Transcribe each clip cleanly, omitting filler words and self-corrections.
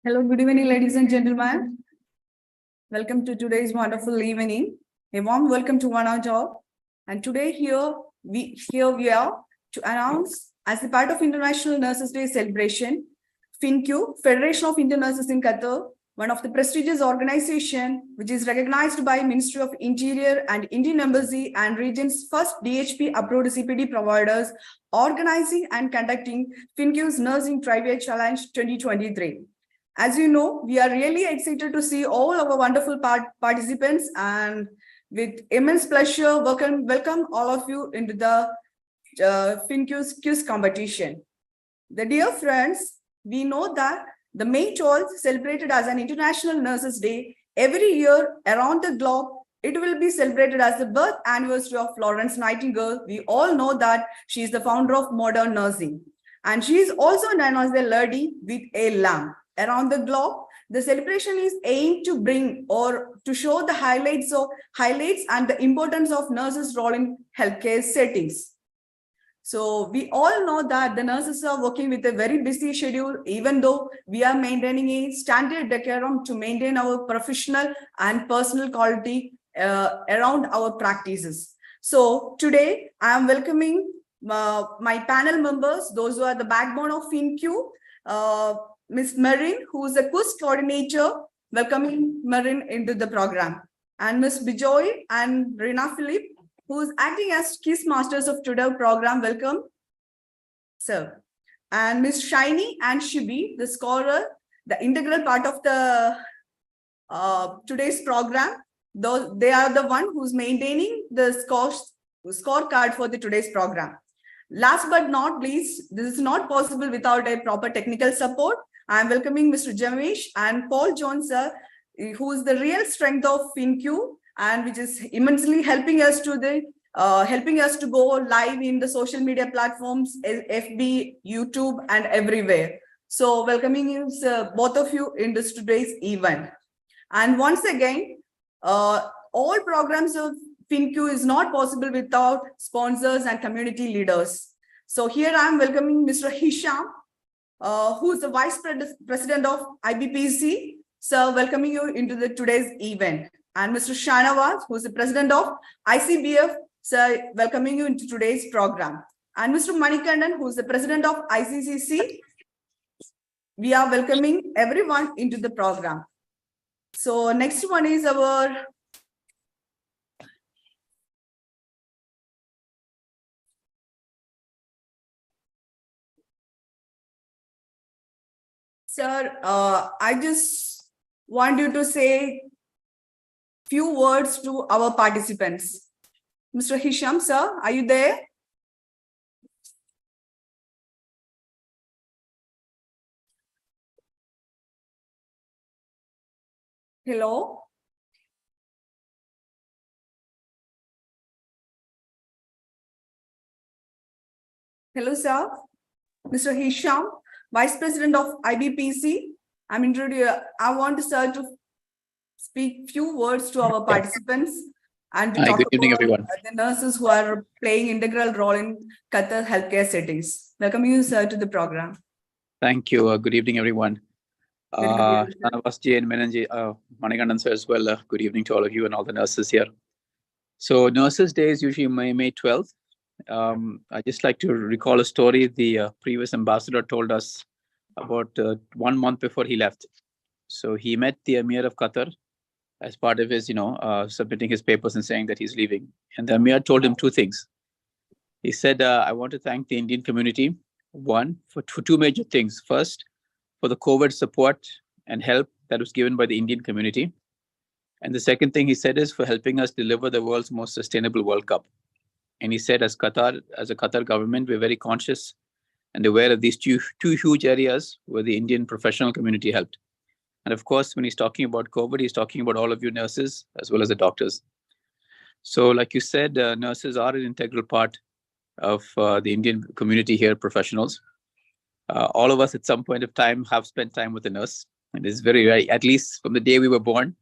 Hello, good evening, ladies and gentlemen. Welcome to today's wonderful evening. A warm welcome to one our job. And today here we are to announce, as a part of International Nurses Day celebration, FINQ, Federation of Indian Nurses in Qatar, one of the prestigious organization which is recognized by Ministry of Interior and Indian Embassy and region's first DHP approved CPD providers, organizing and conducting FINQ's Nursing Trivia Challenge 2023. As you know, we are really excited to see all our wonderful participants, and with immense pleasure, welcome all of you into the FINQ's quiz competition. The dear friends, we know that the May 12th, celebrated as an International Nurses Day, every year around the globe, it will be celebrated as the birth anniversary of Florence Nightingale. We all know that she is the founder of modern nursing, and she is also known as the lady with a lamp. Around the globe, the celebration is aimed to bring or to show the highlights and the importance of nurses' role in healthcare settings. So we all know that the nurses are working with a very busy schedule, even though we are maintaining a standard decorum to maintain our professional and personal quality around our practices. So today I am welcoming my panel members, those who are the backbone of FINQ, Ms. Marin, who is a quiz coordinator, welcoming Marin into the program, and Ms. Bijoy and Rina Philip, who is acting as quiz masters of today's program. Welcome, sir. And Ms. Shiny and Shibi, the scorer, the integral part of the today's program. Though they are the one who's maintaining the scorecard for the today's program. Last but not least, this is not possible without a proper technical support. I am welcoming Mr. Jamesh and Paul Jones, sir, who is the real strength of FINQ and which is immensely helping us to go live in the social media platforms, FB, YouTube, and everywhere. So welcoming you, sir, both of you in this today's event. And once again, all programs of FINQ is not possible without sponsors and community leaders. So here I am welcoming Mr. Hisham, who is the Vice President of IBPC. So welcoming you into today's event. And Mr. Shanawaz, who is the President of ICBF, so welcoming you into today's program. And Mr. Manikandan, who is the President of ICCC. We are welcoming everyone into the program. So next one is our Sir, I just want you to say few words to our participants. Mr. Hisham, sir, are you there? Hello? Hello, sir. Mr. Hisham, Vice President of IBPC. I want sir to speak few words to our participants and to talk good evening, about everyone. The nurses who are playing integral role in Qatar healthcare settings. Welcome you, sir, to the program. Thank you. Good evening, everyone. Namaste and Manikandan sir as well. Good evening to all of you and all the nurses here. So Nurses Day is usually May 12th. I just like to recall a story the previous ambassador told us about 1 month before he left. So he met the Emir of Qatar as part of his, submitting his papers and saying that he's leaving. And the Emir told him two things. He said, I want to thank the Indian community, one, for two major things. First, for the COVID support and help that was given by the Indian community. And the second thing he said is for helping us deliver the world's most sustainable World Cup. And he said, as a Qatar government, we're very conscious and aware of these two huge areas where the Indian professional community helped. And of course, when he's talking about COVID, he's talking about all of you nurses as well as the doctors. So like you said, nurses are an integral part of the Indian community here, professionals. All of us at some point of time have spent time with a nurse. And it's very rare, at least from the day we were born,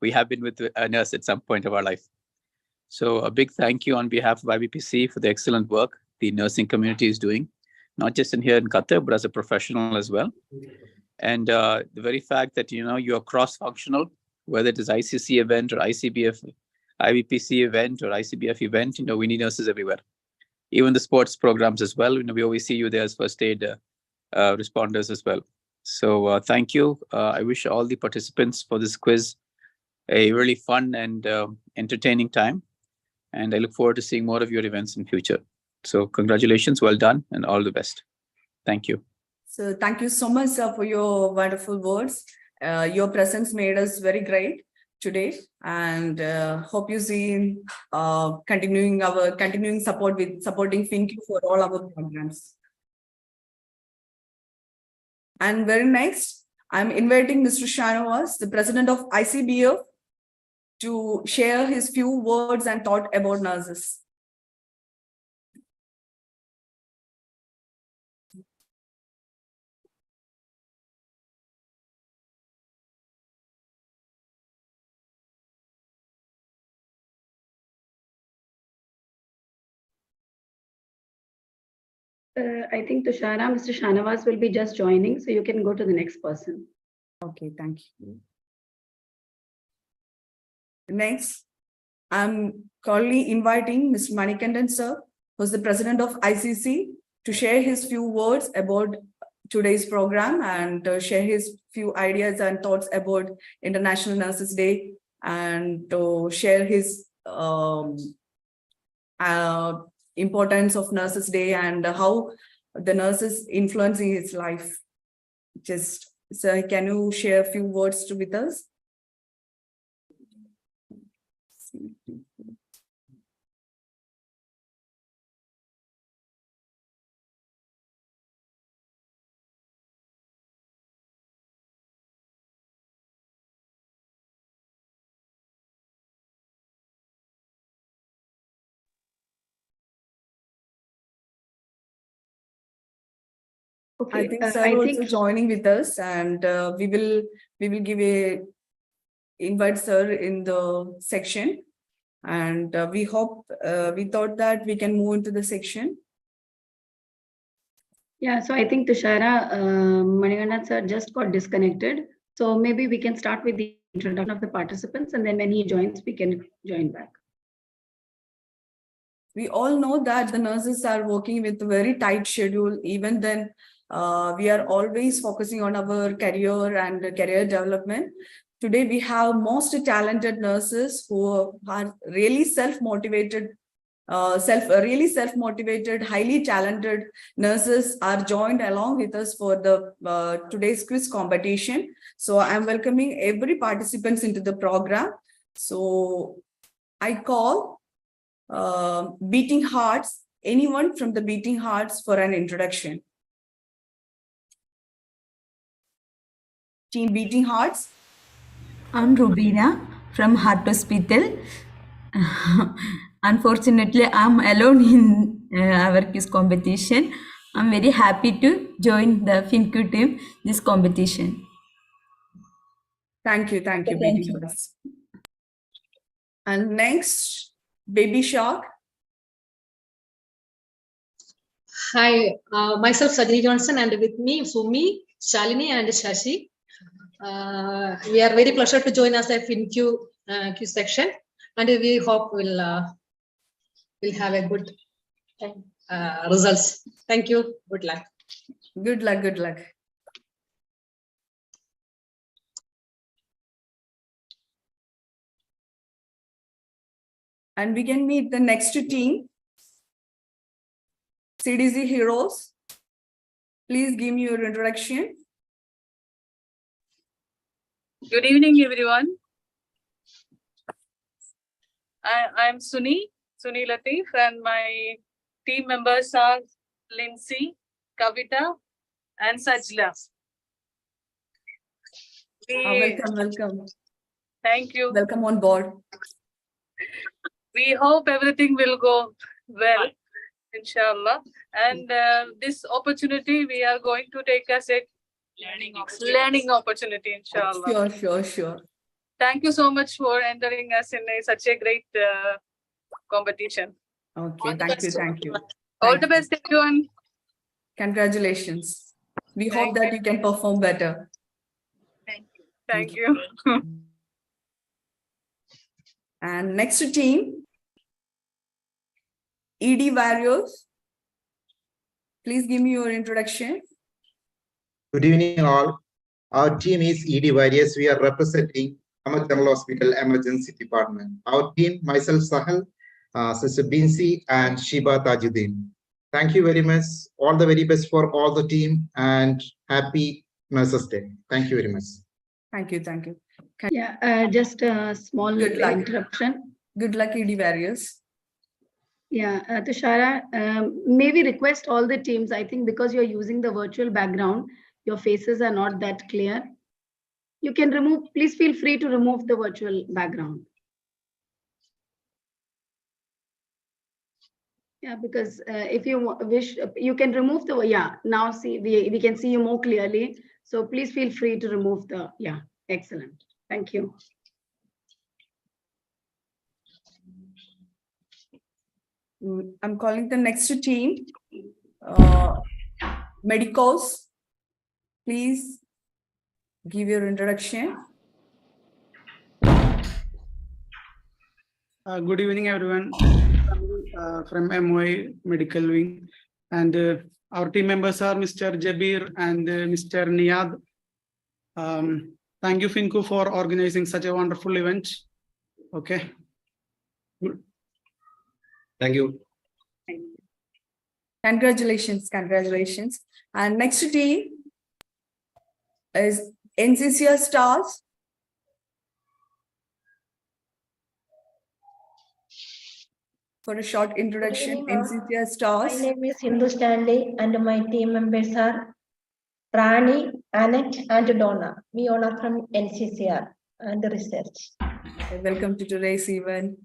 we have been with a nurse at some point of our life. So a big thank you on behalf of IBPC for the excellent work the nursing community is doing, not just here in Qatar, but as a professional as well. And the very fact that, you are cross-functional, whether it is ICC event or ICBF, IBPC event or ICBF event, we need nurses everywhere. Even the sports programs as well. We always see you there as first aid responders as well. So thank you. I wish all the participants for this quiz a really fun and entertaining time. And I look forward to seeing more of your events in future. So congratulations, well done, and all the best. Thank you. So thank you so much, sir, for your wonderful words. Your presence made us very great today, and hope you see continuing support with supporting FINQ for all our programs. And very next, I'm inviting Mr. Shanavas, the president of ICBF, to share his few words and thought about nurses. I think Tushara, Mr. Shanavas will be just joining, so you can go to the next person. Okay, thank you. Next, I'm currently inviting Mr. Manikandan, sir, who's the president of ICC, to share his few words about today's program and share his few ideas and thoughts about International Nurses Day, and to share his importance of Nurses Day and how the nurses influencing his life. Just, sir, can you share a few words with us? Okay, I think sir also joining with us, and we will give a invite sir in the section, and we thought that we can move into the section. Yeah, so I think Tushara, Manikandan sir just got disconnected. So maybe we can start with the introduction of the participants, and then when he joins, we can join back. We all know that the nurses are working with a very tight schedule. Even then, we are always focusing on our career and career development. Today, we have most talented nurses who are really self-motivated, highly talented nurses are joined along with us for the today's quiz competition. So I'm welcoming every participants into the program. So I call Beating Hearts, anyone from the Beating Hearts for an introduction. Team Beating Hearts. I'm Rubina from Heart Hospital. Unfortunately, I'm alone in our quiz competition. I'm very happy to join the FINQ team this competition. Thank you, Beating Hearts. And next, Baby Shark. Hi, myself Sajini Johnson, and with me Sumi, Shalini, and Shashi. We are very pleasure to join us at FINQ Q section, and we hope we'll have a good results. Thank you. Good luck. Good luck. Good luck. And we can meet the next team, CDC Heroes. Please give me your introduction. Good evening, everyone. I'm Suni Latif, and my team members are Lindsay, Kavita, and Sajla. Welcome. Thank you. Welcome on board. We hope everything will go well, inshallah. And this opportunity we are going to take as a learning opportunity, inshallah. Sure. Thank you so much for entering us in such a great competition. Okay, thank you. All the best, everyone. Congratulations. We hope that you can perform better. Thank you. And next team, ED Warriors. Please give me your introduction. Good evening, all. Our team is ED Warriors. We are representing Ahmed General Hospital Emergency Department. Our team, myself, Sahal, Sister Binsi, and Shiba Tajuddin. Thank you very much. All the very best for all the team and happy Nurses Day. Thank you very much. Thank you. Thank you. Yeah, just a small Good luck. interruption. Good luck, ED Warriors. Yeah, Tushara, may we request all the teams, I think because you're using the virtual background, your faces are not that clear. You can remove, please feel free to remove the virtual background. Yeah, because if you wish, you can remove the, yeah, now see, we can see you more clearly. So please feel free to remove the, yeah, excellent. Thank you. I'm calling the next team, Medicos. Please give your introduction. Good evening, everyone. From MY Medical Wing, and our team members are Mr. Jabir and Mr. Niyad. Thank you, FINQ, for organizing such a wonderful event. Okay. Good. Thank you. Congratulations, congratulations. And next team is NCCR Stars. For a short introduction, Good evening, NCCR My Stars. name is Hindu Stanley and my team members are Rani, Annette and Donna. We all are from NCCR and research. Welcome to today's event.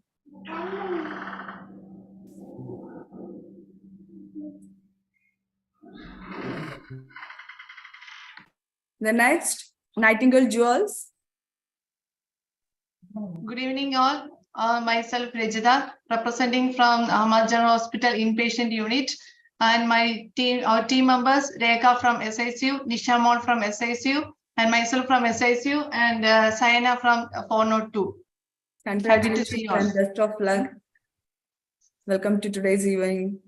The next, Nightingale Jewels. Good evening, all. Myself, Rejida, representing from Ahmad General Hospital Inpatient Unit, and my team, our team members, Rekha from SICU, Nisha Mon from SICU, and myself from SICU, and Sayana from 402. Congratulations see you all. and best of luck. Welcome to today's event.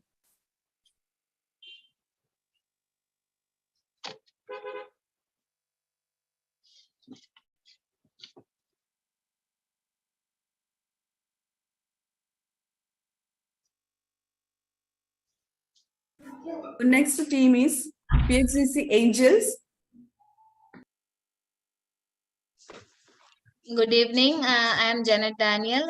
The next team is PHCC Angels. Good evening. I am Janet Daniel.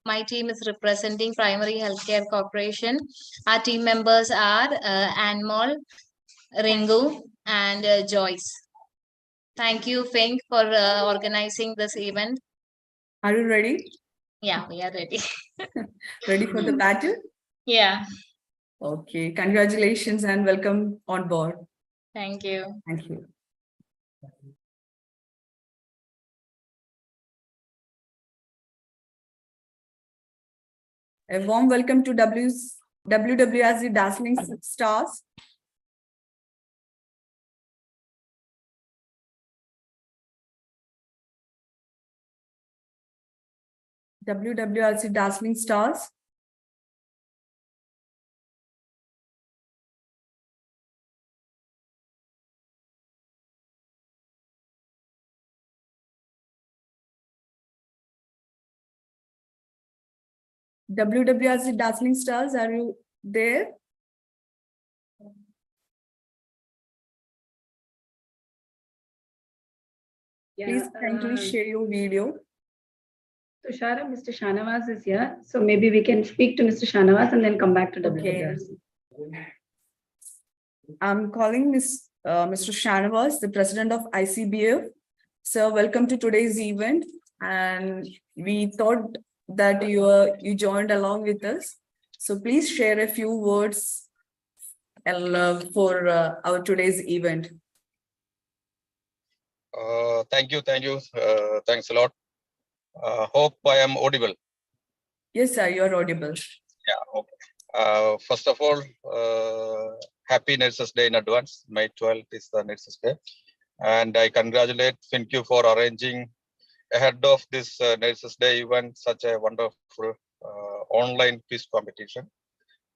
My team is representing Primary Healthcare Corporation. Our team members are Anmol, Ringu, and Joyce. Thank you, FINQ, for organizing this event. Are you ready? Yeah, we are ready. Ready for the battle? Yeah. Okay, congratulations and welcome on board. Thank you. Thank you. A warm welcome to WWRC Dazzling Stars. WWRC Dazzling Stars. WWRC Dazzling Stars, are you there? Please kindly share your video. Tushara, Mr. Shanawaz is here. So maybe we can speak to Mr. Shanawaz and then come back to Okay. WWRC. I'm calling Mr. Shanawaz, the president of ICBF. So welcome to today's event. And we thought that you joined along with us. So please share a few words for our today's event. Thank you. Thanks a lot. Hope I am audible. Yes, sir, you're audible. Yeah, okay. First of all, happy Nurses Day in advance. May 12th is the Nurses Day. And I congratulate FINQ for arranging ahead of this Nurses Day event such a wonderful online quiz competition.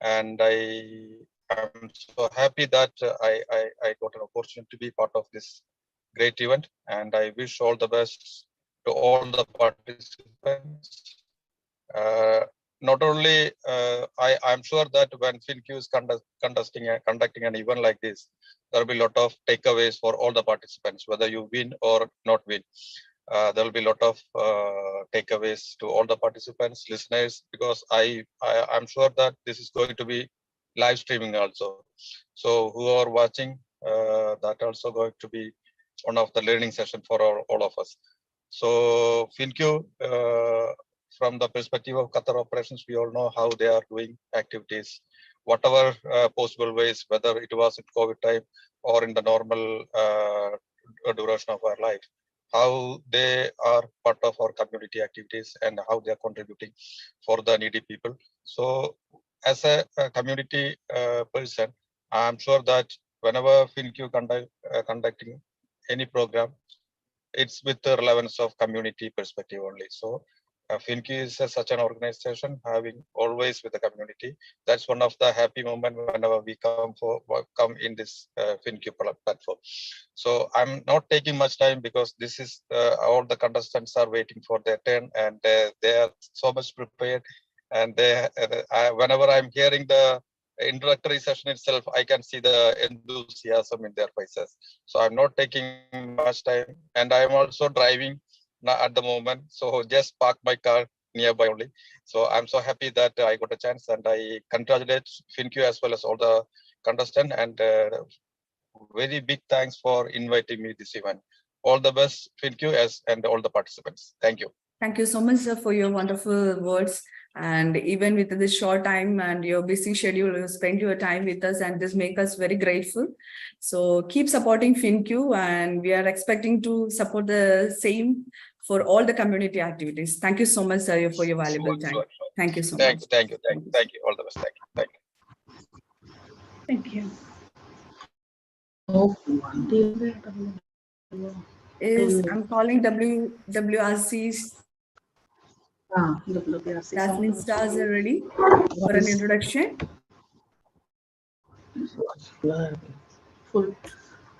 And I am so happy that I got an opportunity to be part of this great event. And I wish all the best to all the participants. Not only I'm sure that when FINQ is conducting an event like this, there will be a lot of takeaways for all the participants, whether you win or not win. There will be a lot of takeaways to all the participants, listeners, because I'm sure that this is going to be live streaming also. So who are watching, that also going to be one of the learning session for all of us. So FINQ, from the perspective of Qatar operations, we all know how they are doing activities, whatever possible ways, whether it was in COVID time or in the normal duration of our life, how they are part of our community activities and how they are contributing for the needy people. So as a community person, I'm sure that whenever FINQ conducting any program, it's with the relevance of community perspective only. So FINQ is such an organization having always with the community. That's one of the happy moments whenever we come in this FINQ platform. So I'm not taking much time because this is all the contestants are waiting for their turn, and they are so much prepared. And whenever I'm hearing the introductory session itself, I can see the enthusiasm in their faces. So I'm not taking much time, and I'm also driving at the moment. So just park my car nearby only. So I'm so happy that I got a chance, and I congratulate FINQ as well as all the contestants, and very big thanks for inviting me this event. All the best, FINQ, and all the participants. Thank you. Thank you so much, sir, for your wonderful words. And even with this short time and your busy schedule, you spend your time with us, and this makes us very grateful. So keep supporting FINQ, and we are expecting to support the same for all the community activities. Thank you so much, sir, for your valuable time. Thank you so much. Thank you. All the best. Thank you. Thank you. I'm calling WRC's. Dazzling stars are ready for an introduction.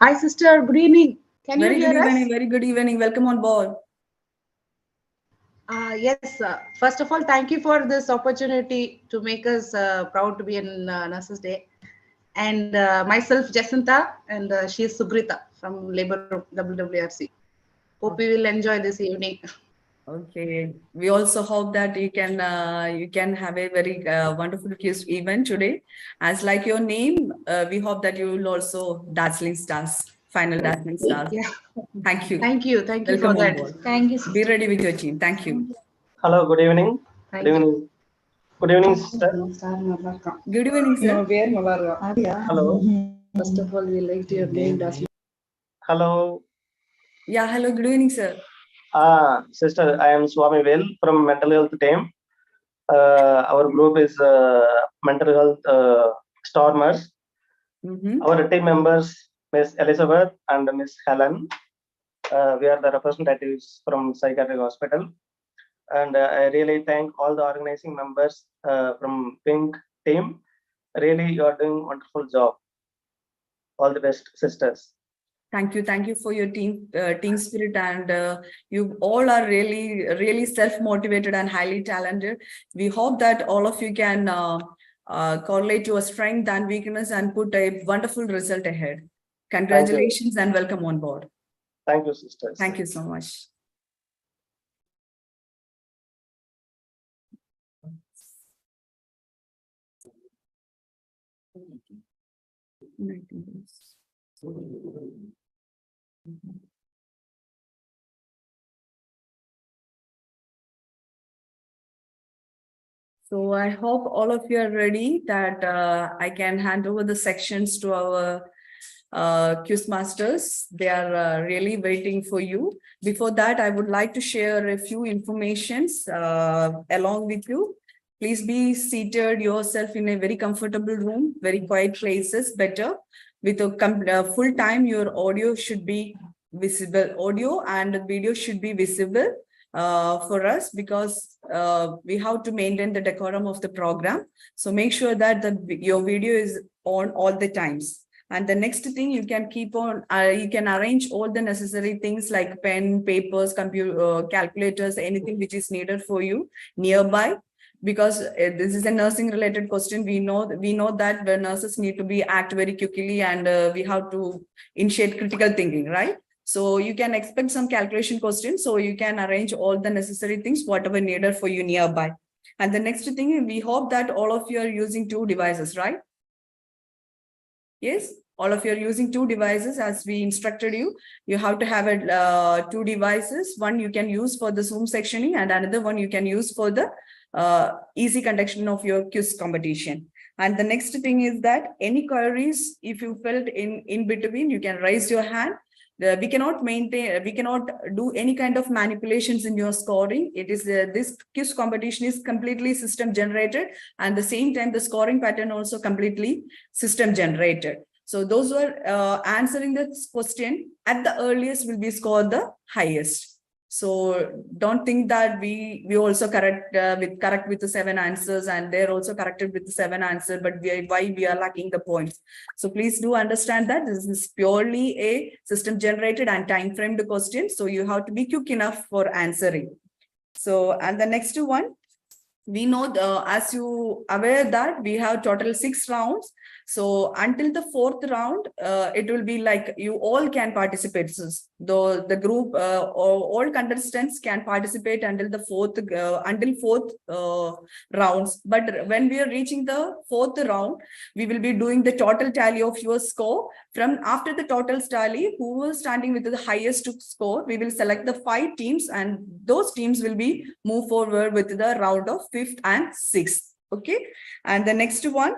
Hi, sister. Good evening. Can Very you hear good us? evening. Very good evening. Welcome on board. Yes. First of all, thank you for this opportunity to make us proud to be in Nurses Day. And myself, Jacinta, and she is Sugrita from Labor WWRC. Hope we will enjoy this evening. Okay. We also hope that you can have a very wonderful quiz event today. As like your name, we hope that you will also dazzling stars, final dazzling stars. Yeah. Thank you. Thank you. Thank you Welcome for on that. board. Thank you. Be ready with your team. Thank you. Hello, good evening. Thank Good evening. Good evening, sister. Good evening, sir. Hello. First of all, we like your name. Hello. Yeah, hello. Good evening, sir. Sister, I am Swami Vel from Mental Health Team. Our group is Mental Health Stormers. Our team members, Miss Elizabeth and Miss Helen. We are the representatives from Psychiatric Hospital. And I really thank all the organizing members from FINQ team. Really, you are doing a wonderful job. All the best, sisters. Thank you for your team spirit, and you all are really self-motivated and highly talented. We hope that all of you can correlate your strength and weakness and put a wonderful result ahead. Congratulations and welcome on board. Thank you, sisters. Thank you so much. So I hope all of you are ready that I can hand over the sections to our quiz masters. They are really waiting for you. Before that, I would like to share a few informations along with you. Please be seated yourself in a very comfortable room, very quiet places, better. With a full time, your audio should be visible. Audio and video should be visible for us, because we have to maintain the decorum of the program. So make sure that your video is on all the times. And the next thing, you can keep on, you can arrange all the necessary things like pen, papers, computer, calculators, anything which is needed for you nearby. Because this is a nursing related question, we know that the nurses need to be act very quickly, and we have to initiate critical thinking, right? So you can expect some calculation questions, so you can arrange all the necessary things, whatever needed for you nearby. And the next thing, we hope that all of you are using 2 devices, right? Yes, all of you are using 2 devices as we instructed you. You have to have 2 devices. One you can use for the Zoom sectioning, and another one you can use for the easy conduction of your quiz competition. And the next thing is that any queries, if you felt in between, you can raise your hand. We cannot do any kind of manipulations in your scoring. It is this quiz competition is completely system generated, and at the same time the scoring pattern also completely system generated. So those who are answering this question at the earliest will be scored the highest. So don't think that we also correct with the 7 answers, and they're also corrected with the 7 answers, but why we are lacking the points. So please do understand that this is purely a system generated and time framed question. So you have to be quick enough for answering. So, and the next one, we know, as you aware that we have total 6 rounds. So until the 4th round, it will be like you all can participate. So the group, all contestants can participate until the 4th rounds. But when we are reaching the 4th round, we will be doing the total tally of your score. From after the total tally, who was standing with the highest score, we will select the 5 teams, and those teams will be move forward with the round of 5th and 6th. Okay, and the next one.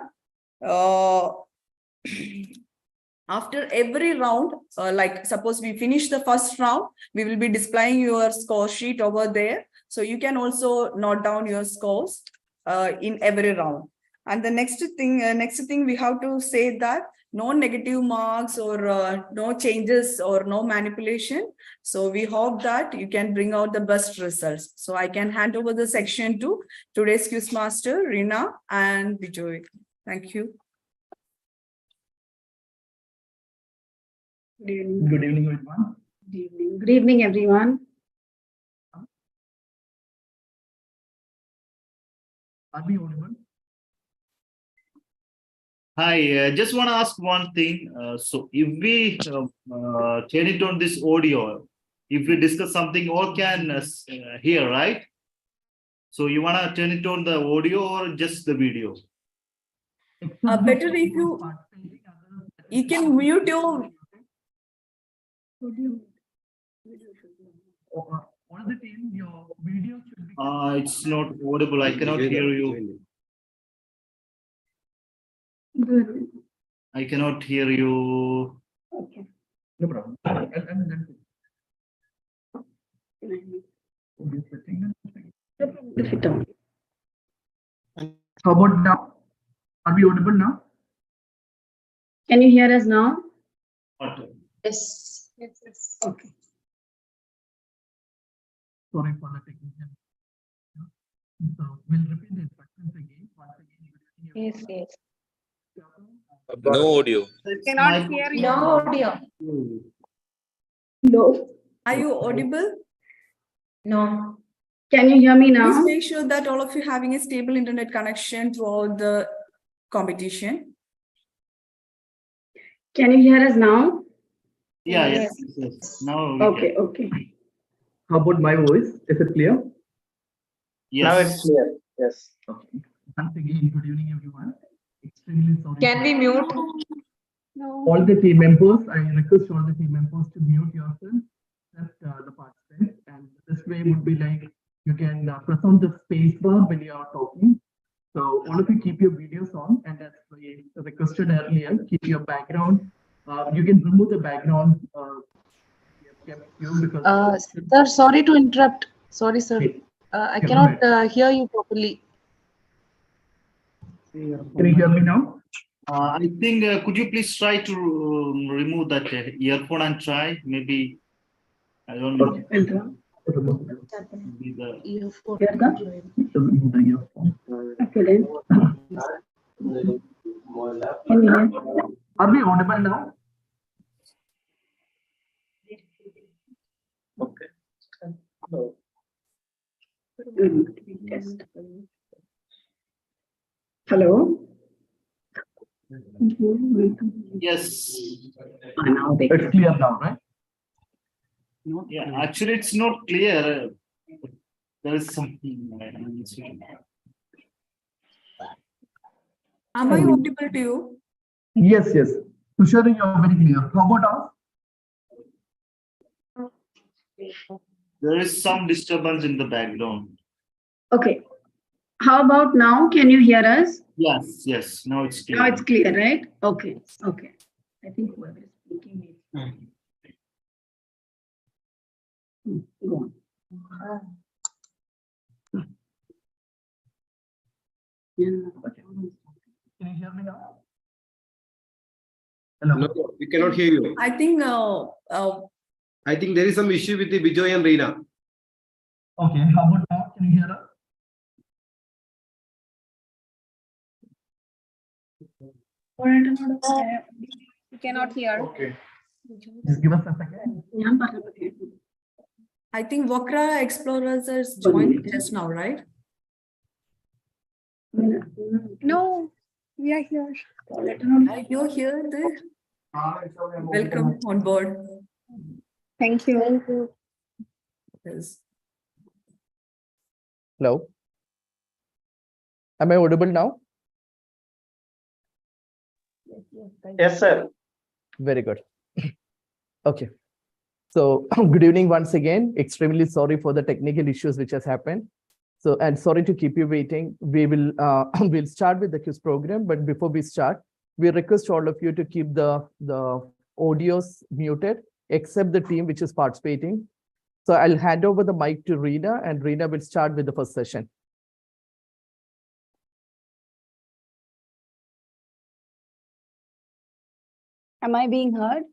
After every round, like suppose we finish the first round, we will be displaying your score sheet over there. So you can also note down your scores in every round. And the next thing we have to say that no negative marks or no changes or no manipulation. So we hope that you can bring out the best results. So I can hand over the section to today's quiz master, Rina and Bijoy. Thank you. Good evening, everyone. Good evening, everyone. Are we audible? Hi, just want to ask one thing. So if we turn it on this audio, if we discuss something, all can hear, right? So you want to turn it on the audio or just the video? Better if you can mute your all the time your video should be it's not audible. I cannot hear you. Good. I cannot hear you. Okay. No problem. How about now? Are we audible now? Can you hear us now? Yes. Yes. Okay. Sorry for the technical. So we'll repeat the instructions again. Once again. Yes, yes. No audio. Cannot hear you. No audio. No. Are you audible? No. Can you hear me now? Please make sure that all of you having a stable internet connection throughout the competition. Can you hear us now? Yeah, yes. Now we Okay, can. okay. How about my voice? Is it clear? Yes. Now it's clear. Yes. Okay. Once again, good evening, everyone. Extremely sorry. Can we mute? No. All the team members, I request all the team members to mute yourself, except the participants. And this way would be like you can press on the space bar when you are talking. So all of you keep your videos on, and as we requested earlier, keep your background. You can remove the background. Because Sir, sorry to interrupt. Sorry, sir. I Yeah, cannot hear you properly. Can you hear me now? I think, could you please try to remove that earphone and try? Maybe I don't know. Okay, then. Are we audible now? Okay. Test. Hello. Yes. Now they It's clear now, right? Yeah, actually, it's not clear. There is something. Am I audible to you? Yes, yes. Tushar, you are very clear. How about us? There is some disturbance in the background. Okay. How about now? Can you hear us? Yes, yes. Now it's clear. Now it's clear, right? Okay. Okay. I think whoever is speaking is. Go on. Can you hear me now? Hello. No, we cannot hear you. I think I think there is some issue with the Bijoy and Reena. Okay, how about now? Can you hear us? We cannot hear. Okay. Just give us a second. I think Vakra Explorers has joined just now, right? No, we are here. You're here, there. Welcome on board. Thank you. Yes. Hello. Am I audible now? Yes, sir. Very good. Okay. So good evening once again. Extremely sorry for the technical issues which has happened. So, and sorry to keep you waiting. We will we'll start with the quiz program, but before we start, we request all of you to keep the audios muted, except the team which is participating. So I'll hand over the mic to Reena, and Reena will start with the first session. Am I being heard?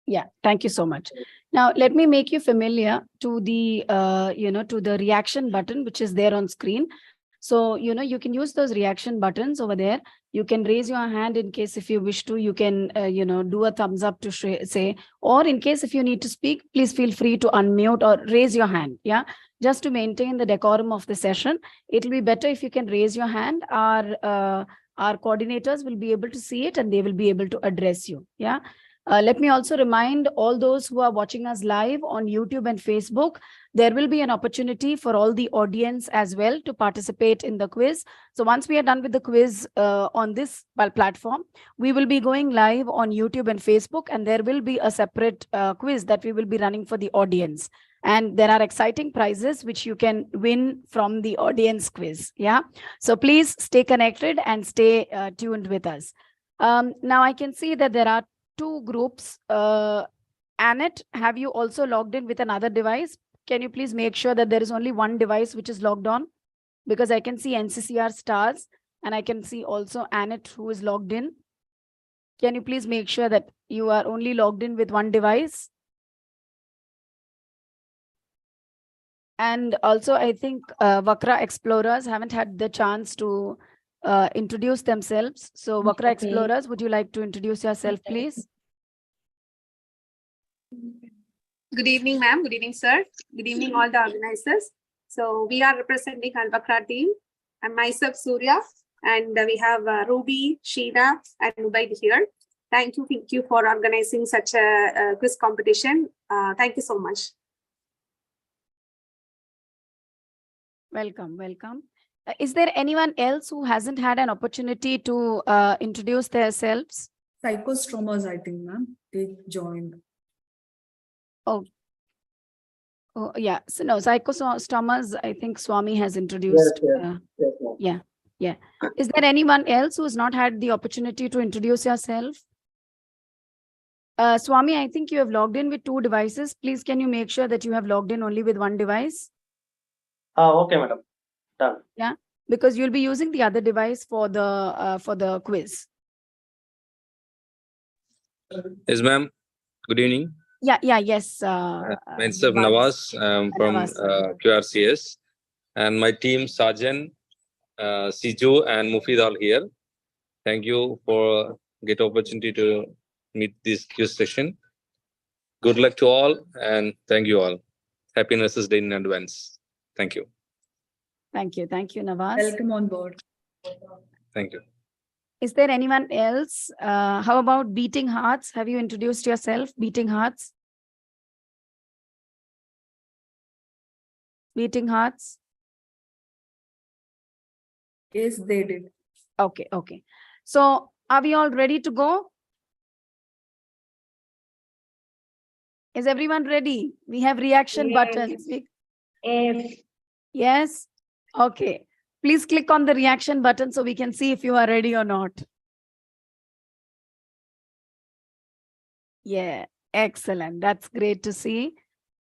Yeah, thank you so much. Now, let me make you familiar to the, to the reaction button, which is there on screen. So, you can use those reaction buttons over there. You can raise your hand in case if you wish to, you can, do a thumbs up to say, or in case if you need to speak, please feel free to unmute or raise your hand. Yeah, just to maintain the decorum of the session. It'll be better if you can raise your hand. Our coordinators will be able to see it and they will be able to address you. Yeah. Let me also remind all those who are watching us live on YouTube and Facebook, there will be an opportunity for all the audience as well to participate in the quiz. So once we are done with the quiz on this platform, we will be going live on YouTube and Facebook, and there will be a separate quiz that we will be running for the audience. And there are exciting prizes which you can win from the audience quiz. Yeah. So please stay connected and stay tuned with us. Now I can see that there are two groups. Annette, have you also logged in with another device? Can you please make sure that there is only one device which is logged on? Because I can see NCCR stars and I can see also Annette who is logged in. Can you please make sure that you are only logged in with one device? And also, I think Vakra Explorers haven't had the chance to introduce themselves. So Vakra Explorers, would you like to introduce yourself, please? Good evening, ma'am. Good evening, sir. Good evening, all the organizers. So we are representing Al-Bakra team and myself, Surya, and we have Ruby, Sheena, and Nubaid here. Thank you for organizing such a quiz competition. Thank you so much. Welcome, welcome. Is there anyone else who hasn't had an opportunity to introduce themselves? Psychostromas, I think, ma'am. They joined. Oh, yeah. So no, psychostomas, I think Swami has introduced. Yes. Yeah. Is there anyone else who has not had the opportunity to introduce yourself? Swami, I think you have logged in with two devices. Please, can you make sure that you have logged in only with one device? Okay, madam. Done. Yeah, because you'll be using the other device for the quiz. Yes, ma'am. Good evening. Yes. Myself Nawaz from Nawaz. QRCS, and my team Sajan, Siju, and Mufid are here. Thank you for get opportunity to meet this quiz session. Good luck to all, and thank you all. Happy Nurses Day in advance. Thank you. Thank you, Nawaz. Welcome on board. Thank you. Is there anyone else? How about Beating Hearts? Have you introduced yourself, Beating Hearts? Beating Hearts? Yes, they did. Okay. So are we all ready to go? Is everyone ready? We have reaction buttons. Yes? Okay. Please click on the reaction button so we can see if you are ready or not. Yeah, excellent. That's great to see.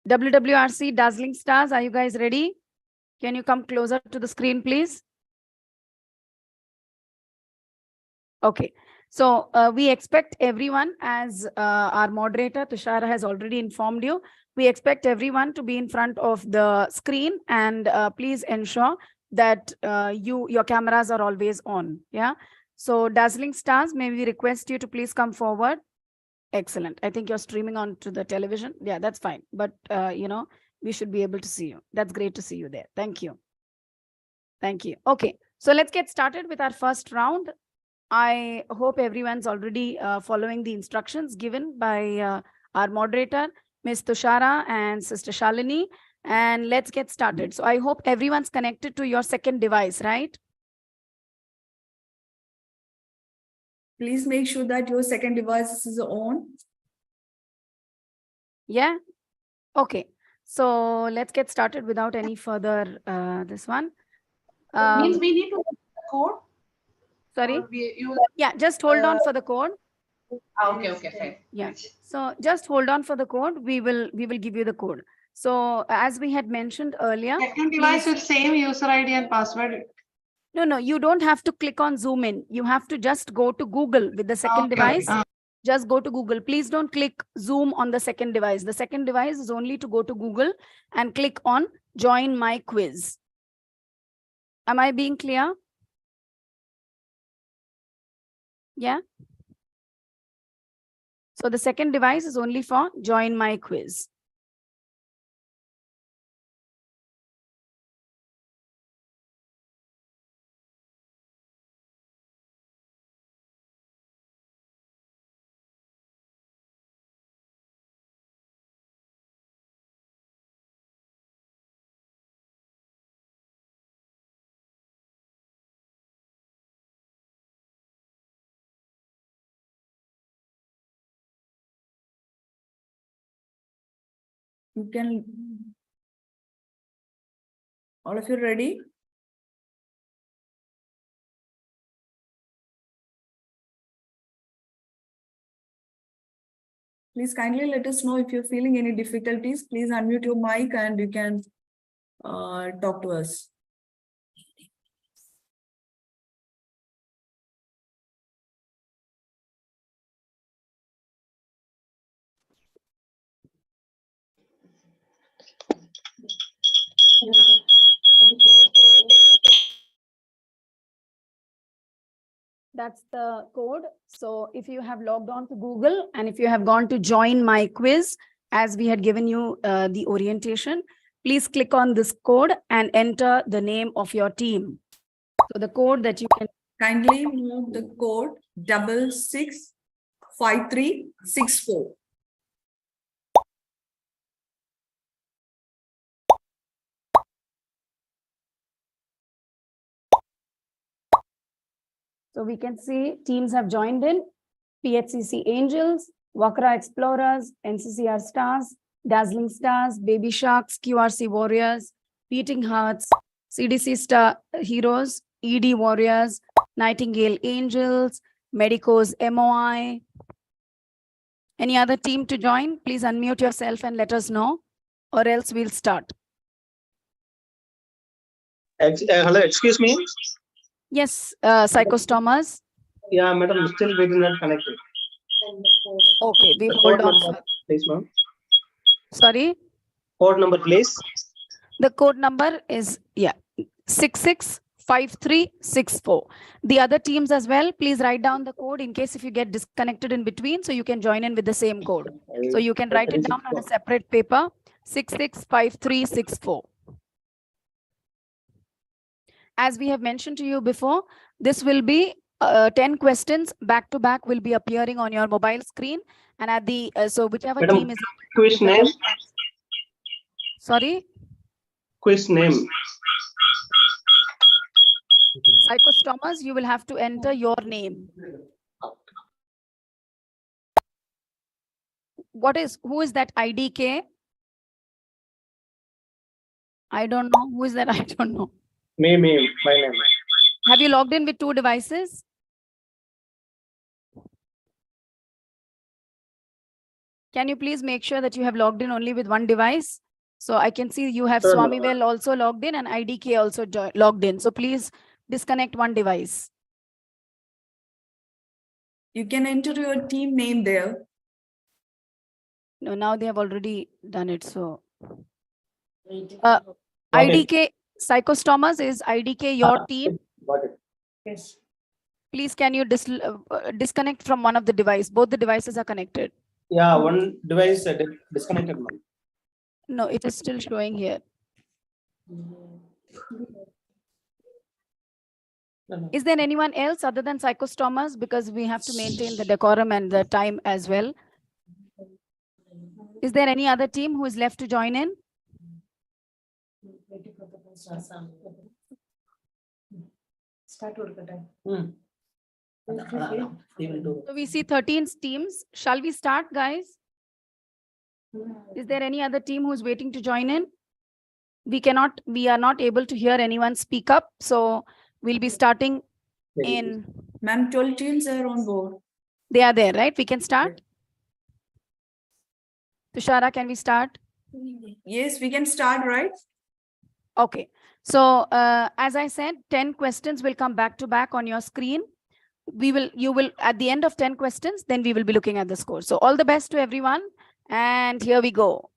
WWRC Dazzling Stars, are you guys ready? Can you come closer to the screen, please? Okay. So we expect everyone, as our moderator Tushara has already informed you, we expect everyone to be in front of the screen, and please ensure that your cameras are always on. Yeah. So Dazzling Stars, may we request you to please come forward. Excellent. I think you're streaming onto the television. Yeah, that's fine. But we should be able to see you. That's great to see you there. Thank you. Thank you. Okay. So let's get started with our first round. I hope everyone's already following the instructions given by our moderator, Ms. Tushara and Sister Shalini. And let's get started. So I hope everyone's connected to your second device, right? Please make sure that your second device is on. Yeah. Okay. So let's get started without any further this one. Means we need to put the code. Sorry. You Yeah, just hold on for the code. Okay, fine. Yeah. So just hold on for the code. We will give you the code. So as we had mentioned earlier, Second device with same user ID and password. No, you don't have to click on zoom in. You have to just go to Google with the second device. Just go to Google. Please don't click zoom on the second device. The second device is only to go to Google and click on join my quiz. Am I being clear? Yeah. So the second device is only for join my quiz. You can, all of you ready? Please kindly let us know if you're feeling any difficulties. Please unmute your mic and you can talk to us. That's the code. So if you have logged on to Google and if you have gone to join my quiz, as we had given you the orientation, please click on this code and enter the name of your team. So the code that you can kindly move the code 665364. So we can see teams have joined in: PHCC Angels, Wakra Explorers, NCCR Stars, Dazzling Stars, Baby Sharks, QRC Warriors, Beating Hearts, CDC Star Heroes, ED Warriors, Nightingale Angels, Medicos MOI. Any other team to join? Please unmute yourself and let us know, or else we'll start. Hello, excuse me. Yes, Psychostomers. Yeah, madam, still we did not connect it. Okay, we The hold code on. number, please, ma'am. Sorry, Code number, please. the code number is 665364. The other teams as well, please write down the code in case if you get disconnected in between, so you can join in with the same code. So you can write it down on a separate paper, 665364. As we have mentioned to you before, this will be 10 questions back to back will be appearing on your mobile screen. And at the, so whichever Madam, team is. quiz name. Sorry? Quiz name. Psychostomas, you will have to enter your name. Who is that IDK? I don't know. Who is that? I don't know. Me, my name. Have you logged in with 2 devices? Can you please make sure that you have logged in only with 1 device? So I can see you have Sure, Swamivel also logged in and IDK also logged in. So please disconnect 1 device. You can enter your team name there. No, now they have already done it. So Got it. IDK Psychostomas is IDK your team. Got it. Yes. Please can you disconnect from one of the device? Both the devices are connected. Yeah, one device disconnected, ma'am. No, it is still showing here. Is there anyone else other than Psychostomas? Because we have to maintain the decorum and the time as well. Is there any other team who is left to join in? So we see 13 teams. Shall we start, guys? Is there any other team who's waiting to join in? We are not able to hear anyone speak up. So we'll be starting in. Ma'am, 12 teams are on board. They are there, right? We can start. Tushara, can we start? Yes, we can start, right? Okay. So as I said, 10 questions will come back to back on your screen. You will at the end of 10 questions, then we will be looking at the score. So all the best to everyone. And here we go.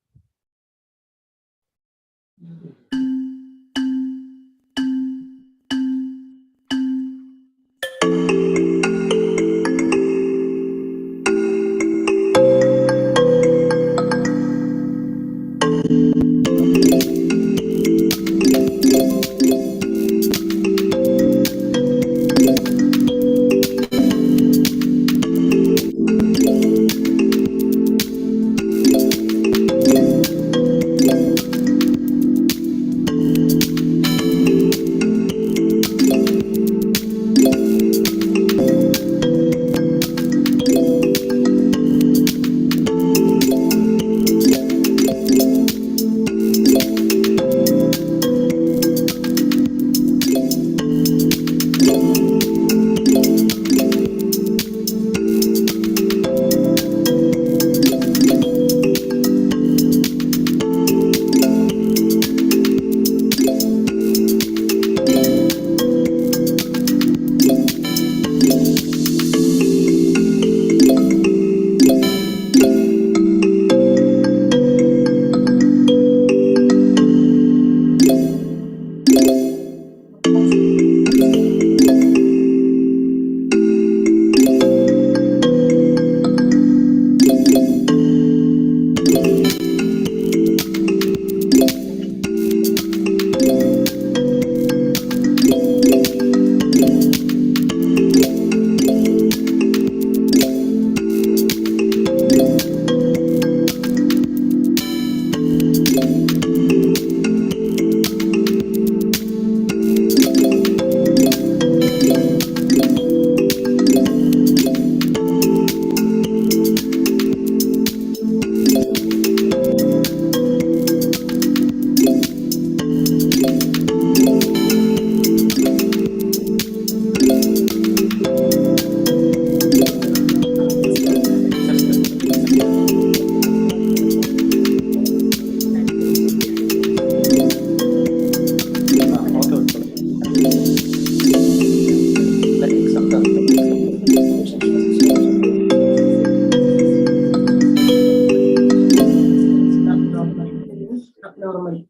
normal.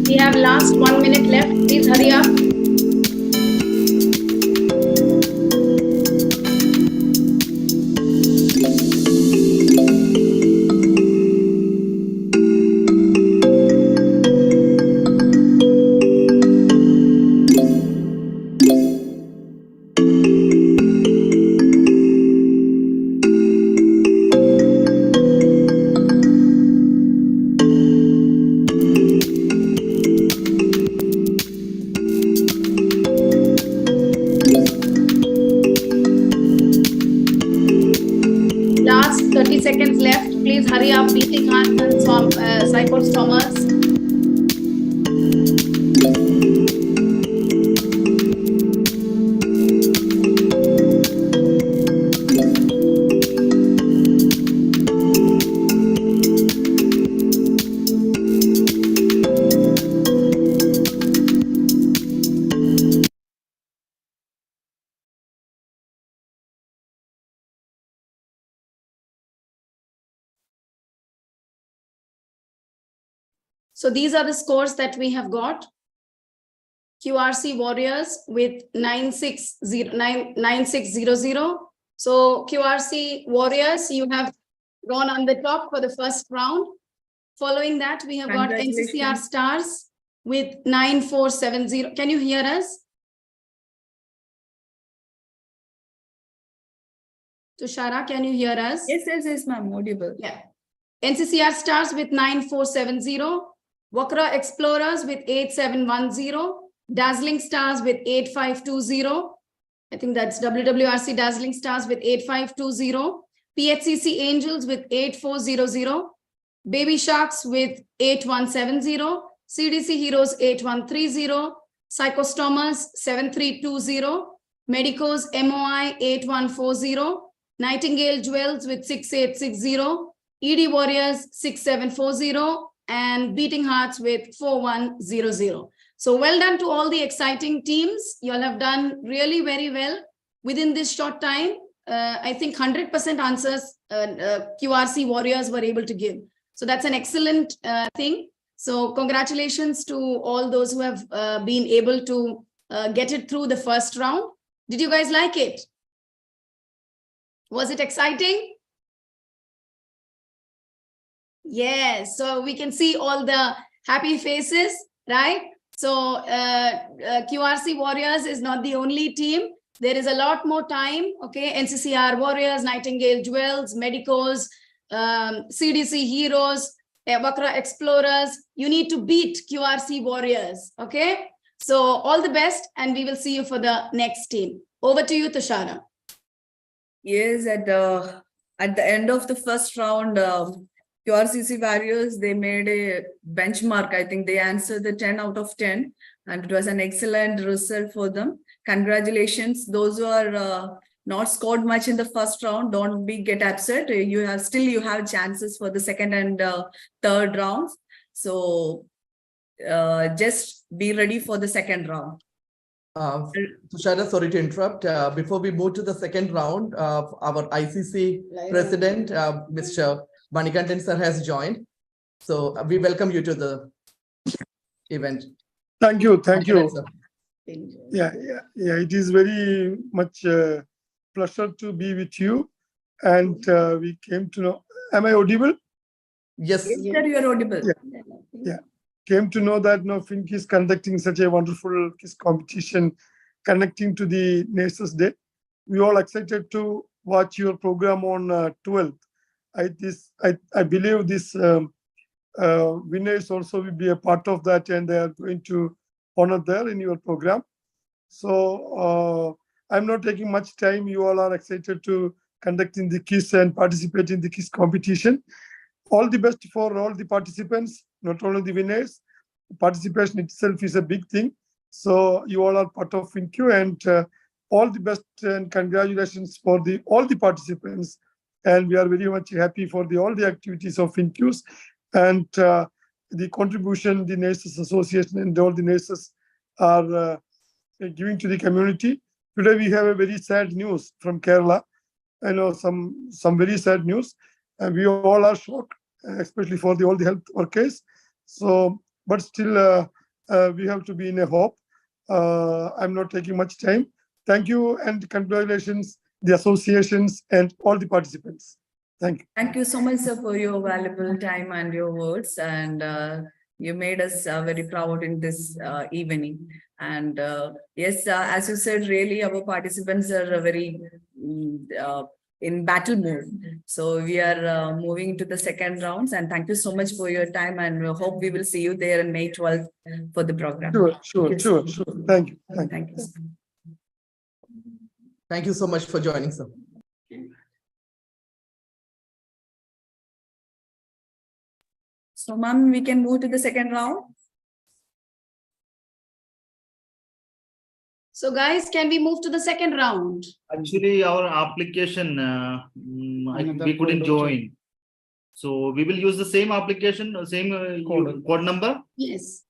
We have last 1 minute left. Please hurry up. Last 30 seconds left. Please hurry up. Beating hearts and cyclostomas. So these are the scores that we have got. QRC Warriors with 9600. So QRC Warriors, you have gone on the top for the first round. Following that, we have got NCCR Stars with 9470. Can you hear us? Tushara, can you hear us? Yes, ma'am, audible. Yeah. NCCR Stars with 9470. Wakra Explorers with 8710. Dazzling Stars with 8520. I think that's WWRC Dazzling Stars with 8520. PHCC Angels with 8400. Baby Sharks with 8170. CDC Heroes 8130. Psychostomas 7320. Medicos MOI 8140. Nightingale Jewels with 6860. ED Warriors 6740. And Beating Hearts with 4100. So well done to all the exciting teams. You all have done really very well within this short time. I think 100% answers QRC Warriors were able to give. So that's an excellent thing. So congratulations to all those who have been able to get it through the first round. Did you guys like it? Was it exciting? Yes, so we can see all the happy faces, right? So QRC Warriors is not the only team. There is a lot more time, okay? NCCR Warriors, Nightingale Jewels, Medicos, CDC Heroes, Wakra Explorers. You need to beat QRC Warriors, okay? So all the best, and we will see you for the next team. Over to you, Tushara. Yes, at the end of the first round, QRCC Warriors, they made a benchmark. I think they answered the 10 out of 10, and it was an excellent result for them. Congratulations. Those who are not scored much in the first round, don't get upset. You have chances for the second and third rounds. So just be ready for the second round. Tushara, sorry to interrupt. Before we move to the second round, our ICC president, Mr. Manikandan sir, has joined. So we welcome you to the event. Thank you. Sir. Yeah. It is very much pleasure to be with you. And we came to know, am I audible? Yes. Yes, sir, you are audible. Yeah. Came to know that FINQ is conducting such a wonderful quiz competition connecting to the Nurses Day. We all excited to watch your program on 12th. I believe this winners also will be a part of that, and they are going to honor there in your program. So I'm not taking much time. You all are excited to conduct in the quiz and participate in the quiz competition. All the best for all the participants, not only the winners. Participation itself is a big thing. So you all are part of FINQ, and all the best and congratulations for all the participants. And we are very much happy for all the activities of FINQs and the contribution the Nurses Association and all the nurses are giving to the community. Today we have a very sad news from Kerala. I know some very sad news, and we all are shocked, especially for all the health workers. So, but still we have to be in a hope. I'm not taking much time. Thank you and congratulations, the associations and all the participants. Thank you. Thank you so much, sir, for your valuable time and your words. And you made us very proud in this evening. And yes, as you said, really our participants are very in battle mode. So we are moving to the second rounds. And thank you so much for your time. And we hope we will see you there on May 12th for the program. Sure. Thank you. Thank you. Thank you so much for joining, sir. So, ma'am, we can move to the second round. So guys, can we move to the second round? Actually, our application, we couldn't join. So we will use the same application, same code number? Yes.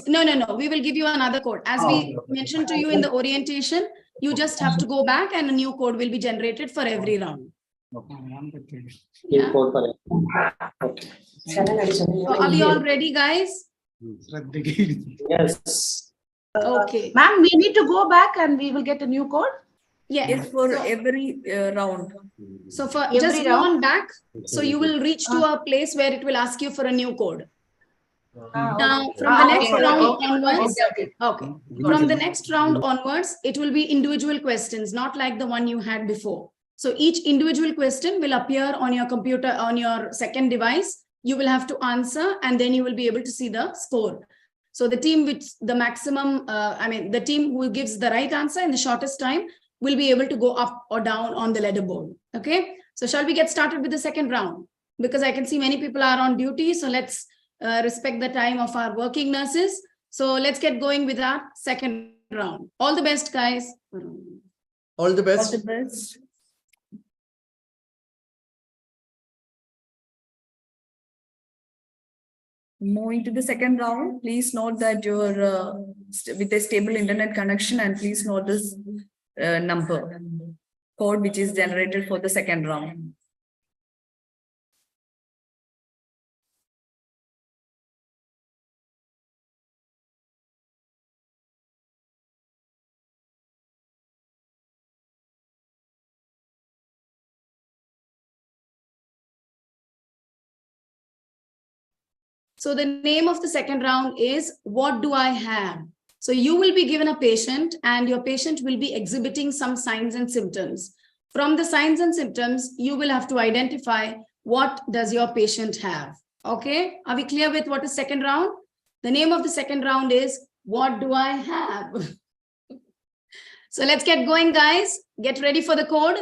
No. We will give you another code. As we mentioned to you in the orientation, you just have to go back and a new code will be generated for every round. Yeah. So are we all ready, guys? Yes. Okay. Ma'am, we need to go back and we will get a new code? Yes, for every round. So for Every just go round? on back. So you will reach to a place where it will ask you for a new code. Now, from the next round onwards, okay. From the next round onwards, it will be individual questions, not like the one you had before. So each individual question will appear on your computer, on your second device. You will have to answer, and then you will be able to see the score. So the team with the maximum, the team who gives the right answer in the shortest time will be able to go up or down on the leaderboard. Okay. So shall we get started with the second round? Because I can see many people are on duty. So let's respect the time of our working nurses. So let's get going with our second round. All the best, guys. All the best. All the best. Moving to the second round, please note that you're with a stable internet connection, and please note this number code which is generated for the second round. So the name of the second round is What Do I Have? So you will be given a patient, and your patient will be exhibiting some signs and symptoms. From the signs and symptoms, you will have to identify what does your patient have. Okay, are we clear with what is second round? The name of the second round is What Do I Have? So let's get going, guys. Get ready for the code.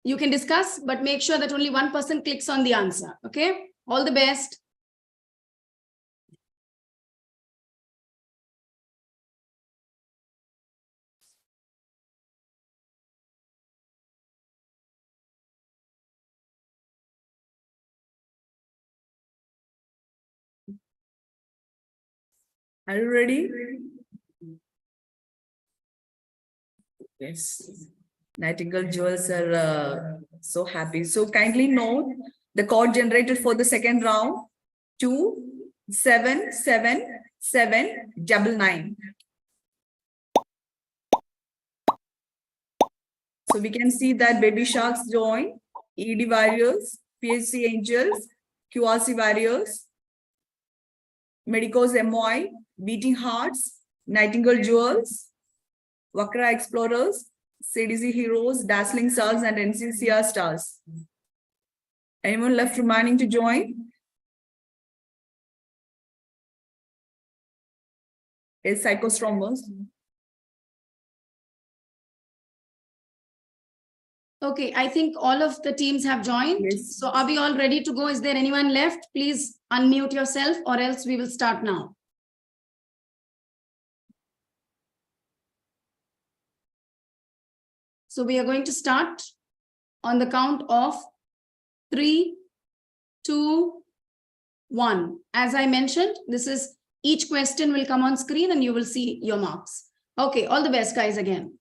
You can discuss, but make sure that only one person clicks on the answer. Okay, all the best. Are you ready? Yes. Nightingale Jewels are so happy. So kindly note the code generated for the second round: 277799. So we can see that Baby Sharks join, ED Warriors, PHC Angels, QRC Warriors, Medicos MY, Beating Hearts, Nightingale Jewels, Vakra Explorers, CDC Heroes, Dazzling Stars, and NCCR Stars. Anyone left remaining to join? Is Psychostrombers? Okay, I think all of the teams have joined. Yes. So are we all ready to go? Is there anyone left? Please unmute yourself or else we will start now. So we are going to start on the count of 3, 2, 1. As I mentioned, this is each question will come on screen and you will see your marks. Okay, all the best guys again.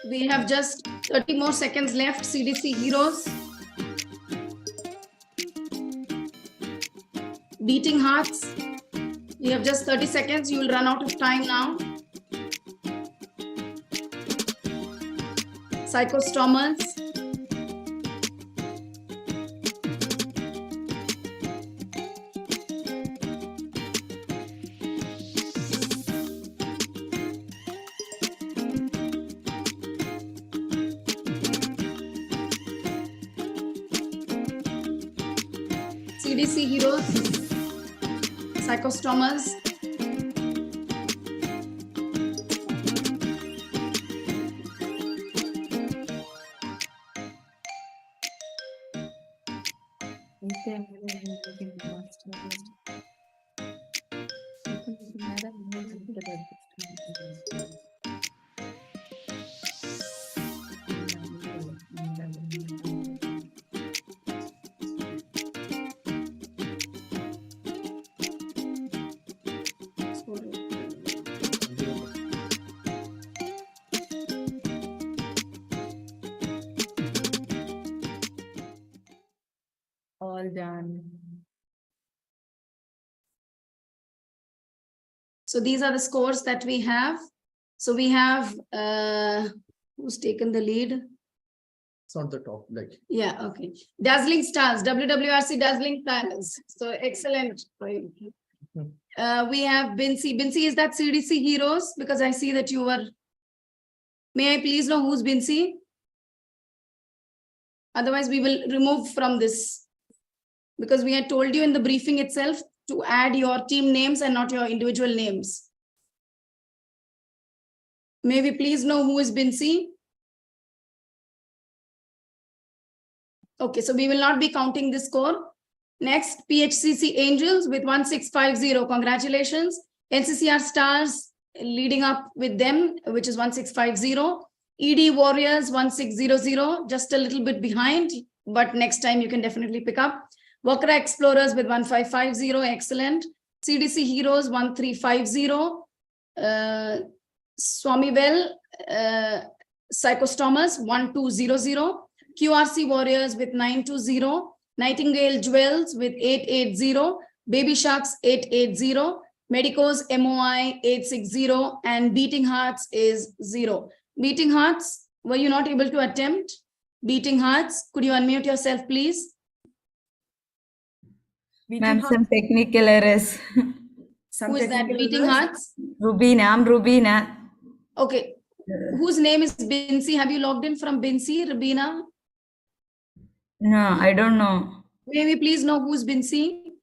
We have just 30 more seconds left, CDC Heroes. Beating Hearts. You have just 30 seconds. You will run out of time now. Psychostormers. CDC heroes, psychostomas. All done. So these are the scores that we have. So we have who's taken the lead? It's not the top, like. Yeah, okay. Dazzling Stars, WWRC Dazzling Stars. So excellent. We have Bincy. Bincy, is that CDC Heroes? Because I see that you were. May I please know who's Bincy? Otherwise, we will remove from this. Because we had told you in the briefing itself to add your team names and not your individual names. May we please know who is Bincy? Okay, so we will not be counting this score. Next, PHCC Angels with 1650. Congratulations. NCCR Stars leading up with them, which is 1650. ED Warriors 1600, just a little bit behind, but next time you can definitely pick up. Wakra Explorers with 1550, excellent. CDC Heroes 1350. Swamivel Psychostomas 1200. QRC Warriors with 920. Nightingale Jewels with 880. Baby Sharks 880. Medicos MOI 860. And Beating Hearts is 0. Beating Hearts, were you not able to attempt? Beating Hearts, could you unmute yourself, please? Ma'am, some technical errors. Who is that? Beating Hearts? Rubina, I'm Rubina. Okay. Whose name is Bincy? Have you logged in from Bincy, Rubina? No, I don't know. May we please know who's Bincy?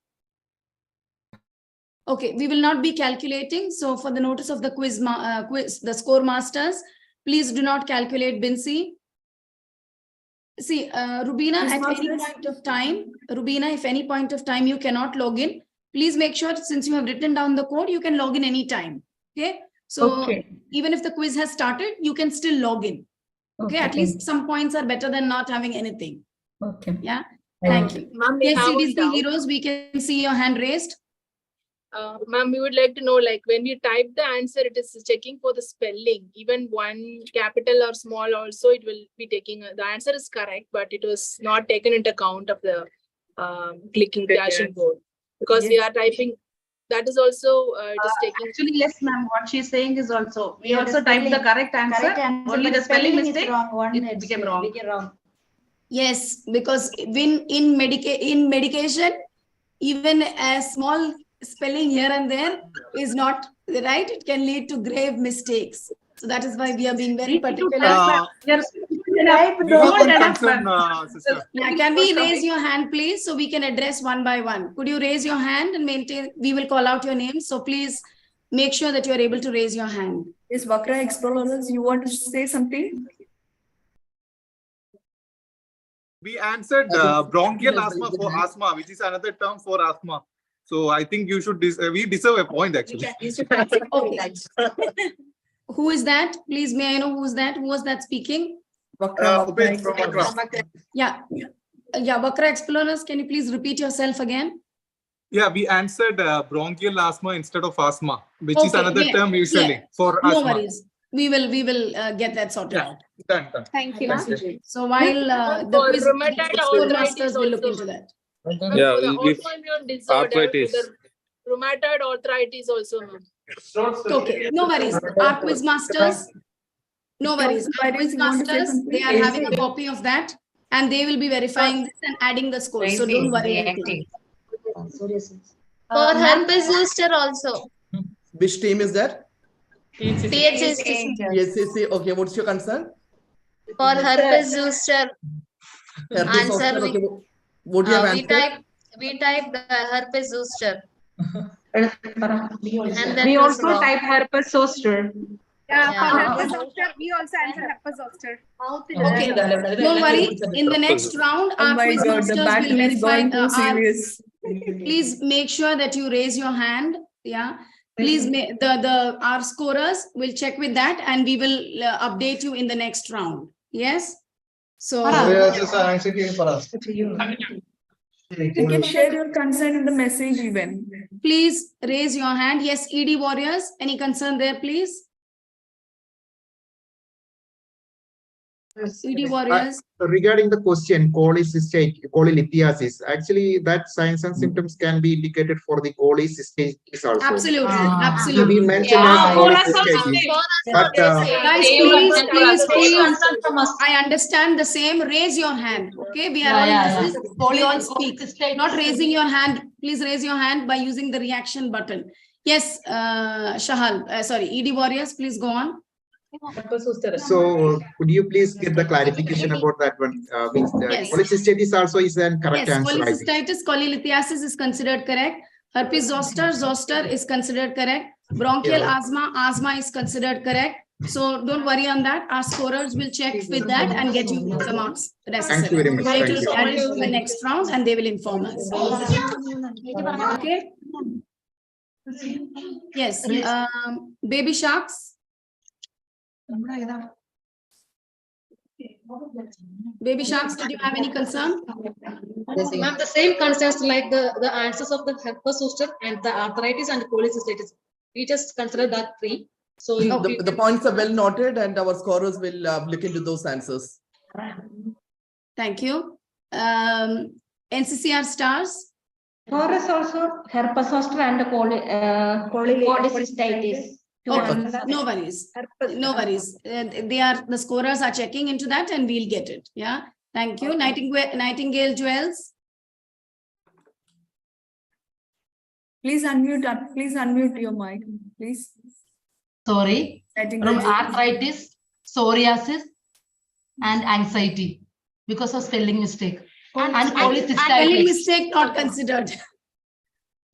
Okay, we will not be calculating. So for the notice of the quiz, the score masters, please do not calculate Bincy. See, Rubina, at any point of time, Rubina, if any point of time you cannot log in, please make sure since you have written down the code, you can log in anytime. Okay. So even if the quiz has started, you can still log in. Okay. At least some points are better than not having anything. Okay. Yeah. Thank you. Yes, CDC Heroes, we can see your hand raised. Ma'am, we would like to know, like when you type the answer, it is checking for the spelling. Even one capital or small also, it will be taking, the answer is correct, but it was not taken into account of the clicking the dashboard. Because we are typing, that is also, it is taking. Actually, yes, ma'am, what she's saying is also, we also typed the correct answer, only the spelling mistake, it became wrong. Yes, because in medication, even a small spelling here and there is not right. It can lead to grave mistakes. So that is why we are being very particular. Sister. Yeah, can we raise your hand, please, so we can address one by one? Could you raise your hand and maintain? We will call out your name. So please make sure that you are able to raise your hand. Yes, Vakra Explorers, you want to say something? We answered bronchial asthma for asthma, which is another term for asthma. So I think you should, we deserve a point actually. Who is that? Please, may I know who's that? Who was that speaking? Ubed from Vakra. Yeah. Yeah, Vakra Explorers, can you please repeat yourself again? Yeah, we answered bronchial asthma instead of asthma, which is another term usually for no asthma. Worries. We will get that sorted out. Done. Thank you. So while the quiz masters will look into that. Yeah, For the we'll give autoimmune disorder, arthritis. the rheumatoid arthritis also. Okay, no worries. Our quiz masters, no worries. Our quiz masters, they are having a copy of that and they will be verifying this and adding the scores. So don't worry anything. For herpes zoster also. Which team is that? PHCC. PHCC. Okay, what's your concern? For herpes zoster, Herpes answer zoster, okay. What do you have we answered? type We typed herpes zoster. And then We was also wrong. type herpes zoster. Yeah, Yeah. for herpes zoster, we also answer herpes zoster. Okay, don't worry. In the next round, Oh our my quiz God, the masters will battle is verify. going too serious. Please make sure that you raise your hand. Yeah. Please, our scorers will check with that, and we will update you in the next round. Yes. So You can share your concern in the message even. please raise your hand. Yes, ED warriors. Any concern there, please? ED warriors. Regarding the question cholelithiasis, actually that signs and symptoms can be indicated for the cholecystitis also. Absolutely, We absolutely. mentioned as cholecystitis, but Guys, please. I understand the same. Raise your hand. Okay, we are all all speak. Not raising your hand. Please raise your hand by using the reaction button. Yes, Shahal. Sorry, ED warriors. Please go on. So could you please get the clarification about that one? Yes. Cholecystitis also is a correct Yes, answer, I think. cholecystitis, cholelithiasis is considered correct. Herpes zoster is considered correct. Bronchial asthma is considered correct. So don't worry on that. Our scorers will check with that and get you the marks necessary. Thank you very much. Try Thank to you. add it to the next round and they will inform us. Okay. Yes. Baby sharks. Baby sharks, did you have any concern? Ma'am, the same concerns like the answers of the herpes zoster and the arthritis and cholecystitis. We just consider that three. So The points are well noted, and our scorers will look into those answers. Thank you. NCCR stars. For us also herpes zoster and cholecystitis. Okay, no worries. No worries. The scorers are checking into that and we'll get it. Yeah. Thank you. Nightingale Jewels. Please unmute your mic, please. Sorry. Nightingale From Jewels. arthritis, psoriasis, and anxiety because of spelling mistake. And cholecystitis. Spelling mistake not considered.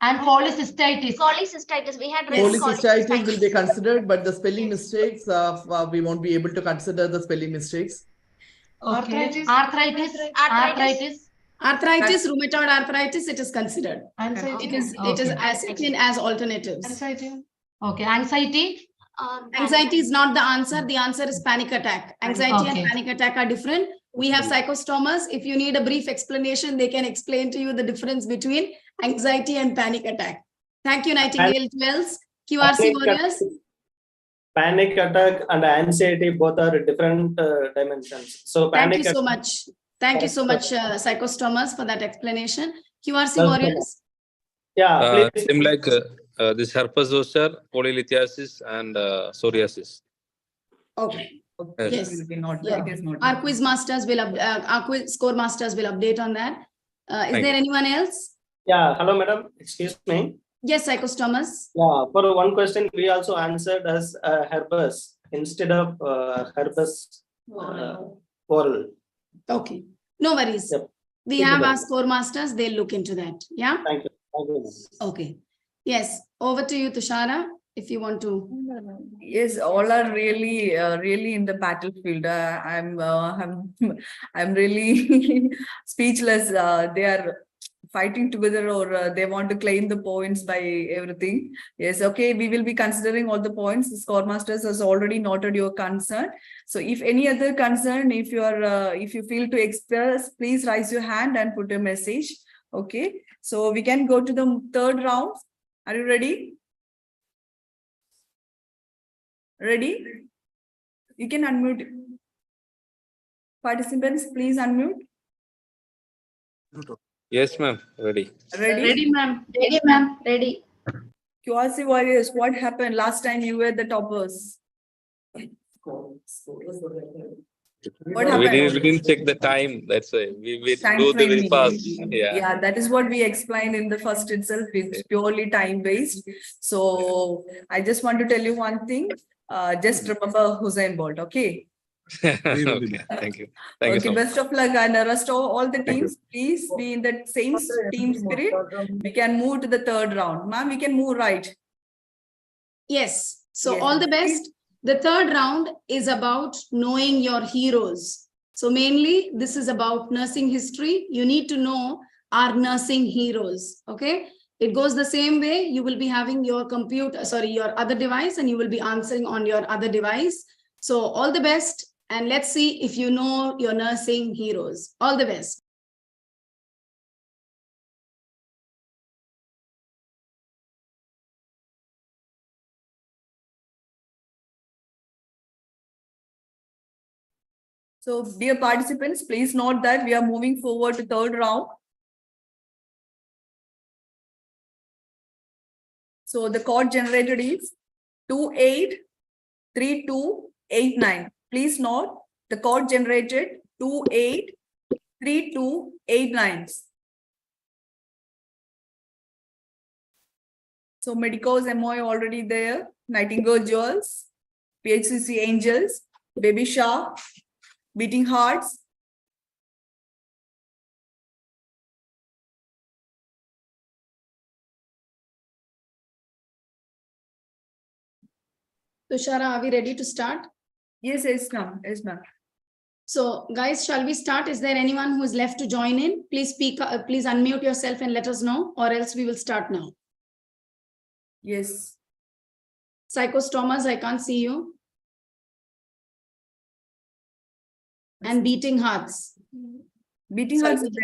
And cholecystitis. Cholecystitis. We had Cholecystitis will be considered, but the spelling mistakes, we won't be able to consider the spelling mistakes. Okay. Arthritis. Arthritis, rheumatoid arthritis, it is considered. It is taken as alternatives. Okay. Anxiety. Anxiety is not the answer. The answer is panic attack. Anxiety and panic attack are different. We have psychostomers. If you need a brief explanation, they can explain to you the difference between anxiety and panic attack. Thank you, Nightingale Jewels. QRC warriors. Panic attack and anxiety both are different dimensions. So Thank you so much. Thank you so much, psychostomers, for that explanation. QRC warriors. Yeah, same like this herpes zoster, polylithiasis, and psoriasis. Okay. Yes. Yes. Our quiz masters will our quiz score masters will update on that. Is there anyone else? Yeah, hello, madam. Excuse me. Yes, psychostomers. Yeah, for one question, we also answered as herpes instead of herpes oral. Okay, no worries. Yep. We have our score masters. They'll look into that. Yeah. Thank you. Thank you. Okay. Yes. Over to you, Tushara, if you want to. Yes, all are really, really in the battlefield. I'm really speechless. They are fighting together, or they want to claim the points by everything. Yes, okay, we will be considering all the points. The score masters has already noted your concern. So if any other concern, if you are, if you feel to express, please raise your hand and put a message. Okay, so we can go to the third round. Are you ready? Ready? You can unmute. Participants, please unmute. Yes, ma'am. Ready. Ready? Ready, ma'am. Ready, ma'am. Ready. QRC warriors, what happened last time you were the toppers? What happened? We didn't check the time. That's why we Time do the very framing. fast. Yeah. Yeah, that is what we explained in the first itself. It's purely time based. So I just want to tell you one thing. Just remember Usain Bolt. Okay. Okay, thank you. Thank you Okay, so much. best of luck, and the rest of all the teams, please be in that same team spirit. We can move to the third round. Ma'am, we can move right. Yes. So Yes, all the yes. best. The third round is about knowing your heroes. So mainly this is about nursing history. You need to know our nursing heroes. Okay. It goes the same way. You will be having your your other device, and you will be answering on your other device. So all the best. And let's see if you know your nursing heroes. All the best. So dear participants, please note that we are moving forward to third round. So the code generated is 283289. Please note the code generated 283289. So Medico's MOI already there. Nightingale Jewels, PHCC Angels, Baby Shark, Beating Hearts. Tushara, are we ready to start? Yes, yes, ma'am. Yes, ma'am. So guys, shall we start? Is there anyone who is left to join in? Please speak, please unmute yourself and let us know, or else we will start now. Yes. Psychostomas, I can't see you. And beating hearts. Beating Sorry, Hearts is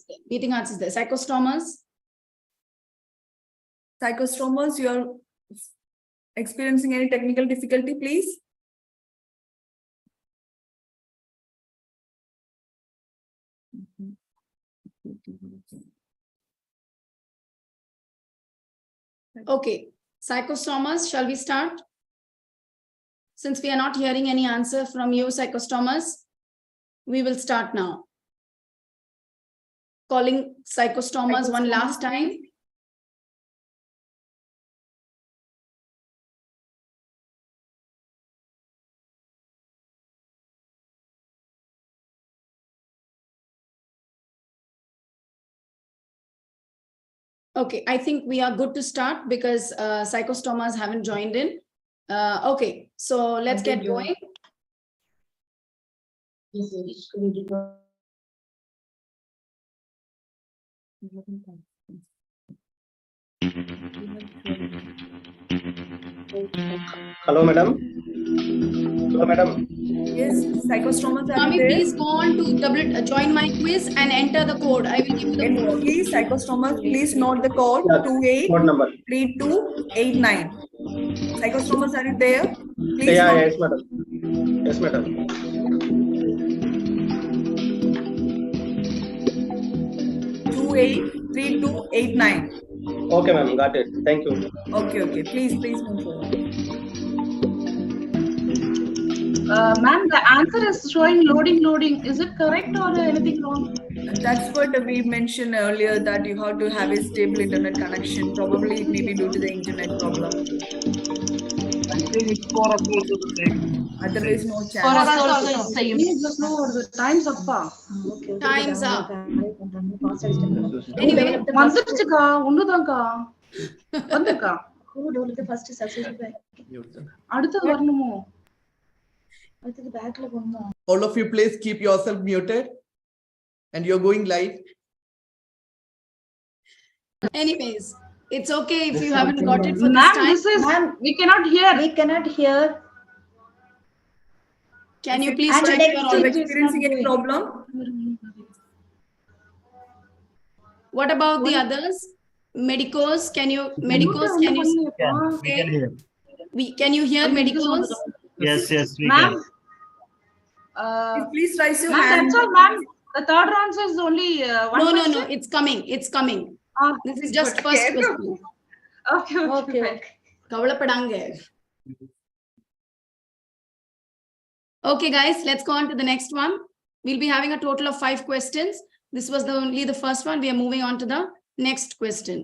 there. Beating hearts is there. Psychostomas. Psychostomas, you are experiencing any technical difficulty, please? Okay. Psychostomas, shall we start? Since we are not hearing any answer from you, psychostomas, we will start now. Calling psychostomas one last time. Okay, I think we are good to start because psychostomas haven't joined in. Okay, so let's get going. Hello, madam. Hello, madam. Yes, psychostomas are Swami, there. please go on to join my quiz and enter the code. I will give you the code. Please, psychostomas, please note the code Code number. 283289. Psychostomas are there? Please Yeah, note. yes, madam. Yes, madam. 283289. Okay, ma'am. Got it. Thank you. Okay, okay. Please move forward. Ma'am, the answer is showing loading. Is it correct or anything wrong? That's what we mentioned earlier, that you have to have a stable internet connection. Probably it may be due to the internet problem. I think it's for us also the same. Otherwise, no chance. For us also same. Just know the time's up. Time's up. Anyway, வந்துருச்சுக்கா ஒண்ணுதான்க்கா வந்துக்கா அடுத்தது வரணுமோ All of you, please keep yourself muted. And you're going live. Anyways, it's okay if you haven't got it for this time. This is, we cannot hear. We cannot hear. Can you please check your Are you experiencing any problem? What about the others? Medicos, can you Can hear. can you hear medicos? Yes, we Ma'am, can. Please raise your ma'am, hand. that's all, ma'am. The third round is only one No, question. it's coming. This is just first question. Okay. Kavalapadange. Okay, guys, let's go on to the next one. We'll be having a total of 5 questions. This was only the first one. We are moving on to the next question.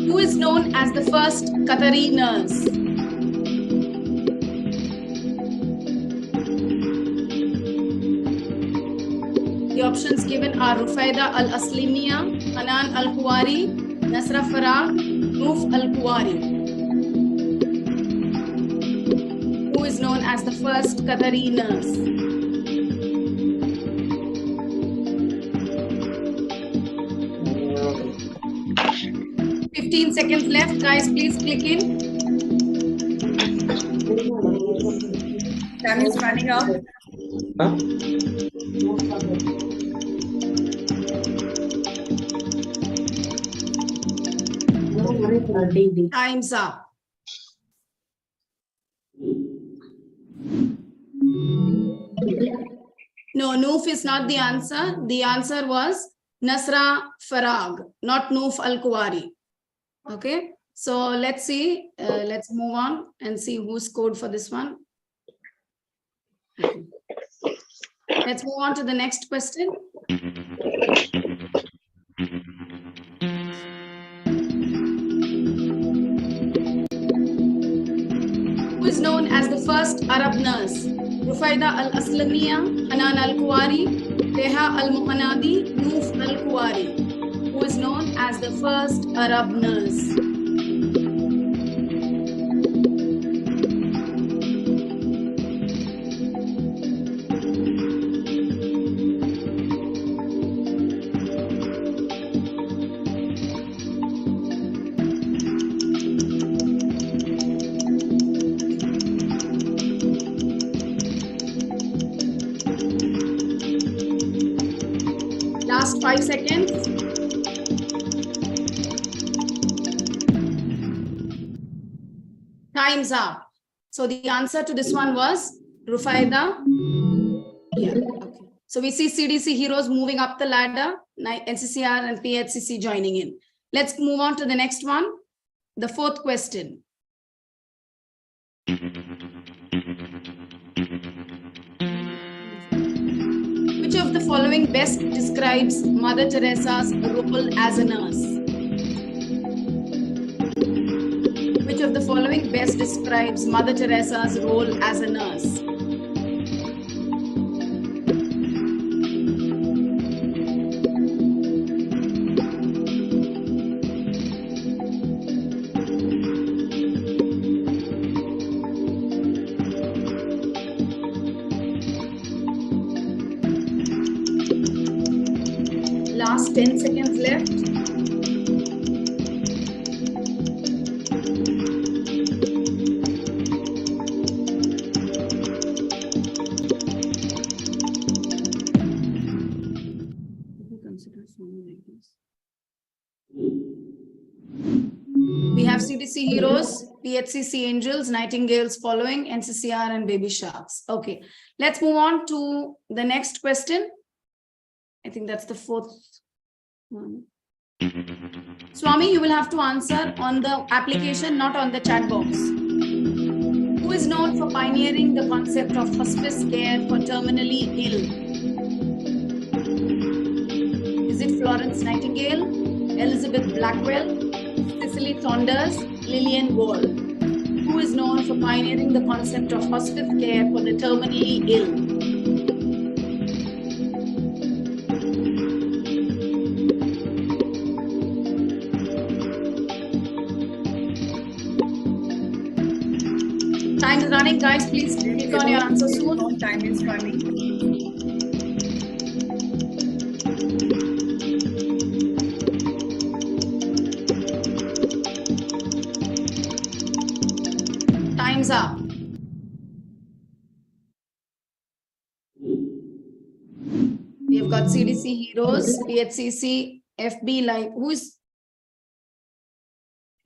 Who is known as the first Qatari nurse? The options given are Rufaida Al-Aslimiya, Hanan Al-Kuwari, Nasra Farag, Noof Al-Kuwari. Who is known as the first Qatari nurse? Mm, 15 seconds left, guys. Please click in. Time is running out. huh? Time's up. No, Noof is not the answer. The answer was Nasra Farag, not Noof Al-Kuwari. Okay, so let's see. Let's move on and see who scored for this one. Okay. Let's move on to the next question. Who is known as the first Arab nurse? Rufaida Al-Aslamiya, Hanan Al-Kuwari, Reha Al-Muhanadi, Noof Al-Kuwari. Who is known as the first Arab nurse? Last 5 seconds. Time's up. So the answer to this one was Rufaida. Yeah, okay. So we see CDC heroes moving up the ladder, NCCR and PHCC joining in. Let's move on to the next one. The fourth question. Which of the following best describes Mother Teresa's role as a nurse? Which of the following best describes Mother Teresa's role as a nurse? Last 10 seconds left. We have CDC heroes, PHCC angels, nightingales following, NCCR and baby sharks. Okay, let's move on to the next question. I think that's the fourth one. Swami, you will have to answer on the application, not on the chat box. Who is known for pioneering the concept of hospice care for terminally ill? Is it Florence Nightingale, Elizabeth Blackwell, Cicely Saunders, Lillian Wall? Who is known for pioneering the concept of hospice care for the terminally ill? Time is running, guys. Please click on your answer soon. Time is running. Time's up. We've got CDC heroes, PHCC, FB Live. Who is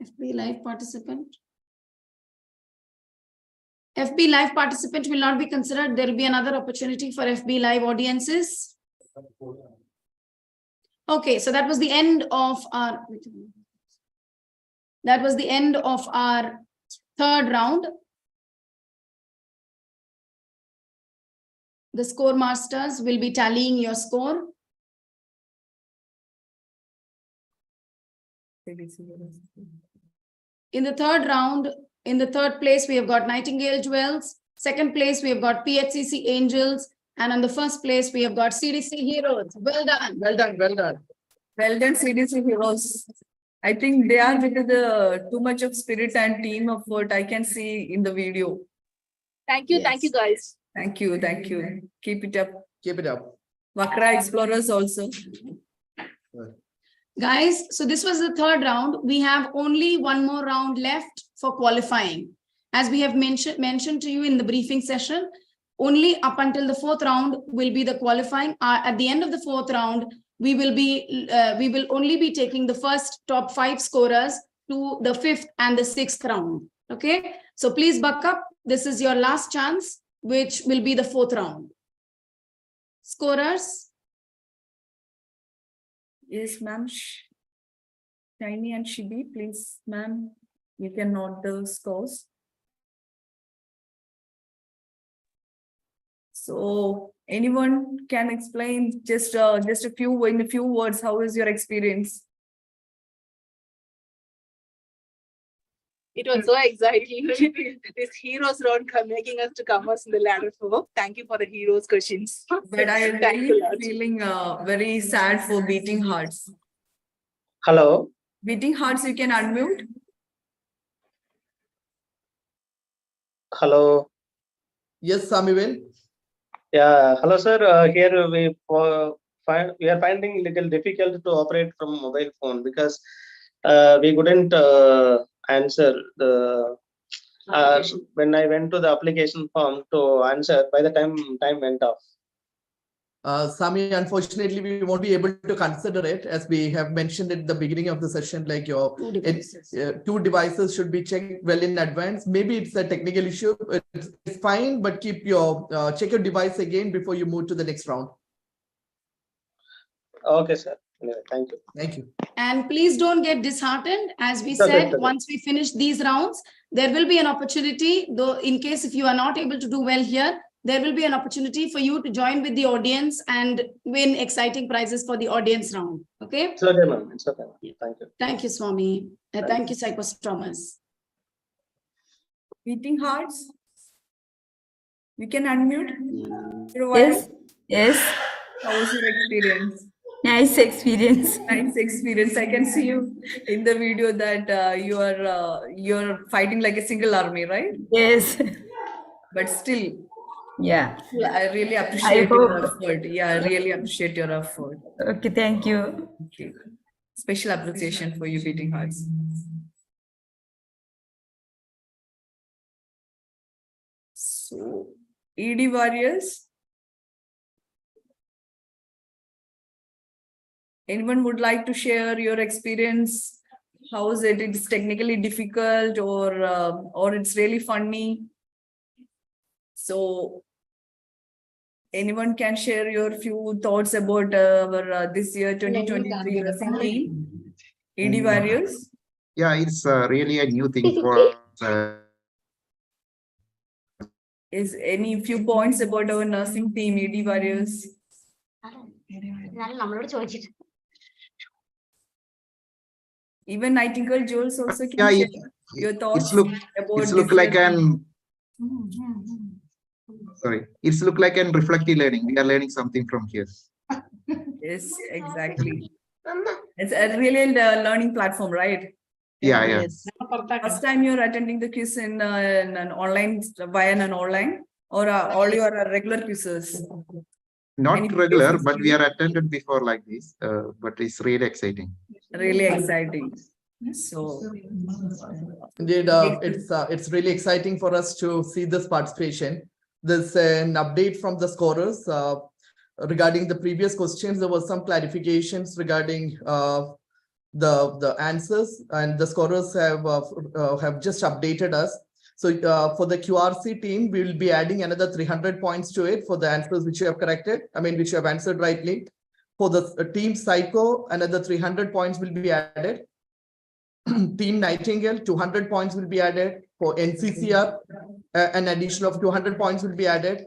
FB Live participant? FB Live participant will not be considered. There will be another opportunity for FB Live audiences. Okay, so that was the end of our third round. The score masters will be tallying your score. In the third round, in the third place, we have got Nightingale Jewels. Second place, we have got PHCC Angels. And on the first place, we have got CDC Heroes. Well done. Well done, well done. Well done, CDC Heroes. I think they are with the too much of spirit and team effort I can see in the video. Thank you guys. Thank you, thank you. Keep it up. Keep it up. Vakra Explorers also. Guys, so this was the third round. We have only one more round left for qualifying. As we have mentioned to you in the briefing session, only up until the fourth round will be the qualifying. At the end of the fourth round, we will only be taking the first top 5 scorers to the 5th and the 6th round. Okay, so please buck up. This is your last chance, which will be the 4th round. Scorers. Yes, ma'am. Shiny and Shibi, please, ma'am. You can note the scores. So, anyone can explain just a few in a few words? How is your experience? It was so exciting. This heroes round making us to come us in the ladder for. Thank you for the heroes questions. But I am really feeling very sad for Beating Hearts. Hello. Beating Hearts, you can unmute. Hello. Yes, Samuel. Yeah, hello, sir. Here we are finding little difficult to operate from mobile phone because we couldn't answer the when I went to the application form to answer. By the time went off. Sami, unfortunately, we won't be able to consider it as we have mentioned at the beginning of the session, like your two devices should be checked well in advance. Maybe it's a technical issue. It's fine, but keep your check your device again before you move to the next round. Okay, sir. Anyway, thank you. Thank you. And please don't get disheartened. As we said, once we finish these rounds, there will be an opportunity, though, in case if you are not able to do well here, there will be an opportunity for you to join with the audience and win exciting prizes for the audience round. Okay? It's okay, ma'am. It's okay. Thank you. Thank you, Swami. Thank you, Psychostromas. Beating Hearts. You can unmute. Yes. Yes. How was your experience? Nice experience. Nice experience. I can see you in the video that you're fighting like a single army, right? Yes. But still. Yeah. I really appreciate your effort. Yeah, I really appreciate your effort. Okay, thank you. Okay. Special appreciation for you, Beating Hearts. So, ED Warriors. Anyone would like to share your experience? How is it? It's technically difficult or it's really funny. So, anyone can share your few thoughts about our this year 2023 nursing team, ED Warriors? Yeah, it's really a new thing for Is any few points about our nursing team, ED Warriors? Even Nightingale Jewels also can share your thoughts about it's look like an sorry, it's look like an reflective learning. We are learning something from here. Yes, exactly. It's a really learning platform, right? Yeah, yeah. First time you're attending the quiz in an online, via an online, or all your regular quizzes? Not regular, but we are attended before like this. But it's really exciting. Really exciting. So indeed, it's really exciting for us to see this participation. There's an update from the scorers regarding the previous questions. There was some clarifications regarding the answers, and the scorers have just updated us. So for the QRC team, we will be adding another 300 points to it for the answers which you have corrected. I mean, which you have answered rightly. For the team Psycho, another 300 points will be added. Team Nightingale, 200 points will be added. For NCCR, an additional of 200 points will be added.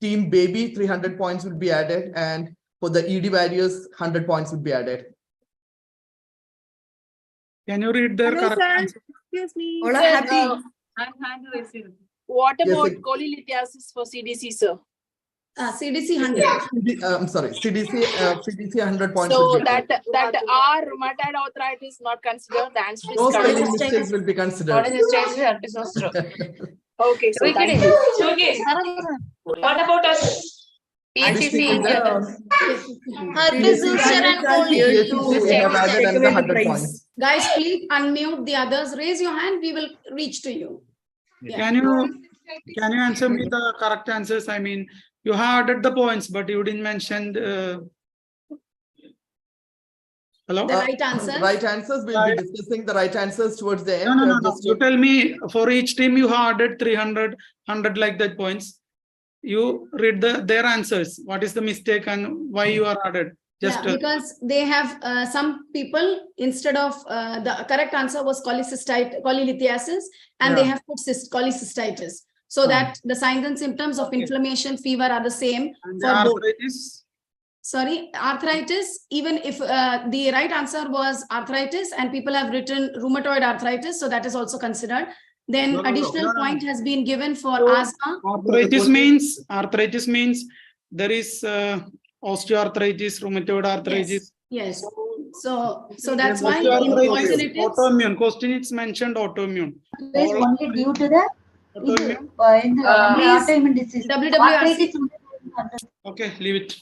Team Baby, 300 points will be added. And for the ED Warriors, 100 points will be added. Can you read their Hello, correct sir. answer? Excuse me. All are Sir, happy. I'm hand raising. What Yes, about sir. cholelithiasis for CDC, sir? CDC 100. I'm sorry, CDC 100 points So will be that R rheumatoid arthritis not considered. The answer is no correct. spelling mistakes will be considered. Okay, so thank you. What about us? PCC, Herpes zoster and coli. we have added Take another away the 100 prize. points. Guys, please unmute the others. Raise your hand. We will reach to you. Yeah. Can you answer me the correct answers? I mean, you have added the points, but you didn't mention. Hello. The right answers. Right answers. We'll be discussing the right answers towards the end. No. Just You tell me for each team you have added 300, 100 like that points. You read their answers. What is the mistake and why you are added? Just Because they have some people, instead of the correct answer was cholelithiasis, and they have put cholecystitis. So that the signs and symptoms of inflammation, fever are the same for arthritis. Sorry, arthritis, even if the right answer was arthritis and people have written rheumatoid arthritis, so that is also considered. Then additional point has been given for asthma. Arthritis means there is osteoarthritis, rheumatoid arthritis. Yes. So that's why in Osteoarthritis, alternatives. autoimmune. Question it's mentioned autoimmune. Is only due to the autoimmune disease. WWRC. Okay, leave it.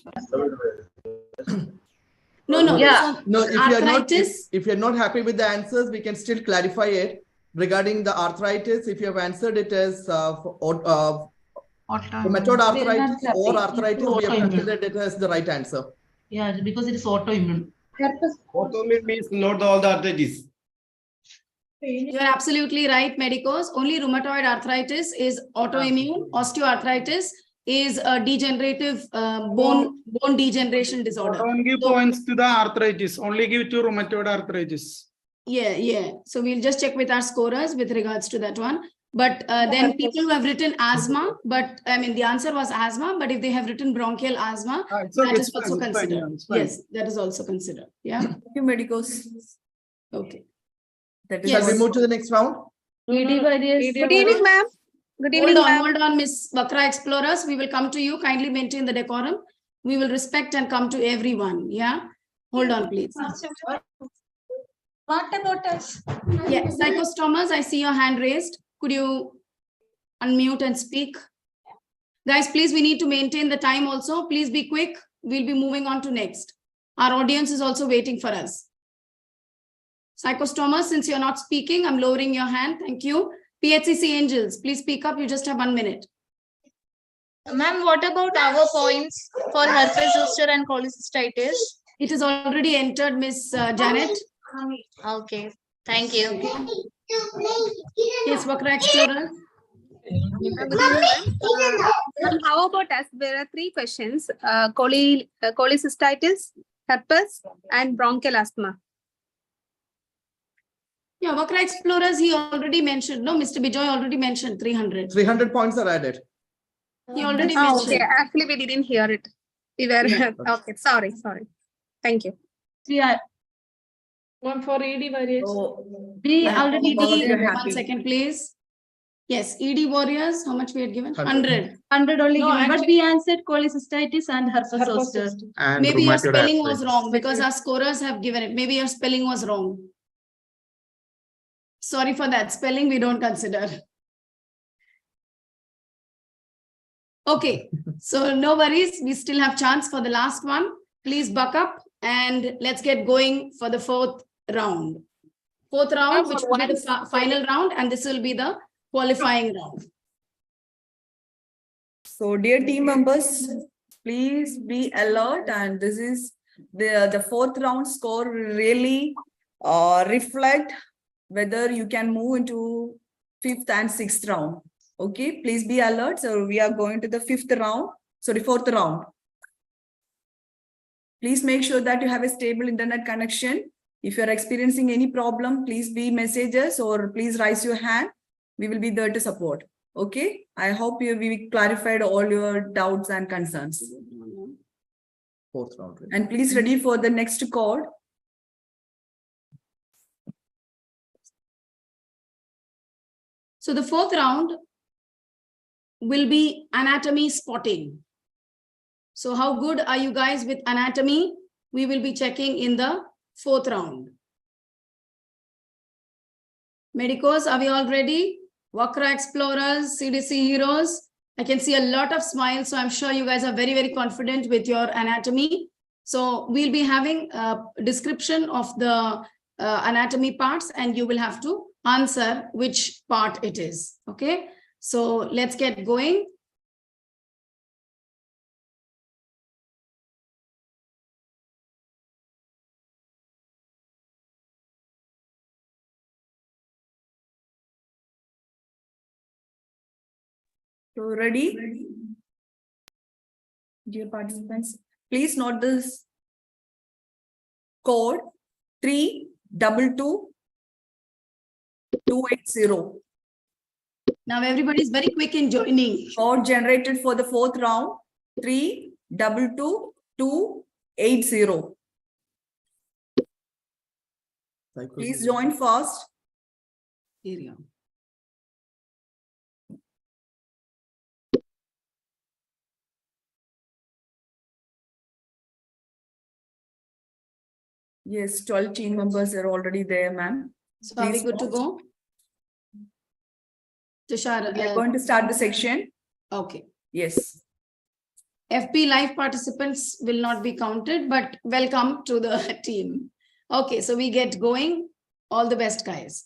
No. Yeah. So no, if arthritis. if you're not happy with the answers, we can still clarify it. Regarding the arthritis, if you have answered it as rheumatoid arthritis or arthritis, we have considered it as the right answer. Yeah, because it is autoimmune. Autoimmune means not all the arthritis. You are absolutely right, medicos. Only rheumatoid arthritis is autoimmune. Osteoarthritis is a degenerative bone degeneration disorder. Don't give points to the arthritis. Only give to rheumatoid arthritis. Yeah. So we'll just check with our scorers with regards to that one. But then people who have written asthma, but I mean the answer was asthma, but if they have written bronchial asthma, that is also considered. Yes, that is also considered. Yeah. Thank you, medicos. Okay. Shall we move to the next round? Good evening, ma'am. Good evening, Hold on, Miss Vakra Explorers. We will come to you. Kindly maintain the decorum. We will respect and come to everyone. Yeah. Hold on, please. What about us? Yeah, psychostomas, I see your hand raised. Could you unmute and speak? Guys, please, we need to maintain the time also. Please be quick. We'll be moving on to next. Our audience is also waiting for us. Psychostomas, since you're not speaking, I'm lowering your hand. Thank you. PHCC Angels, please speak up. You just have 1 minute. Ma'am, what about our points for herpes zoster and cholecystitis? It is already entered, Miss Janet. Okay, thank you. Yes, Vakra Explorer. How about us? There are 3 questions: cholecystitis, herpes, and bronchial asthma. Yeah, Vakra Explorers, he already mentioned. No, Mr. Bijoy already mentioned 300. 300 points are added. He already mentioned. Okay, actually, we didn't hear it. We were okay. Sorry. Thank you. Yeah. One for ED warriors. We already ED, 1 second, please. Yes, ED warriors, how much we had given? 100. 100 only No, given, but actually- we answered cholecystitis and herpes zoster. And Maybe your rheumatoid spelling was arthritis. wrong because our scorers have given it. Maybe your spelling was wrong. Sorry for that. Spelling we don't consider. Okay, so no worries. We still have chance for the last one. Please buck up and let's get going for the 4th round. 4th round, which will be the final round, and this will be the qualifying round. So dear team members, please be alert, and this is the 4th round score will really reflect whether you can move into 5th and 6th round. Okay, please be alert. So we are going to the 5th round, sorry, 4th round. Please make sure that you have a stable internet connection. If you're experiencing any problem, please be messages or please raise your hand. We will be there to support. Okay, I hope we clarified all your doubts and concerns. 4th round. And please ready for the next call. So the fourth round will be anatomy spotting. So how good are you guys with anatomy? We will be checking in the fourth round. Medicos, are we all ready? Vakra Explorers, CDC Heroes. I can see a lot of smiles, so I'm sure you guys are very, very confident with your anatomy. So we'll be having a description of the anatomy parts, and you will have to answer which part it is. Okay, so let's get going. So ready? Dear participants, please note this code 322280. Now everybody is very quick in joining. Code generated for the fourth round 322280. Please join fast. Area. Yes, 12 team members are already there, ma'am. So are we good to go? Tushar, We are going to start the section. Okay. Yes. FP live participants will not be counted, but welcome to the team. Okay, so we get going. All the best, guys.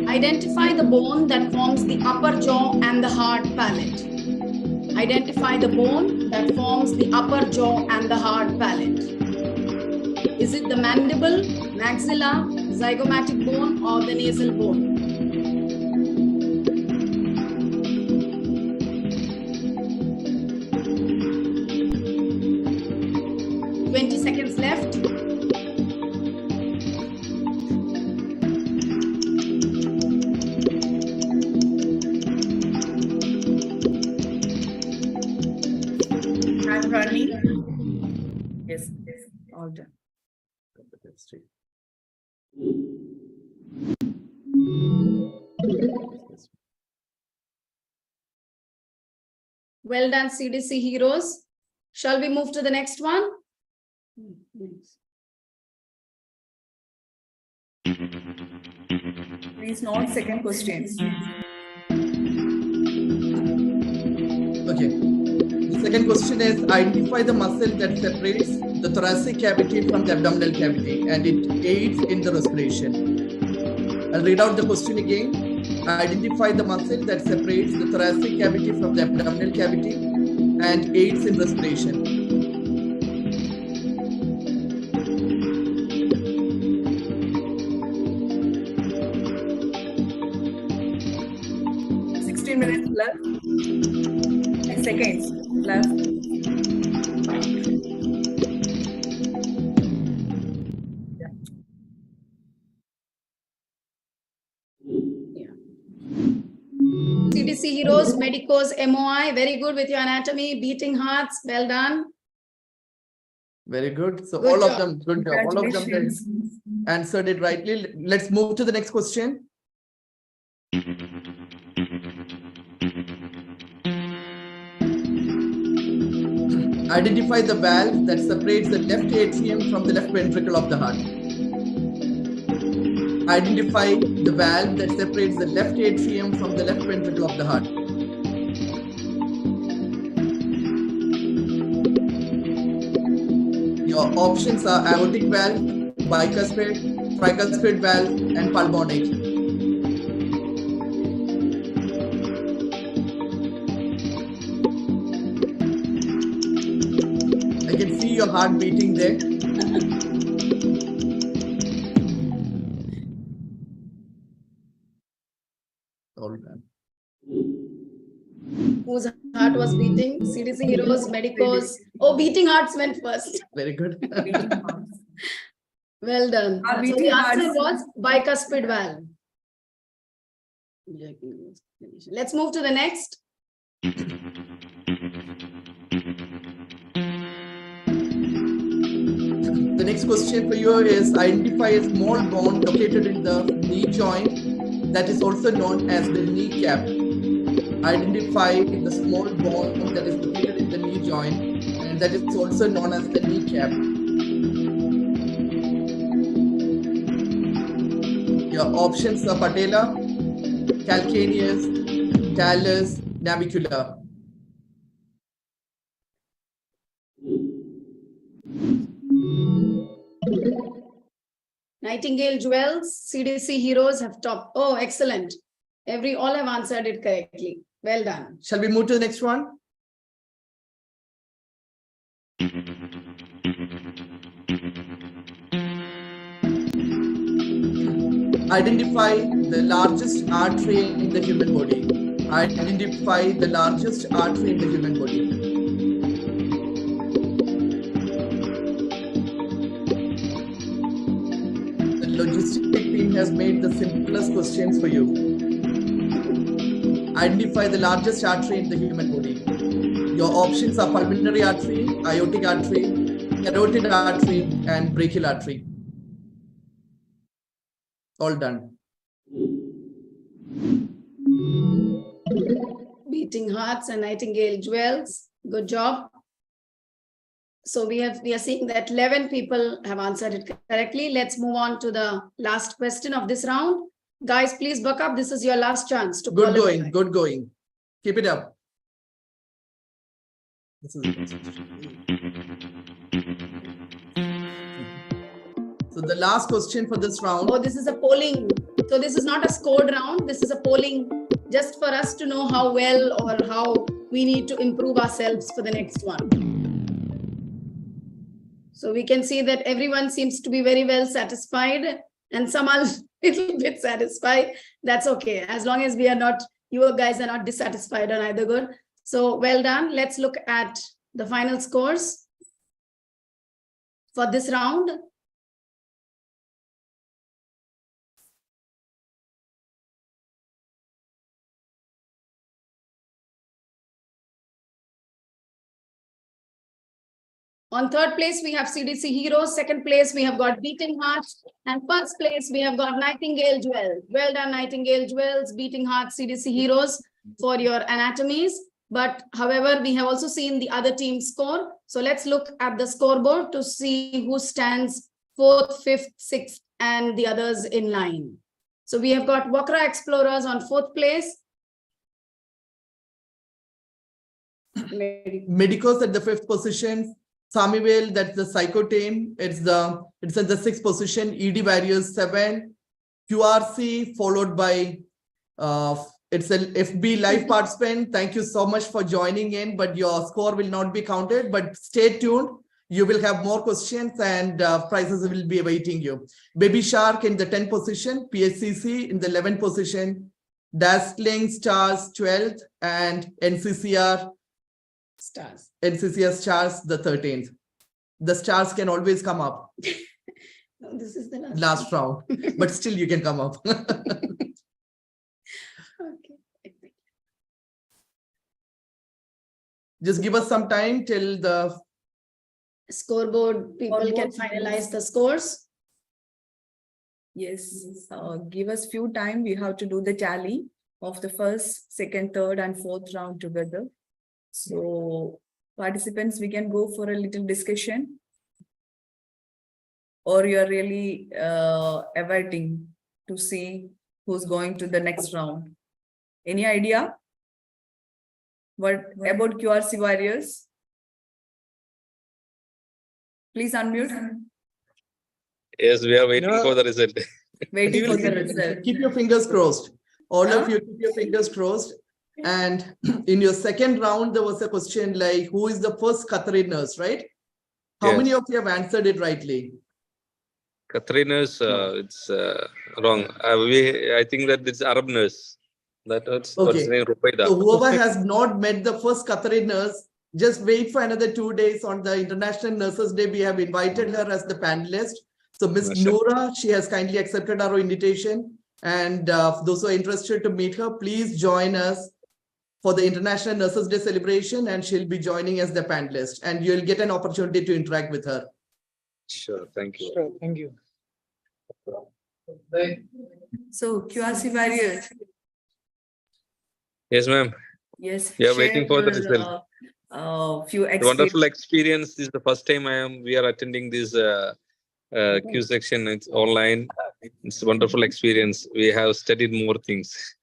Identify the bone that forms the upper jaw and the hard palate. Identify the bone that forms the upper jaw and the hard palate. Is it the mandible, maxilla, zygomatic bone, or the nasal bone? Seconds left. I'm running. Yes, all done. Well done, CDC heroes. Shall we move to the next one? Please note second questions. Okay. The second question is identify the muscle that separates the thoracic cavity from the abdominal cavity and it aids in the respiration. I'll read out the question again. Identify the muscle that separates the thoracic cavity from the abdominal cavity and aids in respiration. Minutes left. 10 seconds left. Yeah. CDC heroes, medicos, MOI, very good with your anatomy, beating hearts, well done. Very good. So Good all job. of them, good job. All of them answered it rightly. Let's move to the next question. Identify the valve that separates the left atrium from the left ventricle of the heart. Identify the valve that separates the left atrium from the left ventricle of the heart. Your options are aortic valve, bicuspid, tricuspid valve, and pulmonic. I can see your heart beating there. All done. Whose heart was beating? CDC heroes, medicos. Oh, beating hearts went first. Very good. Well done. So the answer was bicuspid valve. Let's move to the next. next question for you is identify a small bone located in the knee joint that is also known as the kneecap. Identify the small bone that is located in the knee joint and that is also known as the kneecap. Your options are patella, calcaneus, talus, navicular. Nightingale Jewels, CDC Heroes have top. Oh, excellent. All have answered it correctly. Well done. Shall we move to the next one? Identify the largest artery in the human body. Identify the largest artery in the human body. The logistic team has made the simplest questions for you. Identify the largest artery in the human body. Your options are pulmonary artery, aortic artery, carotid artery, and brachial artery. All done. Beating Hearts and Nightingale Jewels. Good job. So we are seeing that 11 people have answered it correctly. Let's move on to the last question of this round. Guys, please buck up. This is your last chance to Good qualify. going, good going. Keep it up. This is so the last question for this round. Oh, this is a polling. So this is not a scored round. This is a polling just for us to know how well or how we need to improve ourselves for the next one. So we can see that everyone seems to be very well satisfied and some are a little bit satisfied. That's okay. As long as we are not, you guys are not dissatisfied or either good. So well done. Let's look at the final scores for this round. On third place, we have CDC Heroes. Second place, we have got Beating Hearts. And first place, we have got Nightingale Jewels. Well done, Nightingale Jewels, Beating Hearts, CDC Heroes for your anatomies. But however, we have also seen the other team's score. So let's look at the scoreboard to see who stands 4th, 5th, 6th, and the others in line. So we have got Wakra Explorers on 4th place. Medicos at the 5th position. Samivel, that's the psycho team. It's at the 6th position. ED Warriors 7. QRC followed by it's an FB live participant. Thank you so much for joining in, but your score will not be counted. But stay tuned. You will have more questions and prizes will be awaiting you. Baby Shark in the 10th position. PSCC in the 11th position. Dazzling Stars 12th and NCCR Stars the 13th. The stars can always come up. No, this is the last round, but still you can come up. Okay. Just give us some time till the scoreboard people can finalize the scores. Yes, give us few time. We have to do the tally of the first, second, third, and fourth round together. So participants, we can go for a little discussion, or you're really awaiting to see who's going to the next round. Any idea? What about QRC Warriors? Please unmute. Yes, we are waiting for the result. Waiting for the result. Keep your fingers crossed. All of you keep your fingers crossed. And in your second round, there was a question like, who is the first Qatari nurse, right? How many of you have answered it rightly? Qatari nurse, it's wrong. I think that it's Arab nurse. That's Okay. what's name, Rupaida. So whoever has not met the first Qatari nurse, just wait for another 2 days. On the International Nurses Day, we have invited her as the panelist. So Miss Noora, she has kindly accepted our invitation. And those who are interested to meet her, please join us for the International Nurses Day celebration, and she'll be joining as the panelist, and you'll get an opportunity to interact with her. Sure. Thank you. Sure, thank you. So QRC barriers. Yes, ma'am. Yes. We are share waiting for the your, result. Few Wonderful experience. experience. This is the first time we are attending this Q section. It's online. It's a wonderful experience. We have studied more things.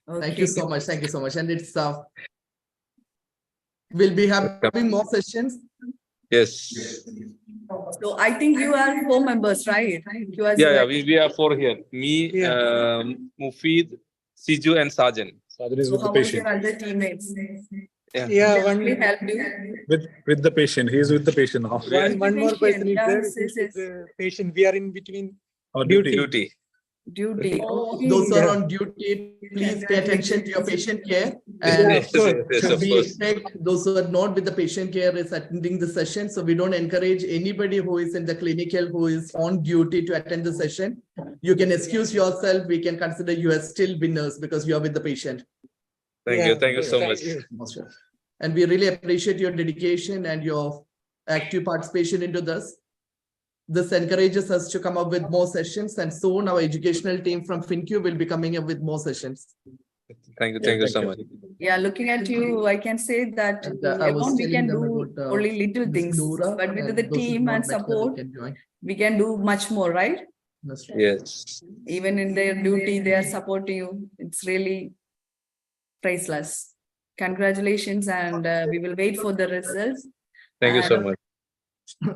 Thank you so much. Thank you so much. And it's we'll be having more sessions. Yes. So I think you are 4 members, right? QRC Yeah, barriers. we are 4 here. Me, Mufid, Siju, and Sajan. Sajan is So with the how was your patient. other teammates? Yeah, They helped you. with the patient. He is with the patient now. One more person is there. He's with the patient. We are in between Duty. Duty. Okay. Those who are on duty, please pay attention to your patient care. And Yes, of we course. expect those who are not with the patient care is attending the session. So we don't encourage anybody who is in the clinical who is on duty to attend the session. You can excuse yourself. We can consider you as still winners because you are with the patient. Thank you. Thank you so much. And we really appreciate your dedication and your active participation into this. This encourages us to come up with more sessions, and soon our educational team from FINQ will be coming up with more sessions. Thank you. Thank you so much. Yeah, looking at you, I can say that I was alone we can telling them do about, only little Ms. things, Noora, but with and the those who team not and met her, support, they can join. we can do much more, right? That's right. Yes. Even in their duty, they are supporting you. It's really priceless. Congratulations, and we will wait for the results. Thank you so And much.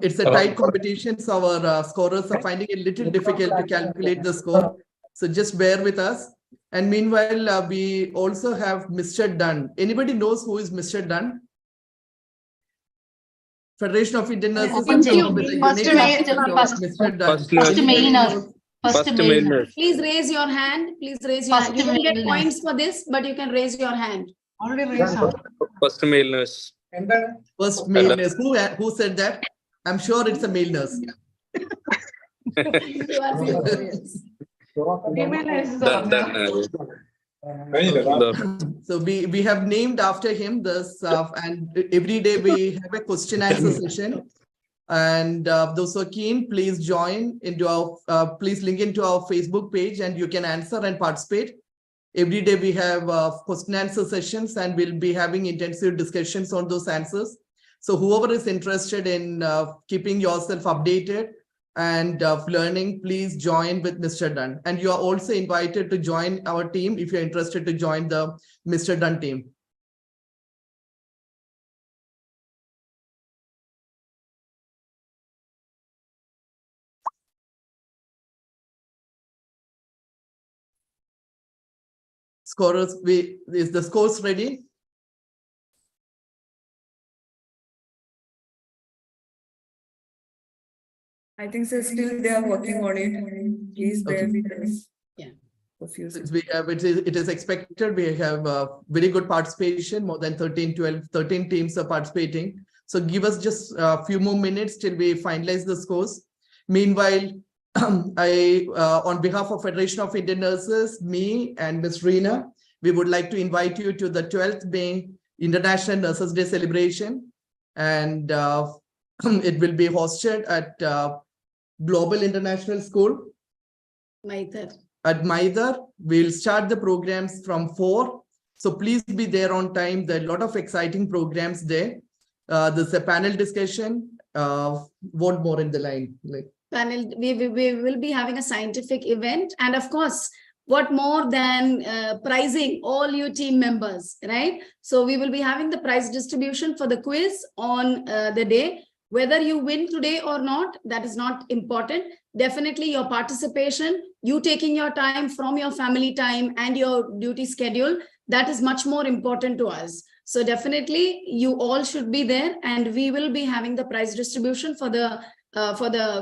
It's a tight competition, so our scorers are finding it a little difficult to calculate the score. So just bear with us. And meanwhile, we also have Mr. Dunn. Anybody knows who is Mr. Dunn? Federation of Indian Nurses. First with a unique aspect of Mr. Dunn. First Anybody male knows? First male nurse. Please raise your hand. Please raise your hand. You don't get points for this, but you can raise your hand. Already raised. First male nurse. First male nurse. Who said that? I'm sure it's a male nurse. You are victorious. So we have named after him this, and every day we have a question answer session. And those who are keen, please join into our, please link into our Facebook page and you can answer and participate. Every day we have question answer sessions and we'll be having intensive discussions on those answers. So whoever is interested in keeping yourself updated and learning, please join with Mr. Dunn. And you are also invited to join our team if you're interested to join the Mr. Dunn team. Scorers, is the scores ready? I think so still they are working on it. Please bear with us. Yeah. It is expected. We have very good participation. More than 13 teams are participating. So give us just a few more minutes till we finalize the scores. Meanwhile, on behalf of Federation of Indian Nurses, me and Ms. Reena, we would like to invite you to the 12th May International Nurses Day celebration. And it will be hosted at Global International School. Maithar. At Maithar. We'll start the programs from 4. So please be there on time. There are a lot of exciting programs there. There's a panel discussion. What more in the line? Panel, we will be having a scientific event. And of course, what more than prizing all you team members, right? So we will be having the prize distribution for the quiz on the day. Whether you win today or not, that is not important. Definitely your participation, you taking your time from your family time and your duty schedule, that is much more important to us. So definitely you all should be there, and we will be having the prize distribution for the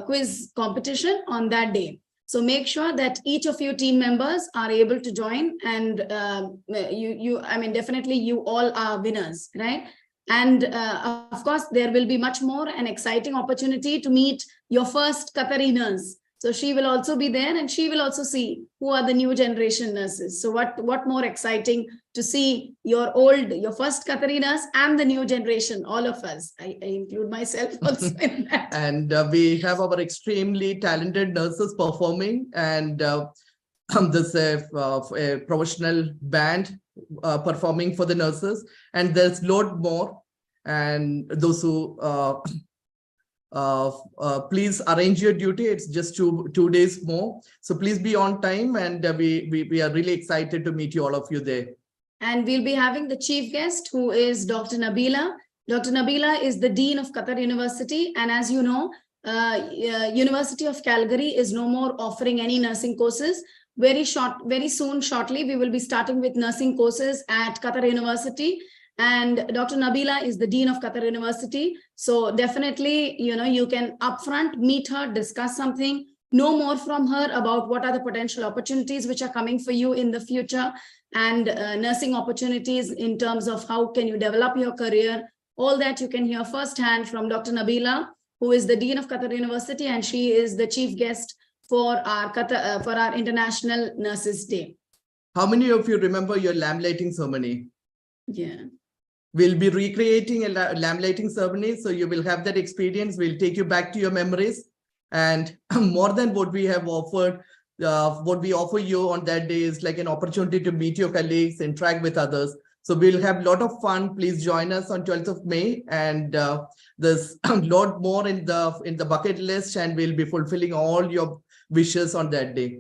quiz competition on that day. So make sure that each of your team members are able to join, and I mean, definitely you all are winners, right? And of course, there will be much more an exciting opportunity to meet your first Qatari nurse. So she will also be there and she will also see who are the new generation nurses. So what more exciting to see your first Qatari nurse and the new generation, all of us. I include myself also in that. And we have our extremely talented nurses performing, and this a professional band performing for the nurses, and there's lot more. And those who please arrange your duty. It's just two days more, so please be on time, and we are really excited to meet you, all of you there. And we'll be having the chief guest, who is Dr. Nabila. Dr. Nabila is the Dean of Qatar University, and as you know, University of Calgary is no more offering any nursing courses. Very shortly, we will be starting with nursing courses at Qatar University. And Dr. Nabila is the Dean of Qatar University. So definitely, you can upfront meet her, discuss something, know more from her about what are the potential opportunities which are coming for you in the future, and nursing opportunities in terms of how can you develop your career. All that you can hear firsthand from Dr. Nabila, who is the Dean of Qatar University, and she is the chief guest for our International Nurses Day. How many of you remember your lamp lighting ceremony? Yeah. We'll be recreating a lamp lighting ceremony, so you will have that experience. We'll take you back to your memories, and more than what we have offered, what we offer you on that day is like an opportunity to meet your colleagues, interact with others. So we'll have a lot of fun. Please join us on 12th of May, and there's a lot more in the bucket list, and we'll be fulfilling all your wishes on that day.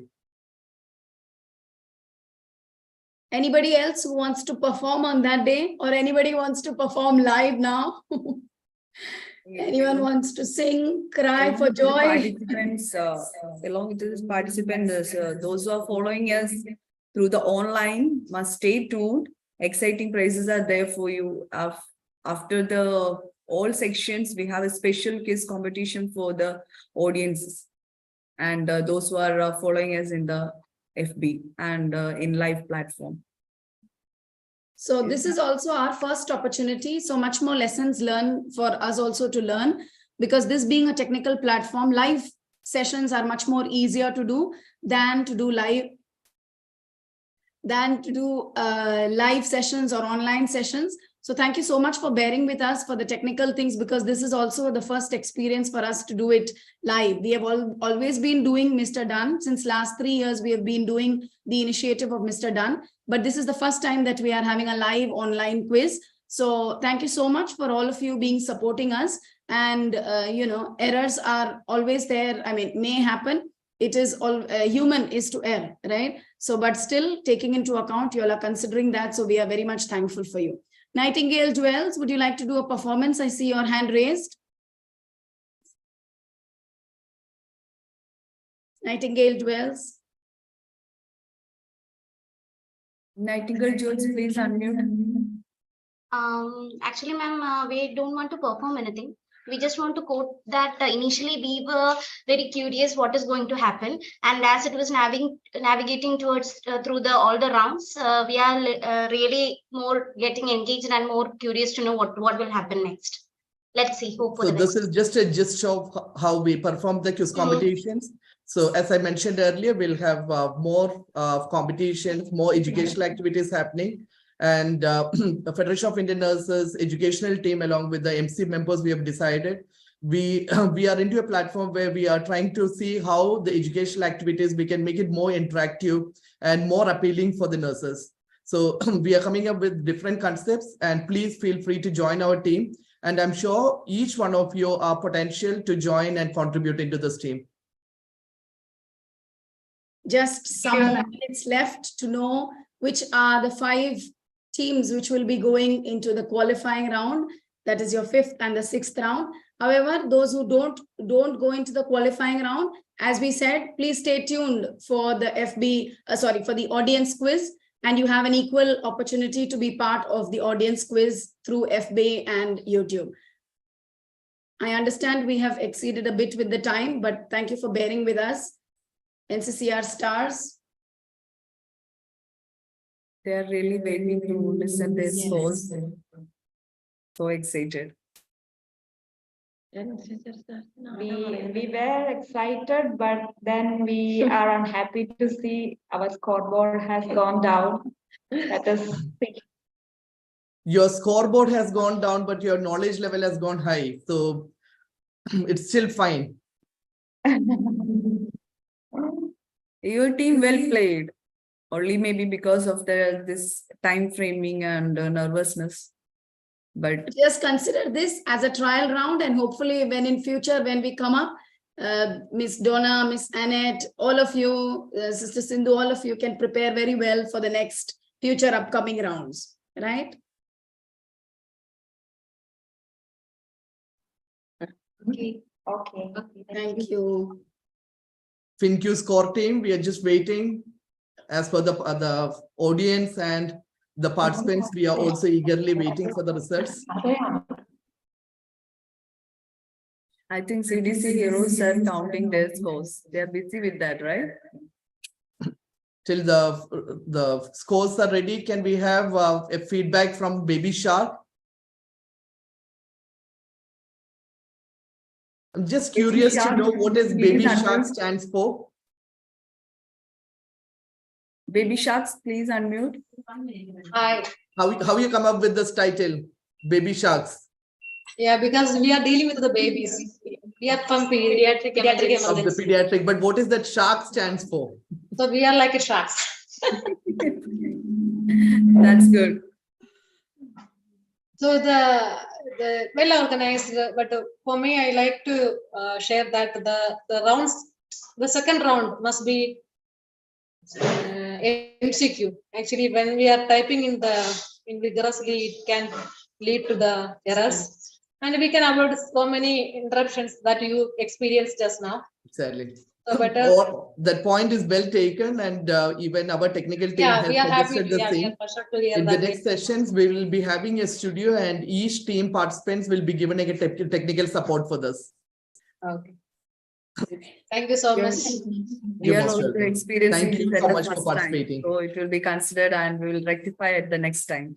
Anybody else who wants to perform on that day, or anybody wants to perform live now? Anyone wants to sing, cry for joy? Participants, along with this participants, those who are following us through the online must stay tuned. Exciting prizes are there for you. After all sections, we have a special quiz competition for the audiences, and those who are following us in the FB and in live platform. So this is also our first opportunity. So much more lessons learned for us also to learn, because this being a technical platform, live sessions are much more easier to do than to do live sessions or online sessions. So thank you so much for bearing with us for the technical things, because this is also the first experience for us to do it live. We have always been doing Mr. Dunn. Since last 3 years, we have been doing the initiative of Mr. Dunn, but this is the first time that we are having a live online quiz. So thank you so much for all of you being supporting us. And, errors are always there. I mean, may happen. It is all human is to err, right? So, but still taking into account, you all are considering that. So we are very much thankful for you. Nightingale Jewels, would you like to do a performance? I see your hand raised. Nightingale Jewels. Nightingale Jewels, please unmute. Actually, ma'am, we don't want to perform anything. We just want to quote that initially we were very curious what is going to happen, and as it was navigating towards through all the rounds, we are really more getting engaged and more curious to know what will happen next. Let's see. Hope for So the this next. is just a gist of how we perform the quiz competitions. So as I mentioned earlier, we'll have more competitions, more educational activities happening. And the Federation of Indian Nurses educational team, along with the MC members, we have decided we are into a platform where we are trying to see how the educational activities, we can make it more interactive and more appealing for the nurses. So we are coming up with different concepts, and please feel free to join our team. And I'm sure each one of you are potential to join and contribute into this team. Just some more minutes left to know which are the 5 teams which will be going into the qualifying round. That is your 5th and the 6th round. However, those who don't go into the qualifying round, as we said, please stay tuned for the for the audience quiz, and you have an equal opportunity to be part of the audience quiz through FB and YouTube. I understand we have exceeded a bit with the time, but thank you for bearing with us. NCCR stars. They are really waiting to listen to this course. So excited. We were excited, but then we are unhappy to see our scoreboard has gone down. That is Your scoreboard has gone down, but your knowledge level has gone high. So it's still fine. Your team well played, only maybe because of this time framing and nervousness. But just consider this as a trial round, and hopefully when in future, when we come up, Miss Donna, Miss Annette, all of you, Sister Sindhu, all of you can prepare very well for the next future upcoming rounds, right? okay. Okay. Thank you. FINQ score team, we are just waiting. As per the audience and the participants, we are also eagerly waiting for the results. I think CDC heroes are counting their scores. They are busy with that, right? Till the scores are ready, can we have a feedback from Baby Shark? I'm just curious to know what does Baby Shark stands for. Baby Sharks, please unmute. Hi. How you come up with this title, Baby Sharks? Yeah, because we are dealing with the babies. We are from pediatric emergency. Of the pediatric, but what is that shark stands for? So we are like a sharks. That's good. So the well organized, but for me, I like to share that the rounds, the second round must be MCQ. Actually, when we are typing in vigorously, it can lead to the errors, and we can avoid so many interruptions that you experienced just now. Exactly. So better. That point is well taken, and even our technical team has we are happy. suggested the We same. are pleasure to hear In the that. next sessions, we will be having a studio, and each team participants will be given a technical support for this. Okay. Thank you so much. We are also experiencing Thank you this so at the much for first time. participating. So it will be considered and we will rectify it the next time.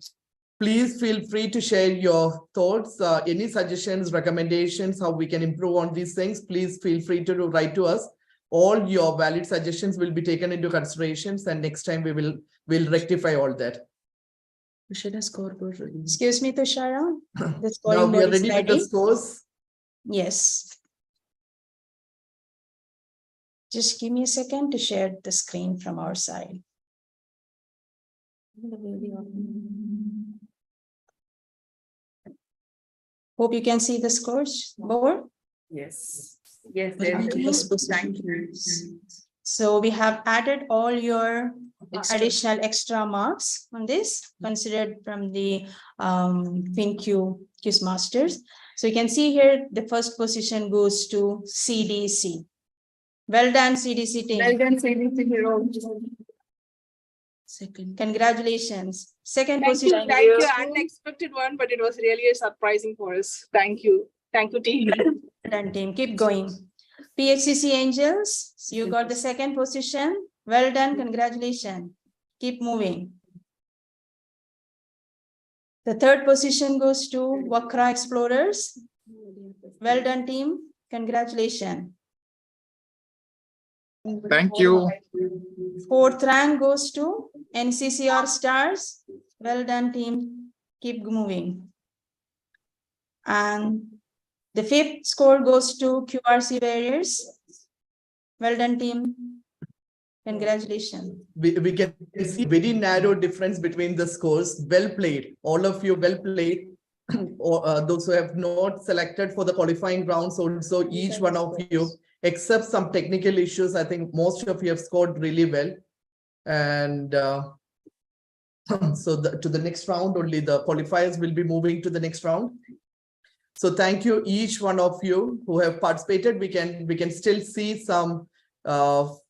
Please feel free to share your thoughts, any suggestions, recommendations, how we can improve on these things. Please feel free to write to us. All your valid suggestions will be taken into considerations, and next time we'll rectify all that. Excuse me, Tushara. The Now scoring we are board is ready with the scores. Yes. Just give me a second to share the screen from our side. Hope you can see the scores board. Yes. Yes. Thank you. So we have added all your additional extra marks on this, considered from the FINQ Quiz Masters. So you can see here, the first position goes to CDC. Well done, CDC team. Well done, CDC hero. Second, congratulations. Second Thank position. Thank you. Unexpected one, but it was really surprising for us. Thank you. Thank you, team. Well done, team. Keep going. PHCC Angels, you got the second position. Well done. Congratulations. Keep moving. The third position goes to Wakra Explorers. Well done, team. Congratulations. Thank you. Fourth rank goes to NCCR Stars. Well done, team. Keep moving. And the fifth score goes to QRC Warriors. Well done, team. Congratulations. We can see very narrow difference between the scores. Well played. All of you well played. Or those who have not selected for the qualifying rounds, also each one of you, except some technical issues, I think most of you have scored really well. And so to the next round, only the qualifiers will be moving to the next round. So thank you, each one of you who have participated. We can still see some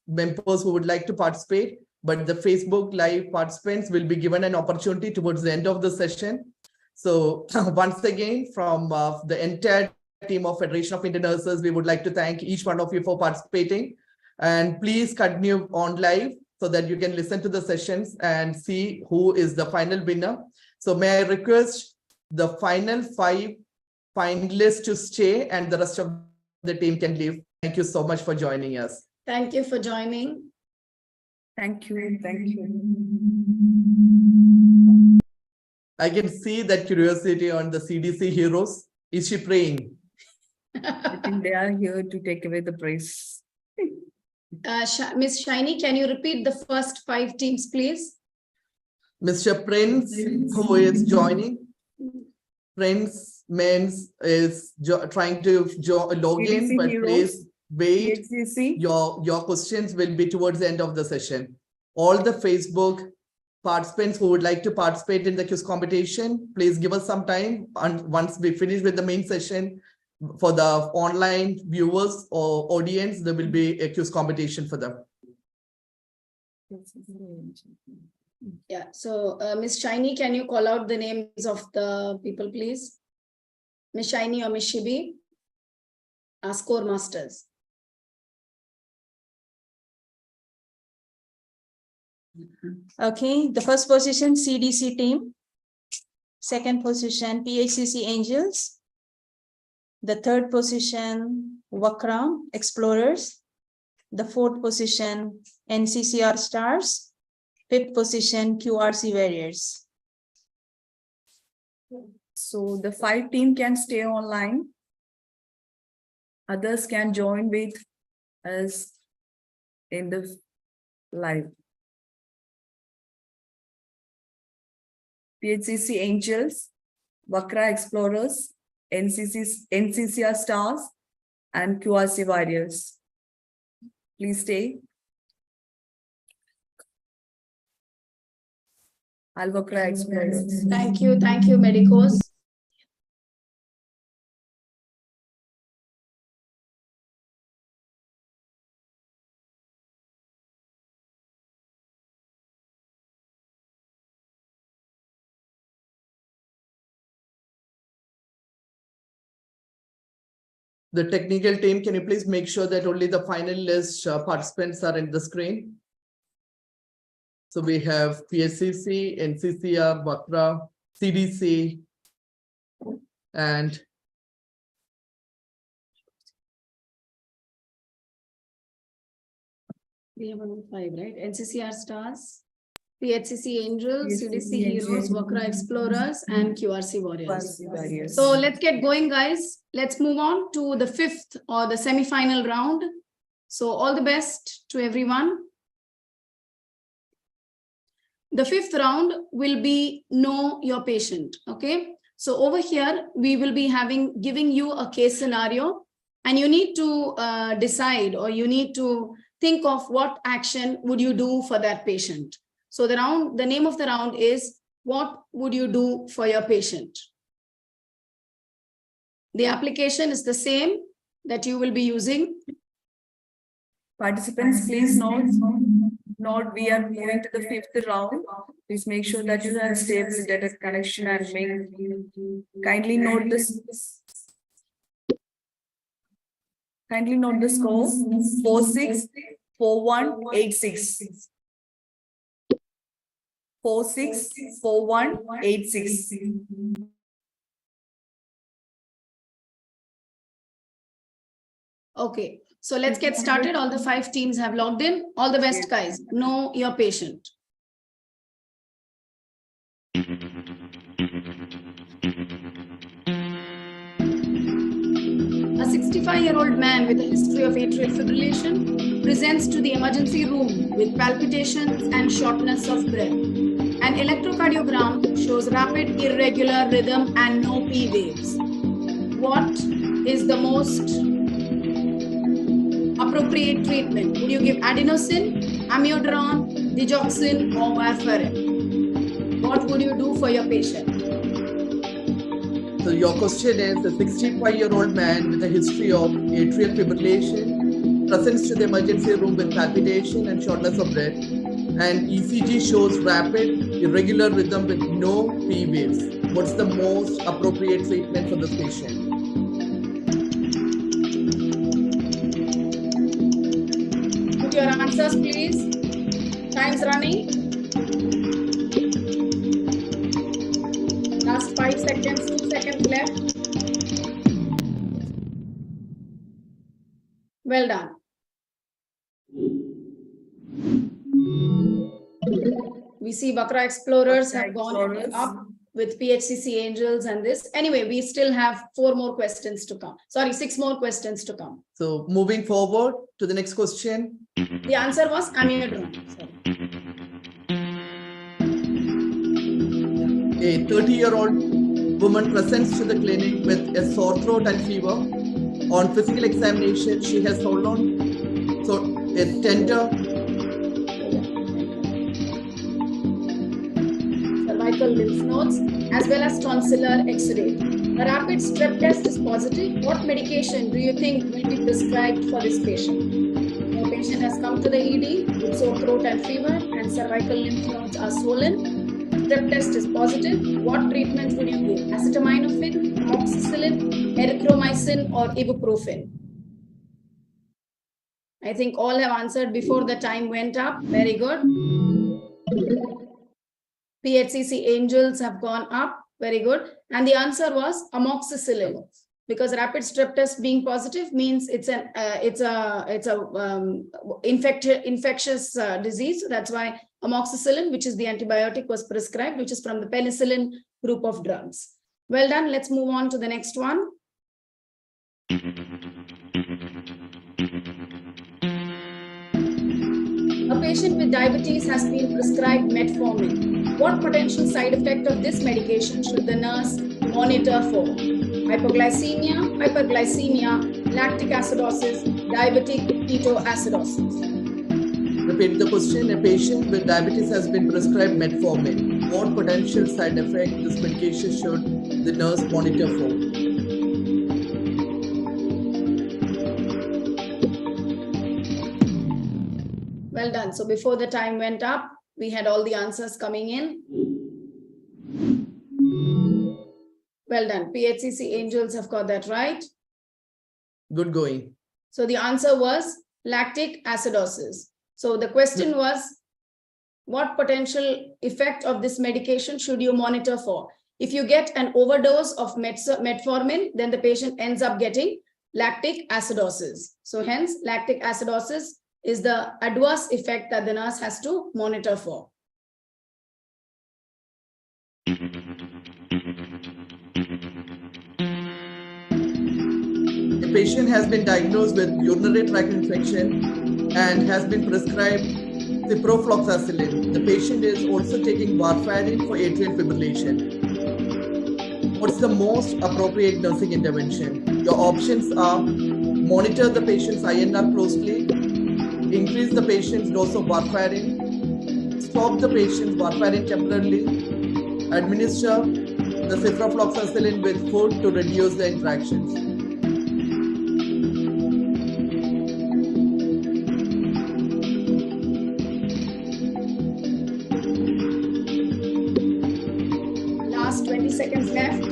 members who would like to participate, but the Facebook Live participants will be given an opportunity towards the end of the session. So once again, from the entire team of Federation of Indian Nurses, we would like to thank each one of you for participating. And please continue on live so that you can listen to the sessions and see who is the final winner. So may I request the final 5 finalists to stay and the rest of the team can leave. Thank you so much for joining us. Thank you for joining. Thank you. Thank you. I can see that curiosity on the CDC heroes. Is she praying? I think they are here to take away the praise. Miss Shiny, can you repeat the first 5 teams, please? Mr. Prince, who is joining. Prince Men's is trying to log in, but please wait. Your questions will be towards the end of the session. All the Facebook participants who would like to participate in the quiz competition, please give us some time. And once we finish with the main session, for the online viewers or audience, there will be a quiz competition for them. Yeah, so Miss Shiny, can you call out the names of the people, please? Miss Shiny or Miss Shibi, our score masters. Okay, the first position, CDC team. Second position, PHCC Angels. The third position, Vakra Explorers. The fourth position, NCCR Stars. Fifth position, QRC Warriors. So the 5 team can stay online. Others can join with us in the live. PHCC Angels, Vakra Explorers, NCCR Stars, and QRC Warriors. Please stay. Vakra Explorers. Thank you, Medicos. The technical team, can you please make sure that only the final list participants are in the screen? So we have PSCC, NCCR, Vakra, CDC, and We have only 5, right? NCCR Stars, PHCC Angels, CDC Heroes, Vakra Explorers, and QRC Warriors. So let's get going, guys. Let's move on to the 5th or the semi-final round. So all the best to everyone. The 5th round will be Know Your Patient. Okay. So over here, we will be giving you a case scenario, and you need to decide, or you need to think of what action would you do for that patient. So the name of the round is, what would you do for your patient? The application is the same that you will be using. Participants, please note, we are moving to the 5th round. Please make sure that you have stable internet connection and kindly note this. Kindly note the score 464186. 464186. Okay, so let's get started. All the 5 teams have logged in. All the best, guys. Know your patient. A 65-year-old man with a history of atrial fibrillation presents to the emergency room with palpitations and shortness of breath. An electrocardiogram shows rapid irregular rhythm and no P waves. What is the most appropriate treatment? Would you give adenosine, amiodarone, digoxin, or warfarin? What would you do for your patient? so your question is, a 65-year-old man with a history of atrial fibrillation presents to the emergency room with palpitation and shortness of breath, and ECG shows rapid, irregular rhythm with no P waves. What's the most appropriate treatment for this patient? Put your answers, please. Time's running. Last 5 seconds, 2 seconds left. Well done. We see Bakra Explorers have gone up with PHCC Angels and this. Anyway, we still have 4 more questions to come. Sorry, 6 more questions to come. So moving forward to the next question. The answer was amiodarone. A 30-year-old woman presents to the clinic with a sore throat and fever. On physical examination, she has a tender cervical lymph nodes as well as tonsillar X-ray. A rapid strep test is positive. What medication do you think will be prescribed for this patient? The patient has come to the ED with sore throat and fever and cervical lymph nodes are swollen. Strep test is positive. What treatment would you give? Acetaminophen, amoxicillin, erythromycin or ibuprofen? I think all have answered before the time went up. Very good. PHCC Angels have gone up. Very good. And the answer was amoxicillin, because rapid strep test being positive means it's infectious disease. So that's why amoxicillin, which is the antibiotic, was prescribed, which is from the penicillin group of drugs. Well done. Let's move on to the next one. A patient with diabetes has been prescribed metformin. What potential side effect of this medication should the nurse monitor for? Hypoglycemia, hyperglycemia, lactic acidosis, diabetic ketoacidosis. Repeat the question. A patient with diabetes has been prescribed metformin. What potential side effect this medication should the nurse monitor for? Well done. So before the time went up, we had all the answers coming in. Well done. PHCC Angels have got that right. Good going. So the answer was lactic acidosis. So the question was, what potential effect of this medication should you monitor for? If you get an overdose of metformin, then the patient ends up getting lactic acidosis. So hence, lactic acidosis is the adverse effect that the nurse has to monitor for. A patient has been diagnosed with urinary tract infection and has been prescribed ciprofloxacin. The patient is also taking warfarin for atrial fibrillation. What's the most appropriate nursing intervention? Your options are: monitor the patient's INR closely, increase the patient's dose of warfarin, stop the patient's warfarin temporarily, administer the ciprofloxacin with food to reduce the interactions. Last 20 seconds left.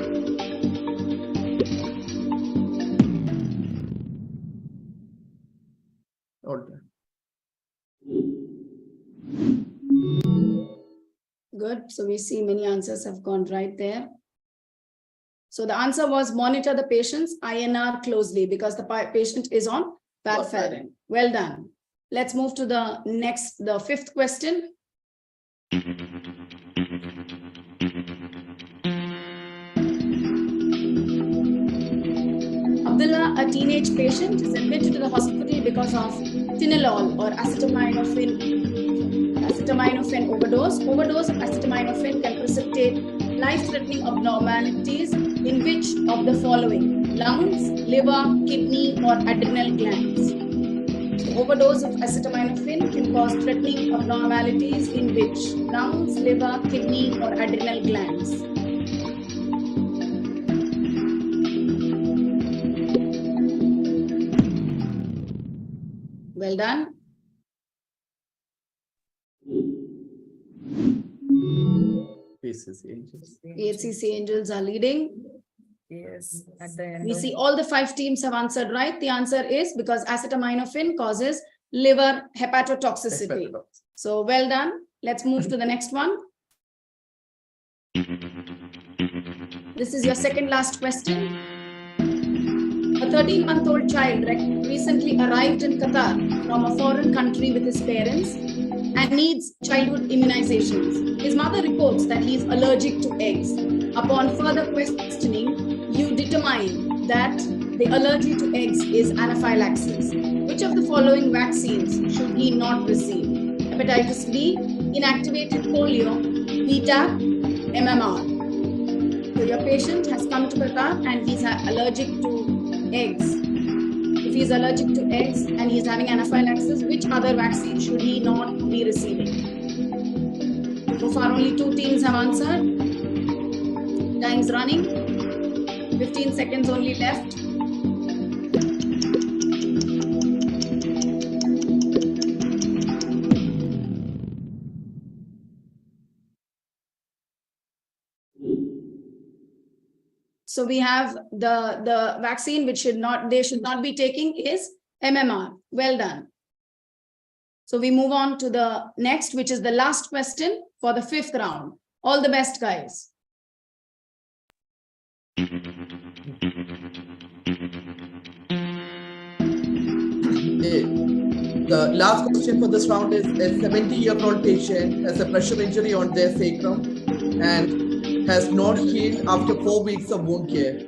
Good. So we see many answers have gone right there. So the answer was monitor the patient's INR closely because the patient is on warfarin. Well done. Let's move to the next, the 5th question. Abdullah, a teenage patient, is admitted to the hospital because of tinolol or acetaminophen overdose. Overdose of acetaminophen can precipitate life-threatening abnormalities in which of the following? Lungs, liver, kidney, or adrenal glands. So overdose of acetaminophen can cause threatening abnormalities in which? Lungs, liver, kidney, or adrenal glands. Well done. PHCC Angels are leading. Yes, at the end. We see all the 5 teams have answered right. The answer is because acetaminophen causes liver hepatotoxicity. So well done. Let's move to the next one. This is your second last question. A 13-month-old child recently arrived in Qatar from a foreign country with his parents and needs childhood immunizations. His mother reports that he is allergic to eggs. Upon further questioning, you determine that the allergy to eggs is anaphylaxis. Which of the following vaccines should he not receive? Hepatitis B, inactivated polio, beta, MMR. So your patient has come to Qatar and he's allergic to eggs. If he's allergic to eggs and he's having anaphylaxis, which other vaccine should he not be receiving? So far, only 2 teams have answered. Time's running. 15 seconds only left. So we have the vaccine which they should not be taking is MMR. Well done. So we move on to the next, which is the last question for the 5th round. All the best, guys. The last question for this round is: a 70-year-old patient has a pressure injury on their sacrum and has not healed after 4 weeks of wound care.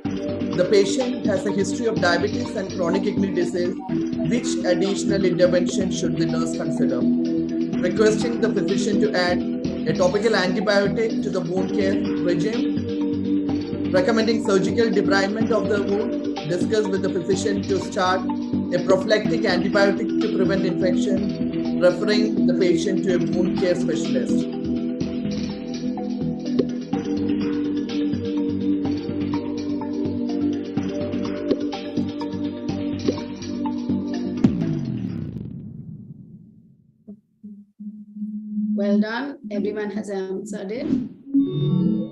The patient has a history of diabetes and chronic kidney disease. Which additional intervention should the nurse consider? Requesting the physician to add a topical antibiotic to the wound care regime. Recommending surgical debridement of the wound. Discuss with the physician to start a prophylactic antibiotic to prevent infection. Referring the patient to a wound care specialist. Well done. Everyone has answered it.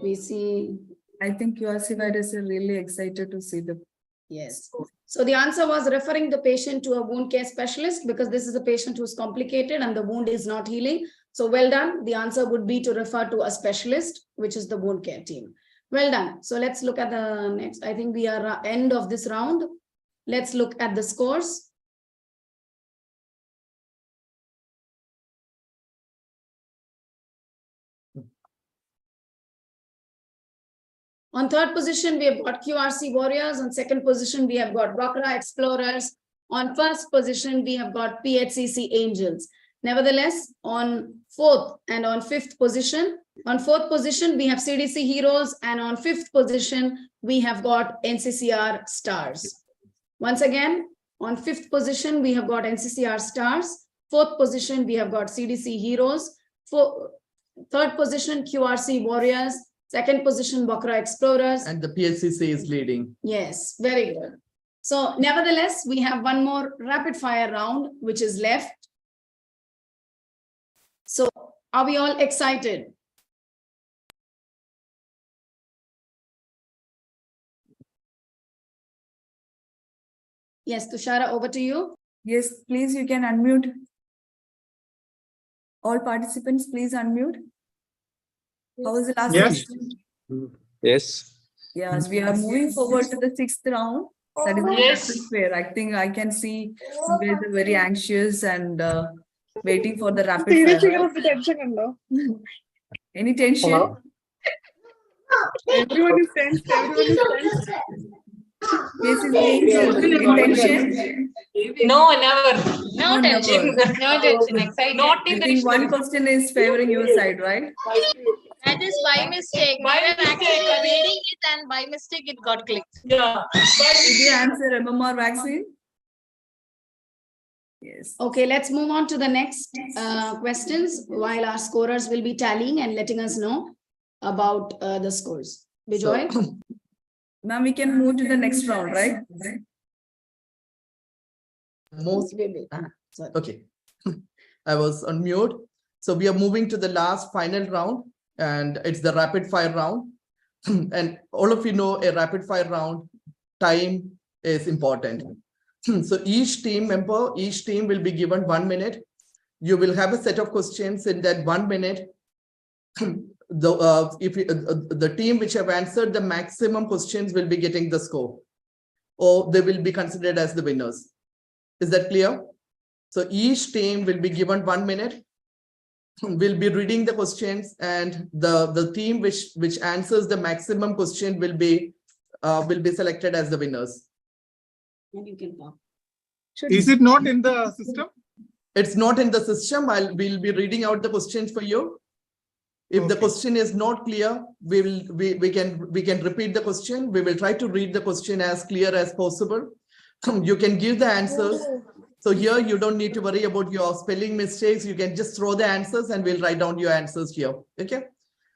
We see. I think QRC is really excited to see the. Yes. So the answer was referring the patient to a wound care specialist because this is a patient who's complicated and the wound is not healing. So well done. The answer would be to refer to a specialist, which is the wound care team. Well done. So let's look at the next. I think we are end of this round. Let's look at the scores. On 3rd position, we have got QRC Warriors. On 2nd position, we have got Bakra Explorers. On 1st position, we have got PHCC Angels. Nevertheless, on 4th and on 5th position, on 4th position, we have CDC Heroes. And on 5th position, we have got NCCR Stars. Once again, on 5th position, we have got NCCR Stars. 4th position, we have got CDC Heroes. 3rd position, QRC Warriors. 2nd position, Bakra Explorers. And the PHCC is leading. Yes, very good. So nevertheless, we have one more rapid fire round, which is left. So are we all excited? Yes, Tushara, over to you. Yes, please, you can unmute. All participants, please unmute. How was the last question? Yes. Yes, we are moving forward to the 6th round. That is the rapid fire. I think I can see you guys are very anxious and waiting for the rapid fire. Any tension? Hello? Everyone is tense. Everyone is tense. This is intention. No, never. No tension. Never. No tension. Excited. Not I think one question is favoring your side, right? That is by mistake. We were actually reading it and by mistake it got clicked. Yeah. Did you answer MMR vaccine? Yes. Okay, let's move on to the next questions while our scorers will be tallying and letting us know about the scores. Bijoy? So, now we can move to the next round, right? Okay. I was on mute. So we are moving to the last final round, and it's the rapid fire round. And all of you know a rapid fire round, time is important. So each team will be given 1 minute. You will have a set of questions in that 1 minute. The team which have answered the maximum questions will be getting the score. or they will be considered as the winners. Is that clear? So each team will be given 1 minute. We'll be reading the questions, and the team which answers the maximum question will be selected as the winners. And you can talk. Is it not in the system? It's not in the system. We'll be reading out the questions for you. If the question is not clear, we can repeat the question. We will try to read the question as clear as possible. You can give the answers. So here you don't need to worry about your spelling mistakes. You can just throw the answers and we'll write down your answers here. Okay.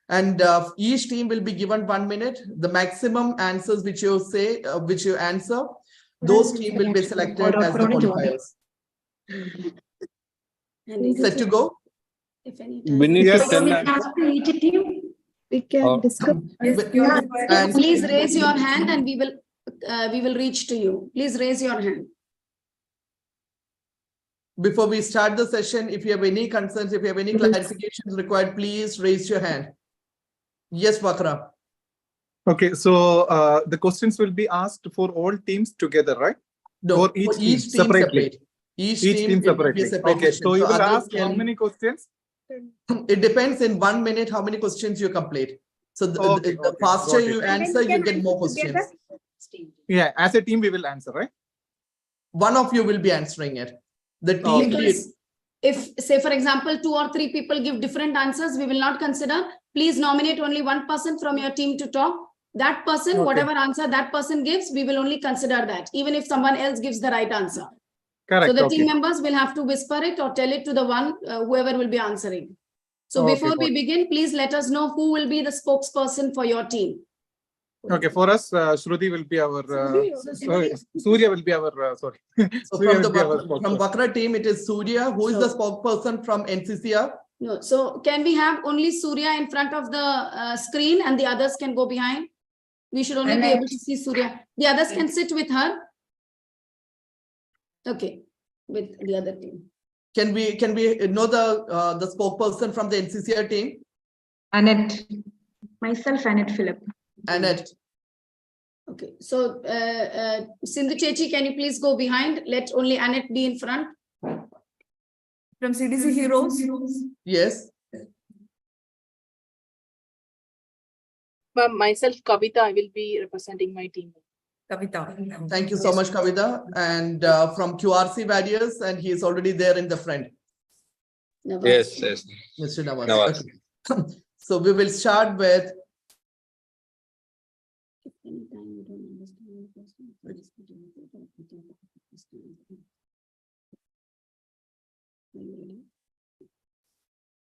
And each team will be given 1 minute. The maximum answers which you say, which you answer, those team will be selected as the qualifiers. Set to go? If any We need to tell we can discuss. And Please raise your hand and we will reach to you. Please raise your hand. before we start the session, if you have any concerns, if you have any clarifications required, please raise your hand. Yes, Vakra. Okay, so the questions will be asked for all teams together, right? No, or each team separately. Each team separately. Okay, so you will ask how can, many questions? It depends in 1 minute how many questions you complete. So the faster you answer, you get more questions. Yeah, as a team we will answer, right? One of you will be answering it. The team lead. If, say, for example, 2 or 3 people give different answers, we will not consider. Please nominate only one person from your team to talk. That person, whatever answer that person gives, we will only consider that, even if someone else gives the right answer. Correct. So the team members will have to whisper it or tell it to the one, whoever will be answering. So before we begin, please let us know who will be the spokesperson for your team. Okay, for us, Shruti will be our, Surya will be our, sorry. So from Vakra team, it is Surya, who is the spokesperson from NCCR. No, so can we have only Surya in front of the screen and the others can go behind? We should only be able to see Surya. The others can sit with her. Okay, with the other team. Can we know the spokesperson from the NCCR team? Annette. Myself, Annette Philip. Annette. Okay, so Sindhu Chechi, can you please go behind? Let only Annette be in front. From CDC Heroes? Yes. Myself, Kavita, I will be representing my team. Kavita. Thank you so much, Kavita. And from QRC Warriors, and he is already there in the front. Yes, yes. Mr. Nawaz. Okay. So we will start with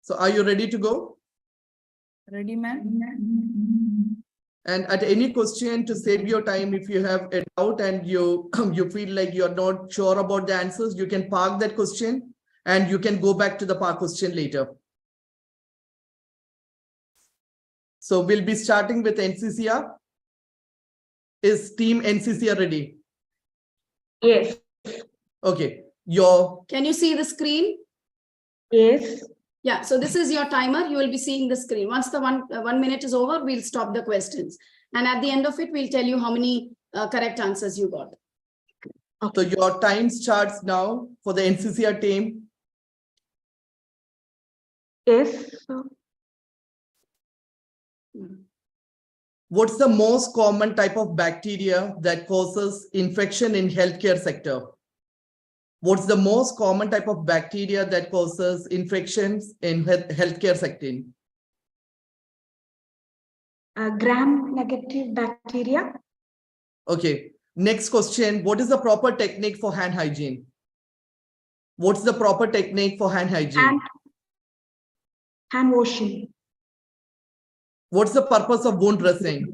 So are you ready to go? Ready, ma'am? And at any question, to save your time, if you have a doubt and you feel like you're not sure about the answers, you can park that question and you can go back to the park question later. So we'll be starting with NCCR. Is team NCCR ready? Yes. Okay. Can you see the screen? Yes. Yeah, so this is your timer. You will be seeing the screen. Once the 1 minute is over, we'll stop the questions. And at the end of it, we'll tell you how many correct answers you got. So your time starts now for the NCCR team. Yes. What's the most common type of bacteria that causes infection in healthcare sector? What's the most common type of bacteria that causes infections in healthcare sector? Gram-negative bacteria. Okay. Next question. What is the proper technique for hand hygiene? What's the proper technique for hand hygiene? Hand washing. What's the purpose of wound dressing?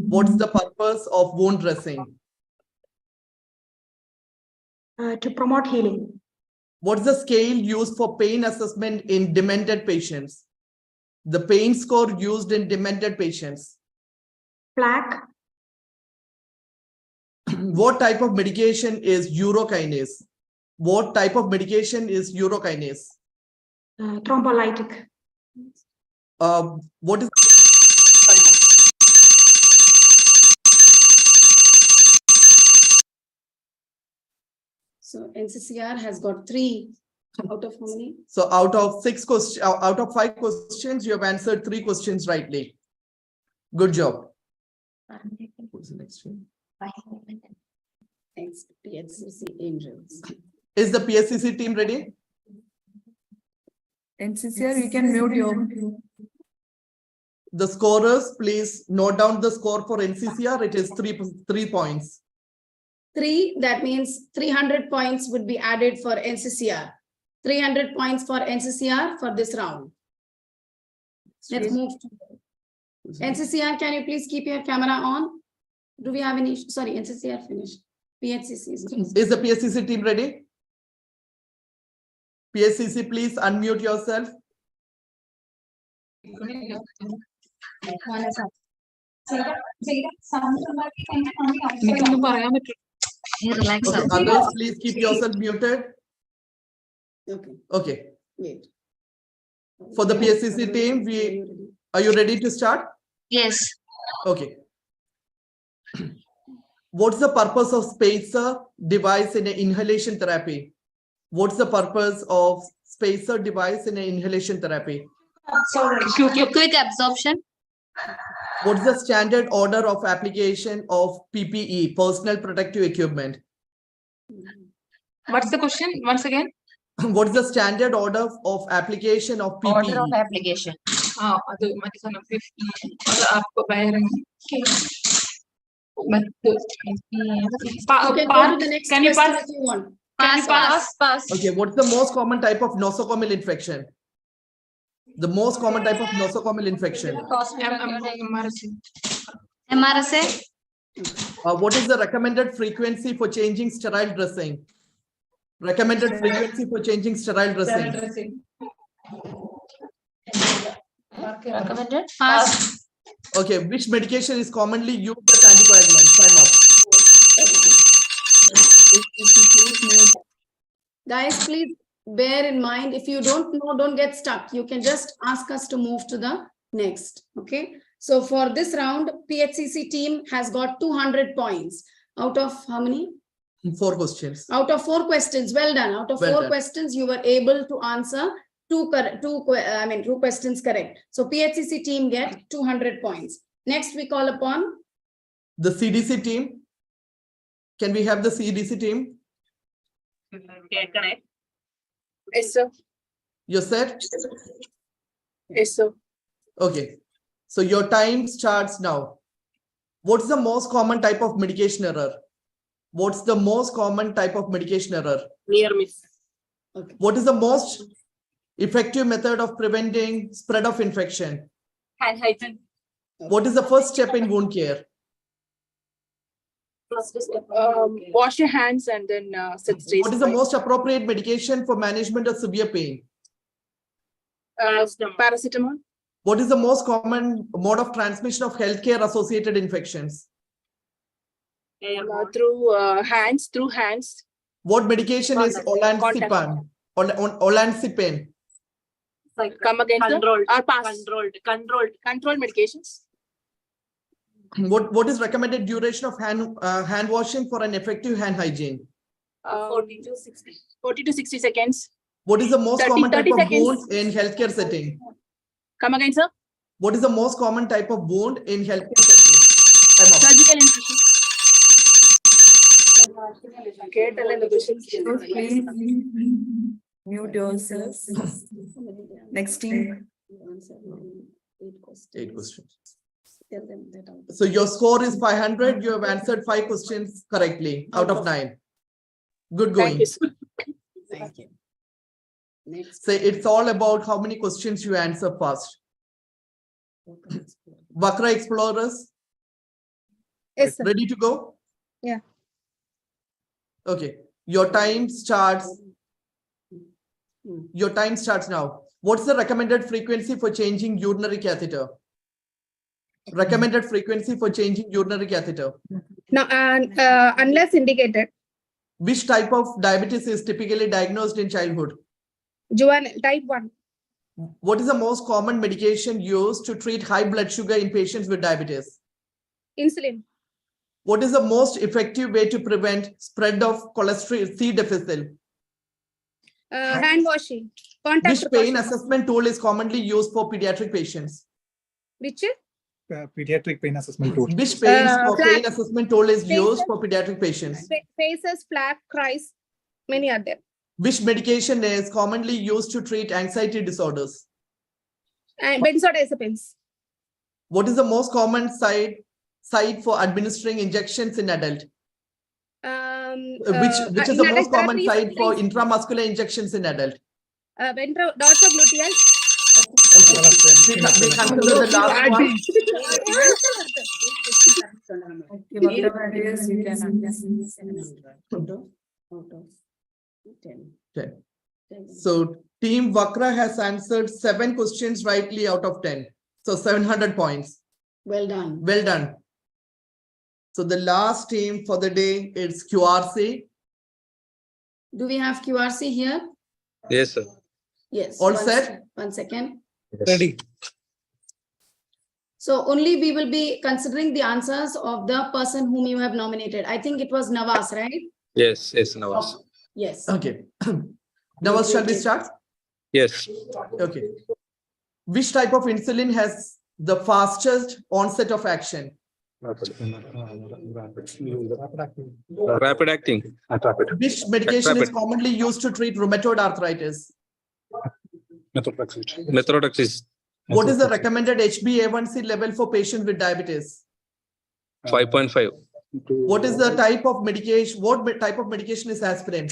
What's the purpose of wound dressing? To promote healing. What's the scale used for pain assessment in demented patients? The pain score used in demented patients. Plaque. What type of medication is urokinase? What type of medication is urokinase? Thrombolytic. What is So NCCR has got 3 out of how many? So out of 6 questions, out of 5 questions, you have answered 3 questions rightly. Good job. What's the next one? PHCC Angels. Is the PSCC team ready? NCCR, you can mute your. The scorers, please note down the score for NCCR. It is 3 points. 3, that means 300 points would be added for NCCR. 300 points for NCCR for this round. Let's move to NCCR. Can you please keep your camera on? Do we have any? Sorry, NCCR finished. PHCC is the PSCC team ready? PSCC, please unmute yourself. Okay, others, please keep yourself muted. Okay. Wait. For the PSCC team, are you ready to start? Yes. Okay. What's the purpose of spacer device in an inhalation therapy? What's the purpose of spacer device in an inhalation therapy? Quick absorption. What's the standard order of application of PPE, personal protective equipment? What's the question once again? What's the standard order of application of PPE? Order of application. Okay, go to the next can you question pass? if you want. Pass. Okay, what's the most common type of nosocomial infection? The most common type of nosocomial infection. MRSA. What is the recommended frequency for changing sterile dressing? Recommended frequency for changing sterile dressing. Recommended. Pass. Okay, which medication is commonly used as anticoagulant? Time up. Guys, please bear in mind, if you don't know, don't get stuck. You can just ask us to move to the next. Okay. So for this round, PHCC team has got 200 points out of how many? 4 questions. Out of 4 questions. Well done. Out of Well 4 done. questions, you were able to answer 2 questions correct. So PHCC team get 200 points. Next, we call upon The CDC team. Can we have the CDC team? Yes, sir. You said? Yes, sir. Okay. So your time starts now. What's the most common type of medication error? What's the most common type of medication error? Near miss. Okay. What is the most effective method of preventing spread of infection? Hand hygiene. What is the first step in wound care? Wash your hands and then set stays. What is the most appropriate medication for management of severe pain? Paracetamol. What is the most common mode of transmission of healthcare associated infections? Through hands. What medication is olanzapine? Olanzapine. Come again, controlled. Or pass. Controlled medications. What is recommended duration of hand washing for an effective hand hygiene? 40 to 60 seconds. What is the most 30 common type of seconds. wound in healthcare setting? Come again, sir. What is the most common type of wound in healthcare setting? Time up. Surgical incision. Okay, tell them the questions. Please mute yourselves. Next team. 8 questions. Tell them that out. So your score is 500. You have answered 5 questions correctly out of 9. Good going. Thank you, sir. Thank you. Next. So it's all about how many questions you answer fast. Vakra Explorers, Yes, sir. ready to go? Yeah. Okay. Your time starts. Your time starts now. What's the recommended frequency for changing urinary catheter? Recommended frequency for changing urinary catheter. Now, unless indicated, Which type of diabetes is typically diagnosed in childhood? juvenile type 1. What is the most common medication used to treat high blood sugar in patients with diabetes? Insulin. What is the most effective way to prevent spread of cholesterol C difficile? Hand washing. Contact Which pain precautions. assessment tool is commonly used for pediatric patients? Which? Pediatric pain assessment tool. Which pain Flag. assessment tool is used Faces. for pediatric patients? Faces, flag, cries. Many are there. Which medication is commonly used to treat anxiety disorders? And benzodiazepines. What is the most common site for administering injections in adult? Which is the most common site for intramuscular injections in adult? Dorsogluteal. We consider the last one. Whatever it is, you can. Okay. So Team Vakra has answered 7 questions rightly out of 10. So 700 points. Well done. Well done. So the last team for the day is QRC. Do we have QRC here? Yes, sir. Yes. All set? One second. Ready. So only we will be considering the answers of the person whom you have nominated. I think it was Nawaz, right? Yes, yes, Nawaz. Yes. Okay. Nawaz, shall we start? Yes. Okay. Which type of insulin has the fastest onset of action? Rapid acting. Which medication is commonly used to treat rheumatoid arthritis? Methotrexate. What is the recommended HbA1c level for patients with diabetes? 5.5. What is the type of medication? What type of medication is aspirin?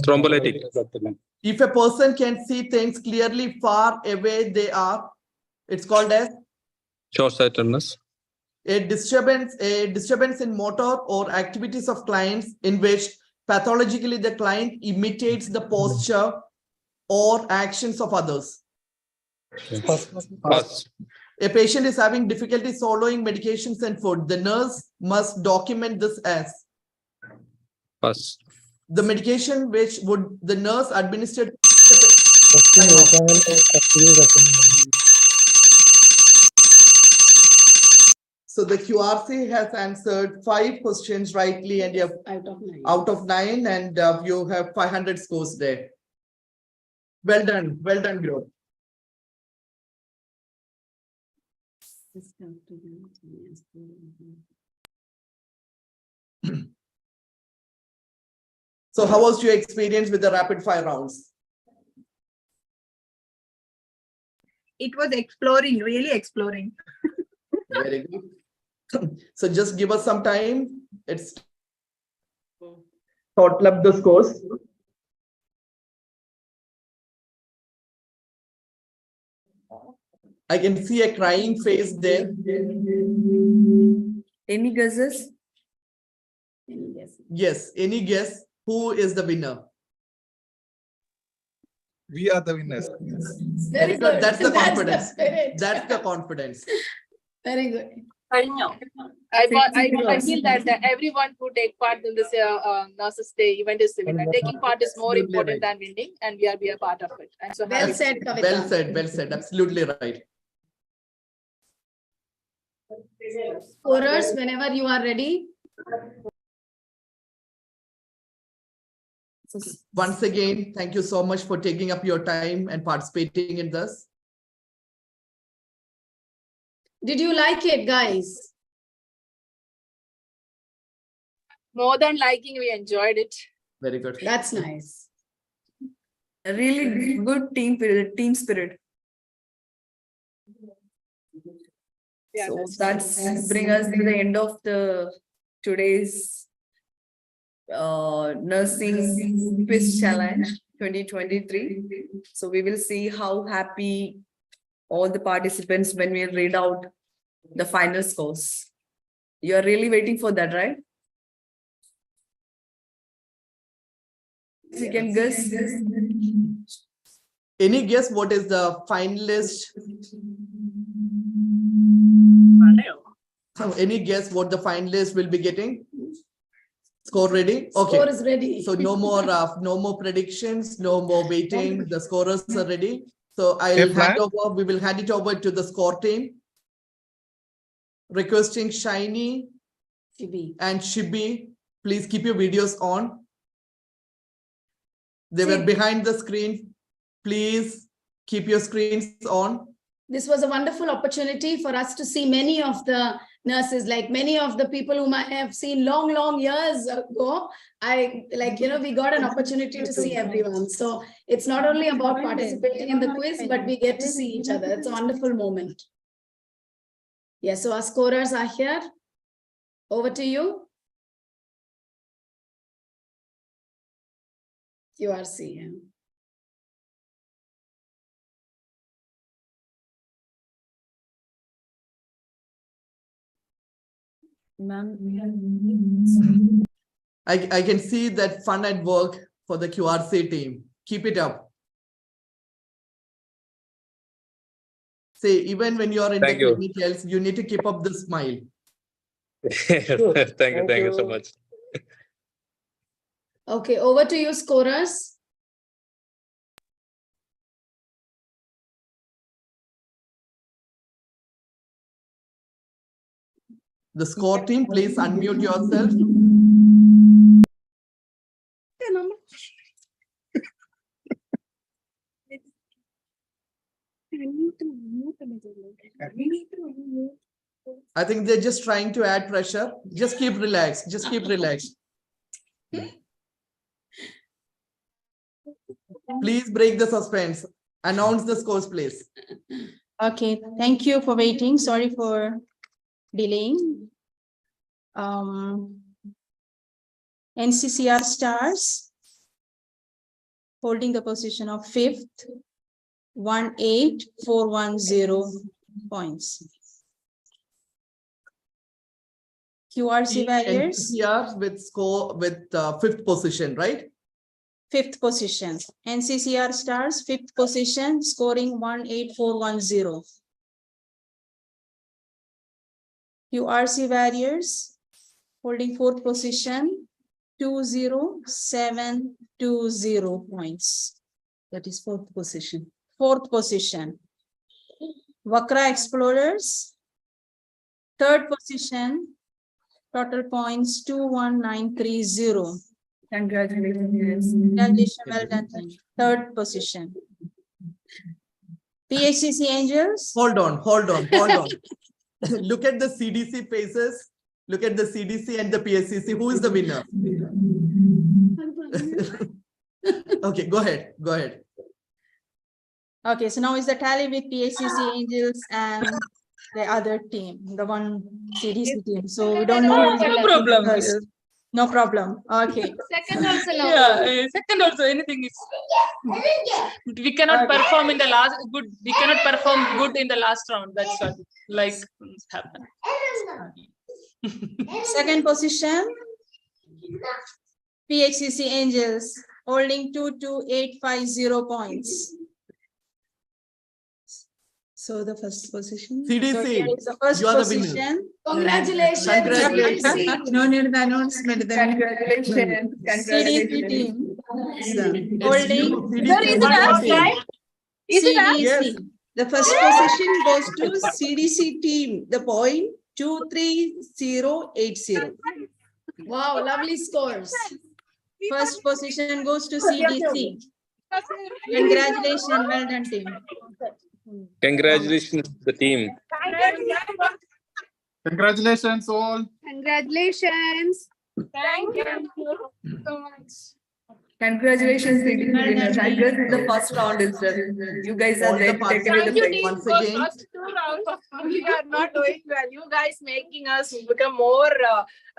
Thrombolytic. If a person can see things clearly far away they are, it's called as Short-sightedness. a disturbance in motor or activities of clients in which pathologically the client imitates the posture or actions of others. Pass. A patient is having difficulty swallowing medications and food. The nurse must document this as Pass. the medication which would the nurse administer. So the QRC has answered 5 questions rightly and you have out of 9 and you have 500 scores there. Well done, group. So how was your experience with the rapid fire rounds? It was exploring, really exploring. Very good. So just give us some time. It's total up the scores. I can see a crying face there. Any guesses? Yes. Any guess who is the winner? We are the winners. Very good. That's the confidence. spirit. That's the confidence. Very good. I feel that everyone who take part in this Nurses Day event is the winner. Taking part is more important than winning, and we are a part of it. And so Well said, Kavita. Well said. Well said. Absolutely right. Scorers, whenever you are ready. Once again, thank you so much for taking up your time and participating in this. Did you like it, guys? more than liking, we enjoyed it. Very good. That's nice. A really good team spirit. Yeah, So that's bring us to the end of the today's nursing quiz challenge 2023. So we will see how happy all the participants when we read out the final scores. You are really waiting for that, right? You can guess. Any guess what is the finalist? Any guess what the finalist will be getting? Score ready? Okay. Score is ready. So no more predictions, no more waiting. The scorers are ready. So I'll hand over. We will hand it over to the score team. requesting Shiny and Shibi, please keep your videos on. They were behind the screen. Please keep your screens on. This was a wonderful opportunity for us to see many of the nurses, like many of the people whom I have seen long years ago. We got an opportunity to see everyone. So it's not only about participating in the quiz, but we get to see each other. It's a wonderful moment. Yes, so our scorers are here. Over to you. QRC. I can see that fun at work for the QRC team. Keep it up. Say, even when you're in the clinicals, you need to keep up the smile. Thank you so much. Okay, over to you, scorers. The score team, please unmute yourself. I think they're just trying to add pressure. Just keep relaxed. Just keep relaxed. Please break the suspense. Announce the scores, please. Okay, thank you for waiting. Sorry for delaying. NCCR Stars holding the position of 5th, 18410 points. QRC Warriors. NCCR with score with 5th position, right? 5th position. NCCR Stars 5th position, scoring 18410. QRC Warriors holding 4th position, 20720 points. That is 4th position. 4th position. Vakra Explorers 3rd position, total points 21930. Congratulations. Congratulations, well done. 3rd position. PHCC Angels. Hold on. Look at the CDC faces. Look at the CDC and the PSCC. Who is the winner? Okay, go ahead. Okay, so now is the tally with PHCC Angels and the other team, the one CDC team. So we don't know. No problem. No problem. Okay. Second also no. Yeah, second also anything is. We cannot perform in the last good. We cannot perform good in the last round. That's what like happened. Second position, PHCC Angels holding 22850 points. So the first position. CDC, the first you are the position. winner. Congratulations. Congratulations. No need the announcement. Congratulations. CDC team It's holding. you, CDC. CDC. Yes. The first position goes to CDC team. The point 23080. Wow, lovely scores. First position goes to CDC. Congratulations, well done team. Congratulations to the team. Congratulations all. Congratulations. Thank you so much. Congratulations, CDC winners. I guess in the first round itself, you guys are there to take away the prize. Once again, First 2 rounds, we are not doing well. You guys making us become more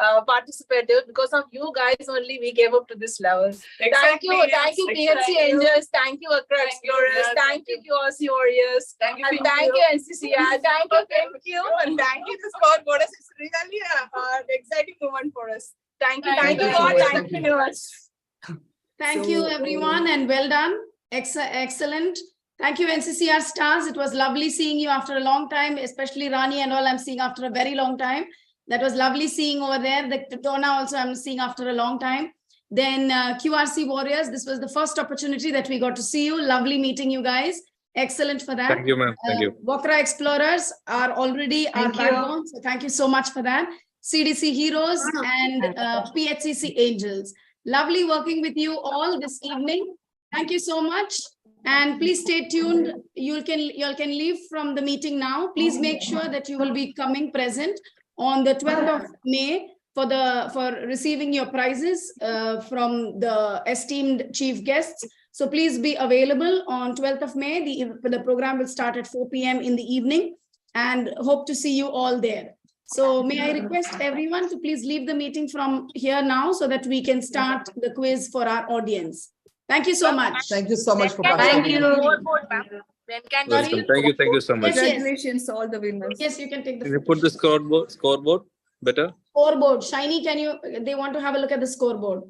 participative. Because of you guys only, we came up to this level. Thank you, PHC Angels. Thank you, Vakra Explorers. Thank you, QRC Warriors. And thank you, NCCR. Thank you, FINQ. And thank you, the scoreboard. It's really an exciting moment for us. Thank you, Thank you so God. much. Thank you, universe. Thank you, everyone, and well done. Excellent. Thank you, NCCR Stars. It was lovely seeing you after a long time, especially Rani and all I'm seeing after a very long time. That was lovely seeing over there. The Tona also I'm seeing after a long time. Then QRC Warriors, this was the first opportunity that we got to see you. Lovely meeting you guys. Excellent for that. Thank you, ma'am. Thank you. Wakra Explorers are already our backbone. So thank you so much for that. CDC Heroes and PHCC Angels. Lovely working with you all this evening. Thank you so much. And please stay tuned. You can leave from the meeting now. Please make sure that you will be coming present on the 12th of May for receiving your prizes from the esteemed chief guests. So please be available on 12th of May. The program will start at 4 p.m. in the evening, and hope to see you all there. So may I request everyone to please leave the meeting from here now so that we can start the quiz for our audience. Thank you so much. Thank you so much for Thank you. Welcome. Thank you so much. Yes, yes. Congratulations to all the winners. Yes, you can take Can the you put the scoreboard better? scoreboard. Shiny, they want to have a look at the scoreboard.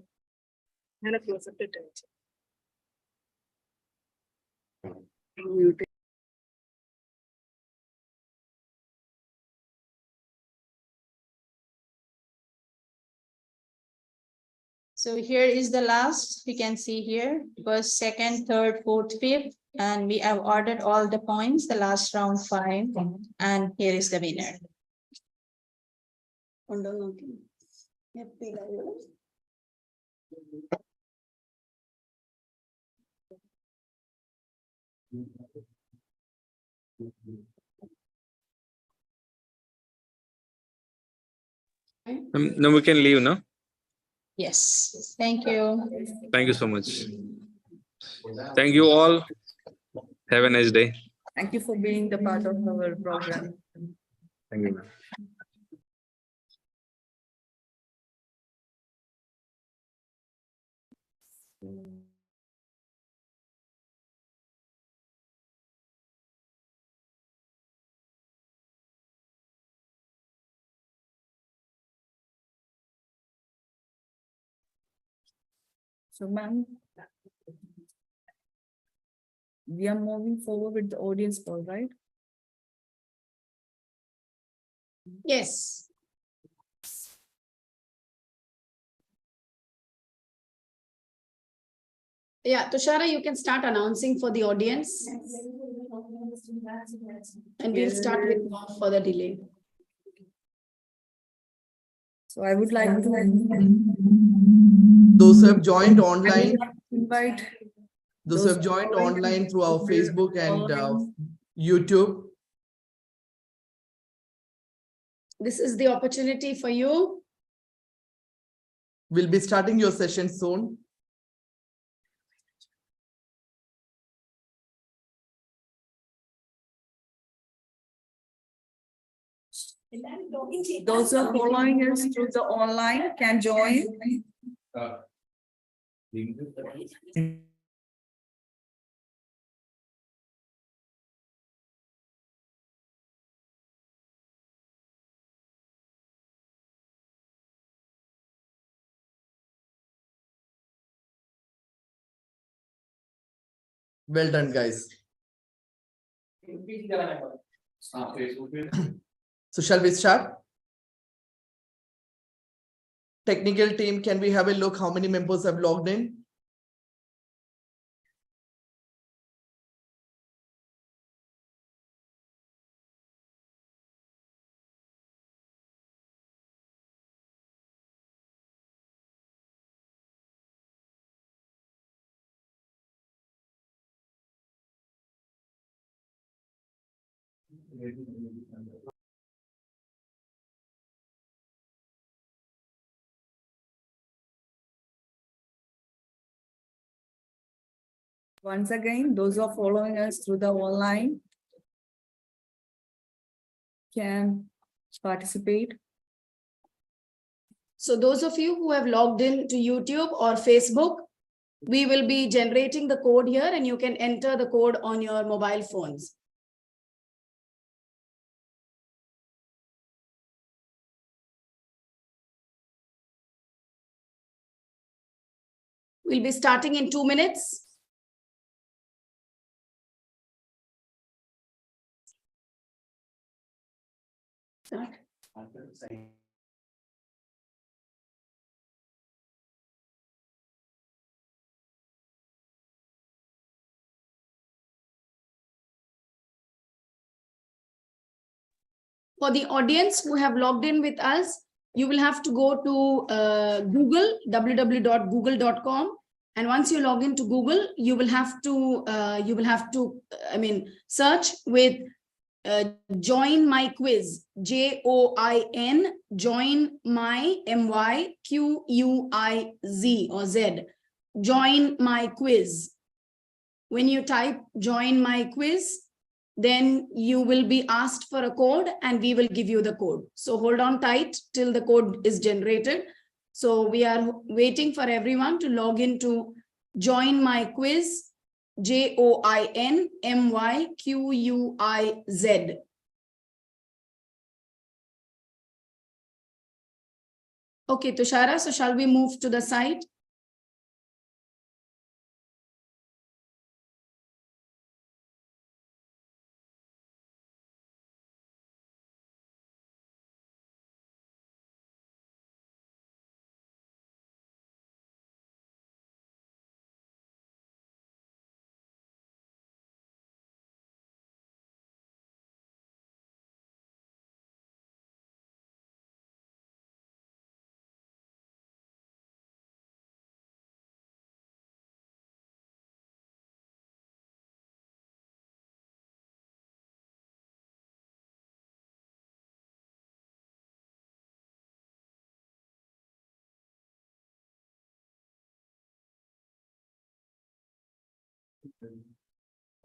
So here is the last, we can see here, first, second, third, fourth, fifth, and we have ordered all the points, the last round 5, and here is the winner. Now we can leave, no? Yes, thank you. Thank you so much. Thank you all. Have a nice day. Thank you for being the part of our program. Thank you, ma'am. So, ma'am, we are moving forward with the audience poll, right? Yes. Yeah, Tushara, you can start announcing for the audience. And we'll start with no further delay. So I would like to Those who have joined online, invite those who have joined online through our Facebook and YouTube. This is the opportunity for you. We'll be starting your session soon. Those who are following us through the online can join. Well done, guys. So shall we start? Technical team, can we have a look how many members have logged in? Once again, those who are following us through the online can participate. So those of you who have logged in to YouTube or Facebook, we will be generating the code here and you can enter the code on your mobile phones. We'll be starting in 2 minutes. Start. For the audience who have logged in with us, you will have to go to Google, www.google.com. And once you log into Google, you will have to, search with join my quiz, JOIN, join my MYQUIZ or Z, join my quiz. When you type join my quiz, then you will be asked for a code and we will give you the code. So hold on tight till the code is generated. So we are waiting for everyone to log into join my quiz, JOINMYQUIZ. Okay, Tushara, so shall we move to the site?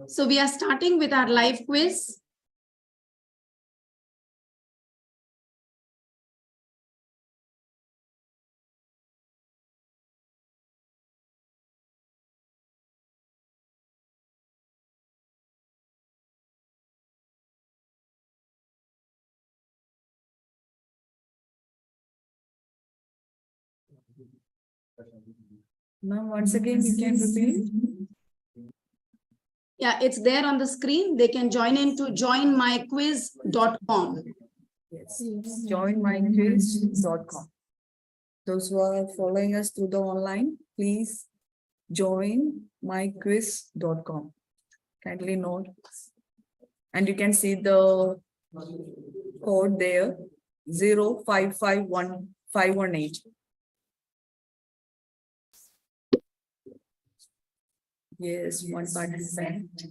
So we are starting with our live quiz. Now, once again, you can repeat. Yeah, it's there on the screen. They can join into joinmyquiz.com. Yes, joinmyquiz.com. Those who are following us through the online, please join myquiz.com. Kindly note. And you can see the code there, 0551518. Yes, one participant.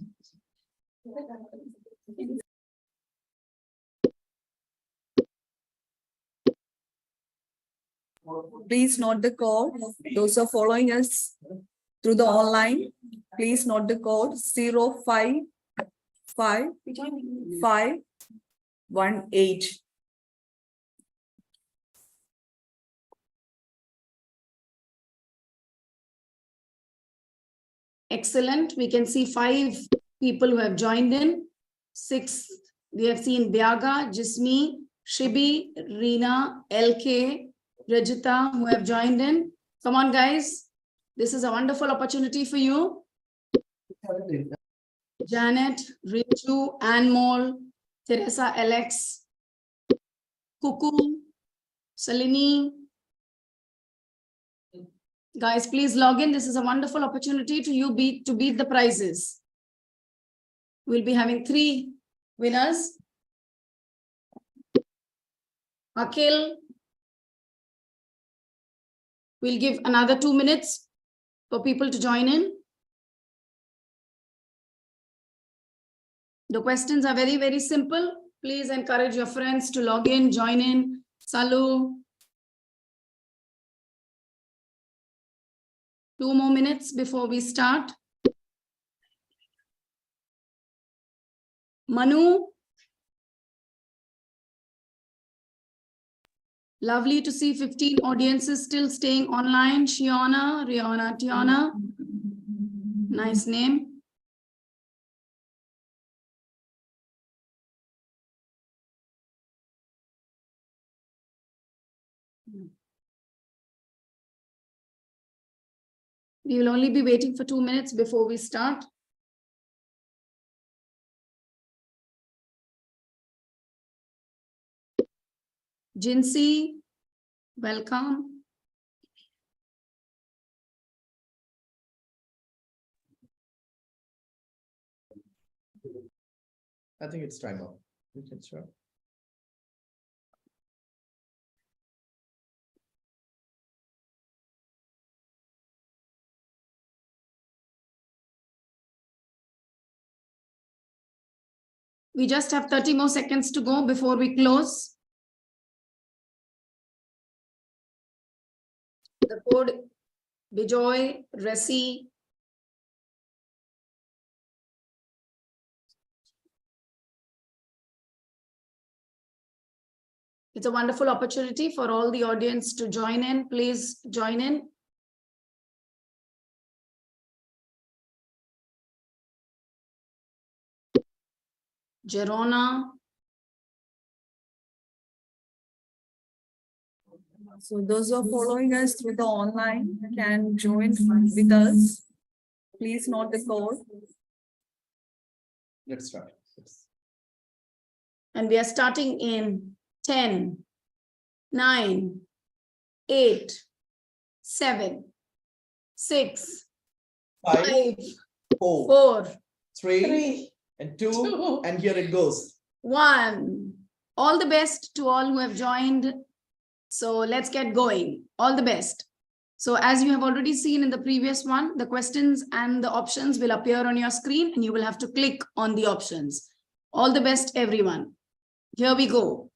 Please note the code. Those who are following us through the online, please note the code 0551518. Excellent. We can see 5 people who have joined in. 6, we have seen Byaga, Jismi, Shibi, Reena, LK, Rajita, who have joined in. Come on, guys. This is a wonderful opportunity for you. Janet, Ritu, Anmol, Teresa, Alex, Kuku, Salini. Guys, please log in. This is a wonderful opportunity to beat the prizes. We'll be having 3 winners. Akhil. We'll give another 2 minutes for people to join in. The questions are very, very simple. Please encourage your friends to log in, join in. Salu. 2 more minutes before we start. Manu. Lovely to see 15 audiences still staying online. Shiona, Riona, Tiana. Nice name. We will only be waiting for 2 minutes before we start. Jinsi, welcome. I think it's time up. You can start. We just have 30 more seconds to go before we close. The code Bijoy, Resi. It's a wonderful opportunity for all the audience to join in. Please join in. Gerona. So those who are following us through the online can join with us. Please note the code. Let's start. And we are starting in 10, 9, 8, 7, 6, 5, 4, 3, and 2, and here it goes. 1. All the best to all who have joined. So let's get going. All the best. So as you have already seen in the previous one, the questions and the options will appear on your screen and you will have to click on the options. All the best, everyone. Here we go.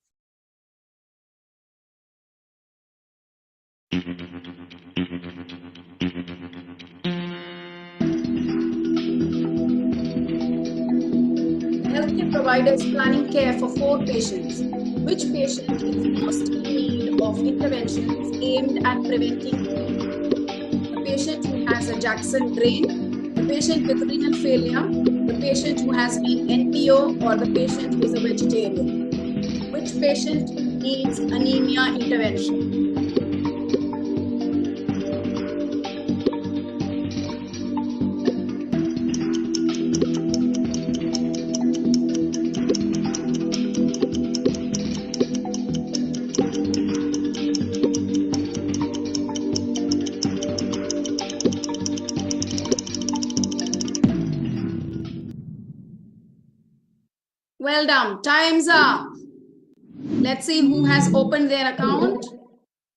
Healthcare providers planning care for 4 patients. Which patient is most in need of interventions aimed at preventing the patient who has a Jackson drain, the patient with renal failure, the patient who has been NPO, or the patient who is a vegetarian? Which patient needs anemia intervention? Well done. Time's up. Let's see who has opened their account.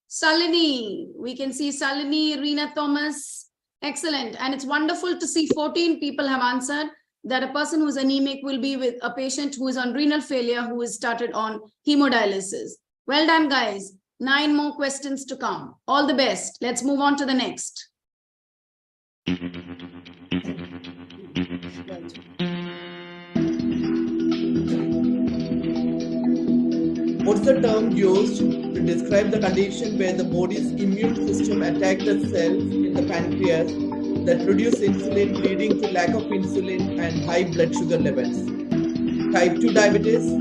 Salini. We can see Salini, Reena Thomas. Excellent. And it's wonderful to see 14 people have answered that a person who is anemic will be with a patient who is on renal failure, who is started on hemodialysis. Well done, guys. 9 more questions to come. All the best. Let's move on to the next. What's the term used to describe the condition where the body's immune system attacks the cells in the pancreas that produce insulin, leading to lack of insulin and high blood sugar levels? Type 2 diabetes,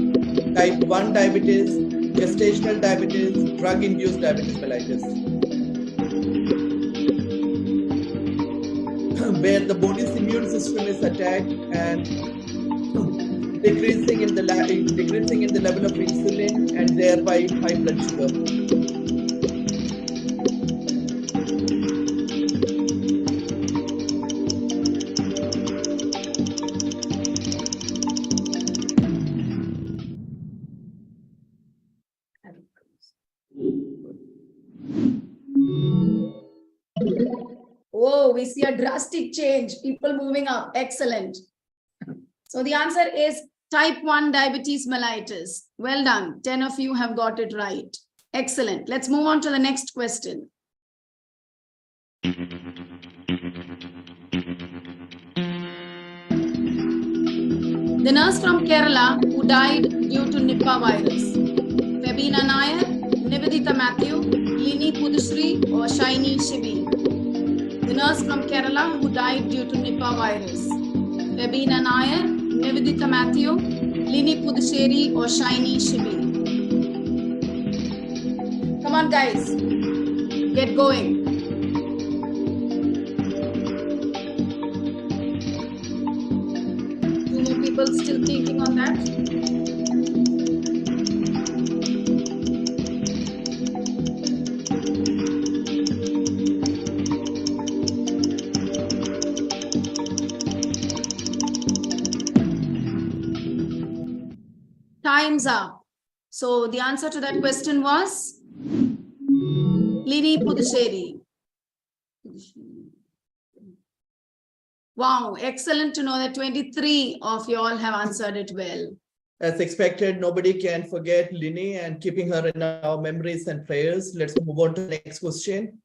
type 1 diabetes, gestational diabetes, drug-induced diabetes mellitus. Where the body's immune system is attacked and decreasing in the level of insulin and thereby high blood sugar. Whoa, we see a drastic change. People moving up. Excellent. So the answer is type 1 diabetes mellitus. Well done. 10 of you have got it right. Excellent. Let's move on to the next question. The nurse from Kerala who died due to Nipah virus. Febina Nair, Nivedita Matthew, Lini Pudushree, or Shaini Shibi. The nurse from Kerala who died due to Nipah virus. Febina Nair, Nivedita Matthew, Lini Pudushree, or Shaini Shibi. Come on, guys. Get going. Two more people still thinking on that. Time's up. So the answer to that question was Lini Pudushree. Wow, excellent to know that 23 of you all have answered it well. As expected, nobody can forget Lini and keeping her in our memories and prayers. Let's move on to the next question.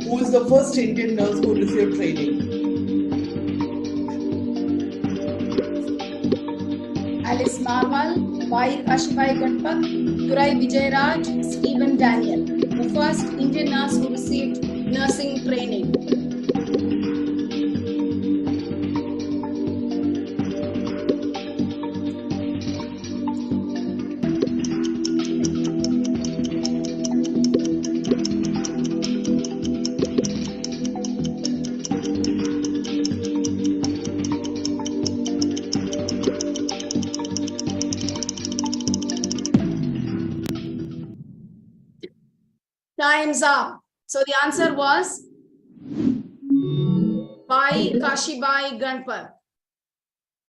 Who is the first Indian nurse who received training? Alice Marwal, Bai Kashibai Ganpat, Turai Vijayaraj, Stephen Daniel, the first Indian nurse who received nursing training. Time's up. So the answer was Bai Kashibai Ganpat.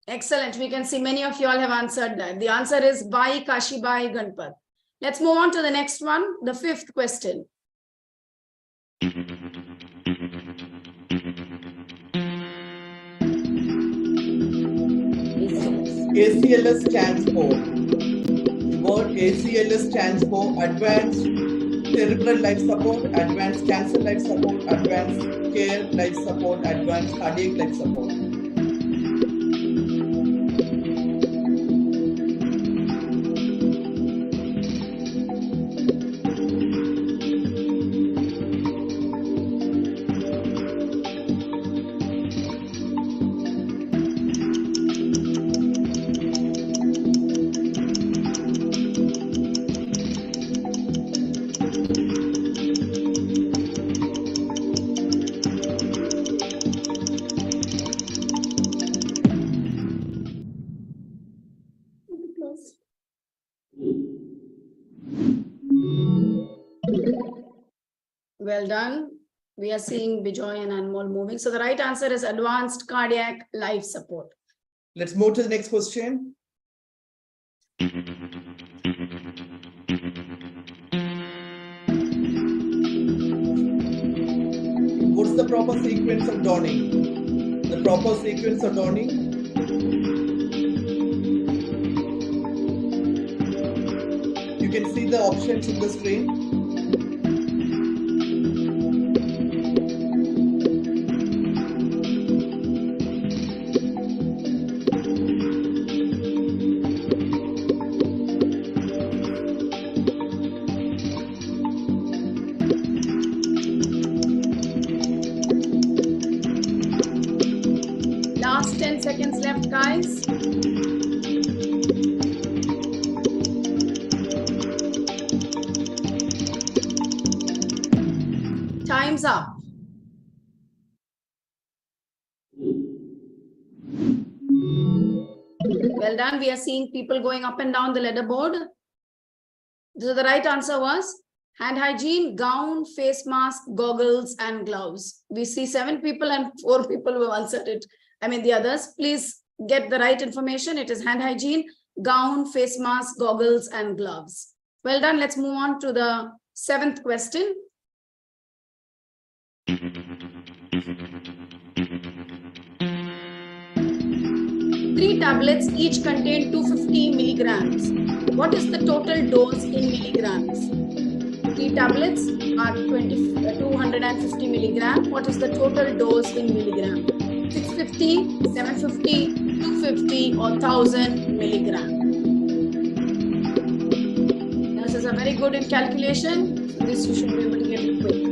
Excellent. We can see many of you all have answered that. The answer is Bai Kashibai Ganpat. Let's move on to the next one, the fifth question. ACLS stands for. The word ACLS stands for Advanced Cerebral Life Support, Advanced Cancer Life Support, Advanced Care Life Support, Advanced Cardiac Life Support. Well done. We are seeing Bijoy and Anmol moving. So the right answer is Advanced Cardiac Life Support. Let's move to the next question. What's the proper sequence of donning? The proper sequence of donning. You can see the options in the screen. Last 10 seconds left, guys. Time's up. Well done. We are seeing people going up and down the leaderboard. So the right answer was hand hygiene, gown, face mask, goggles, and gloves. We see 7 people and 4 people who answered it. I mean, the others, please get the right information. It is hand hygiene, gown, face mask, goggles, and gloves. Well done. Let's move on to the 7th question. Three tablets each contain 250 milligrams. What is the total dose in milligrams? 3 tablets are 250 milligram. What is the total dose in milligram? 650, 750, 250, or 1000 milligram. Nurses are very good in calculation. So this you should be able to get it quick.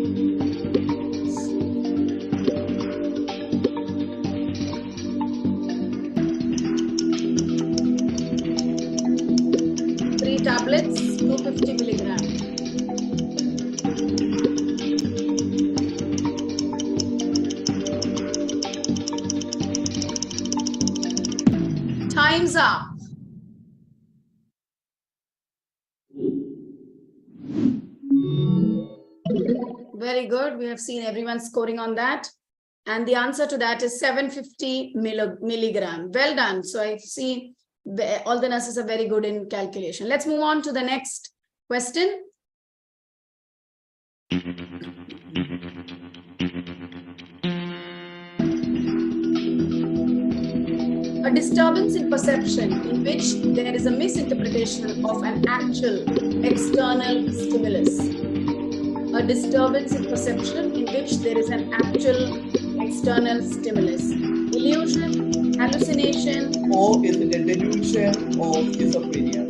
Tablets, 250 milligram. Time's up. Very good. We have seen everyone scoring on that. And the answer to that is 750 milligram. Well done. So I see All the nurses are very good in calculation. Let's move on to the next question. A disturbance in perception in which there is a misinterpretation of an actual external stimulus. A disturbance in perception in which there is an actual external stimulus. Illusion, hallucination. Or is it a delusion or schizophrenia?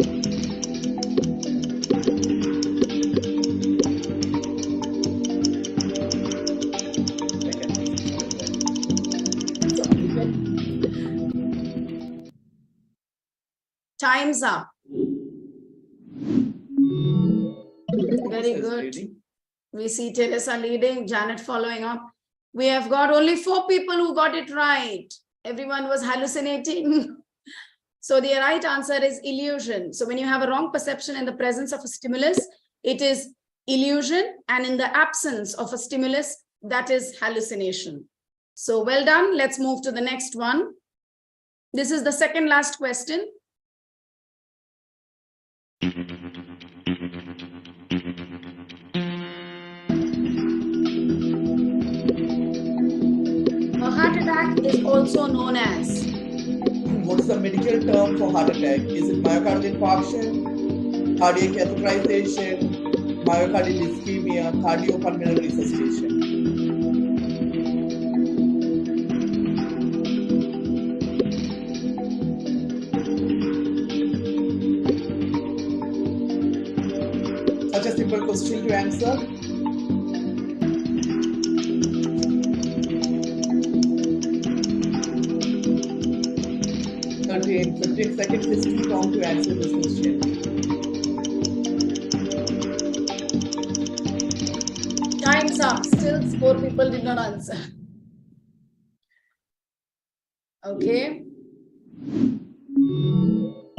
Time's up. Very good. We see Teresa leading, Janet following up. We have got only 4 people who got it right. Everyone was hallucinating. So the right answer is illusion. So when you have a wrong perception in the presence of a stimulus, it is illusion, and in the absence of a stimulus, that is hallucination. So well done. Let's move to the next one. This is the second last question. A heart attack is also known as. What is the medical term for heart attack? Is it myocardial infarction, cardiac catheterization, myocardial ischemia, cardiopulmonary resuscitation? Such a simple question to answer. In 15 seconds is too long to answer this question. Time's up. Still 4 people did not answer. Okay.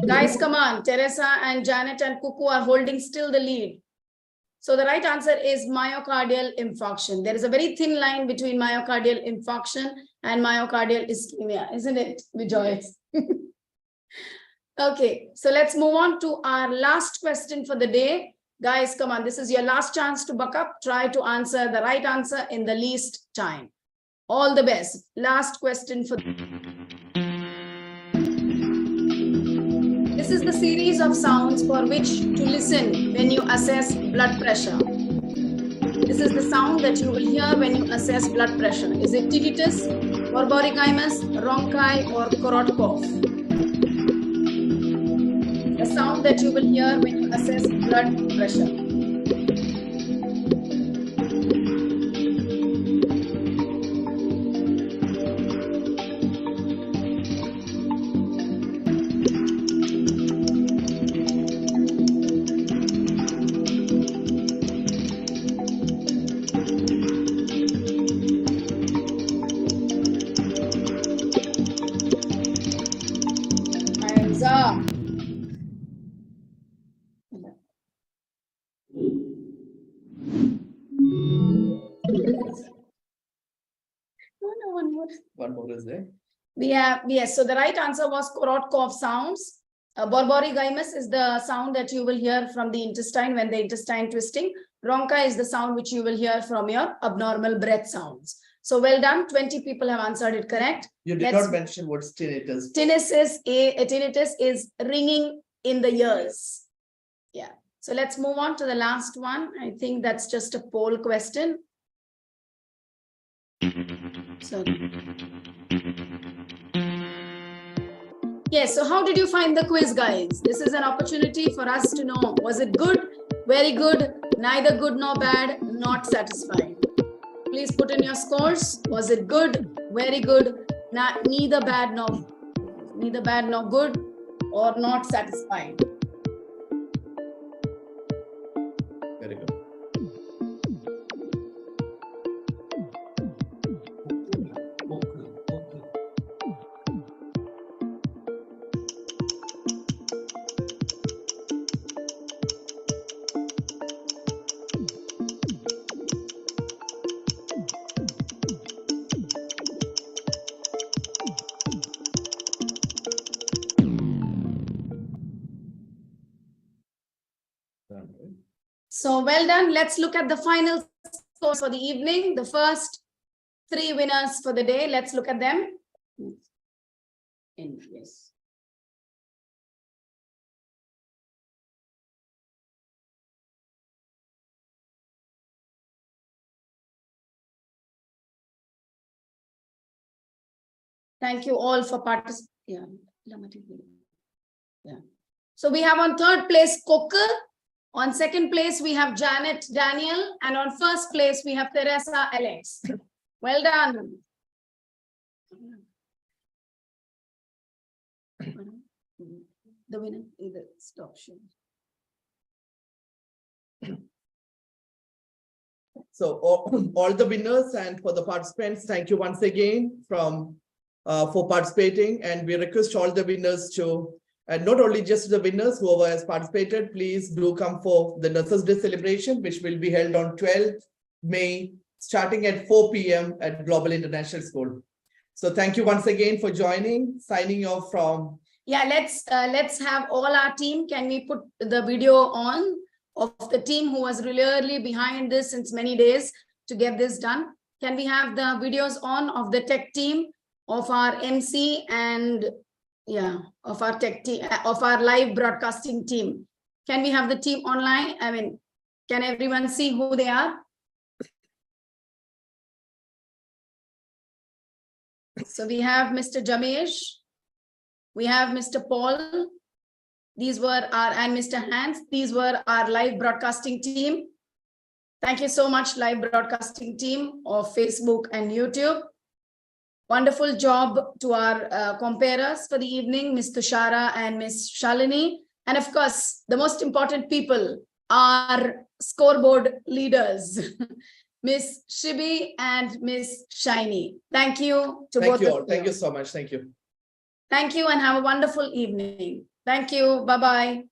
Guys, come on. Teresa and Janet and Kuku are holding still the lead. So the right answer is myocardial infarction. There is a very thin line between myocardial infarction and myocardial ischemia, isn't it, Vijay? Okay, so let's move on to our last question for the day. Guys, come on, this is your last chance to buck up. Try to answer the right answer in the least time. All the best. Last question for. This is the series of sounds for which to listen when you assess blood pressure. This is the sound that you will hear when you assess blood pressure. Is it tinnitus, borborygmus, rhonchi, or Korotkov? The sound that you will hear when you assess blood pressure. Time's up. One more is there. We have, yes, so the right answer was Korotkov sounds. Borborygmus is the sound that you will hear from the intestine when the intestine twisting. Rhonchi is the sound which you will hear from your abnormal breath sounds. So well done. 20 people have answered it correct. You did not mention what's tinnitus. Tinnitus is ringing in the ears. Yeah. So let's move on to the last one. I think that's just a poll question. So, yes, so how did you find the quiz, guys? This is an opportunity for us to know, was it good, very good, neither good nor bad, not satisfied? Please put in your scores. Was it good, very good, neither bad nor good, or not satisfied? Very good. So well done. Let's look at the final scores for the evening. The first 3 winners for the day. Let's look at them. Yes. Thank you all for participating. Yeah. So we have on third place Coker. On second place, we have Janet Daniel. And on first place, we have Teresa Alex. Well done. The winner is the stop share. So all the winners and for the participants, thank you once again for participating. And we request all the winners to, and not only just the winners, whoever has participated, please do come for the Nurses Day celebration, which will be held on 12th May, starting at 4 p.m. at Global International School. So thank you once again for joining, signing off from. Yeah, let's have all our team. Can we put the video on of the team who was really behind this since many days to get this done? Can we have the videos on of the tech team, of our MC and of our tech team, of our live broadcasting team? Can we have the team online? I mean, can everyone see who they are? So we have Mr. Jamesh, we have Mr. Paul, these were our, and Mr. Hans, these were our live broadcasting team. Thank you so much, live broadcasting team of Facebook and YouTube. Wonderful job to our comparers for the evening, Ms. Tushara and Ms. Shalini. And of course, the most important people are scoreboard leaders, Ms. Shibi and Ms. Shiny. Thank you to both of you. Thank you all. Thank you so much. Thank you. Thank you and have a wonderful evening. Thank you. Bye-bye.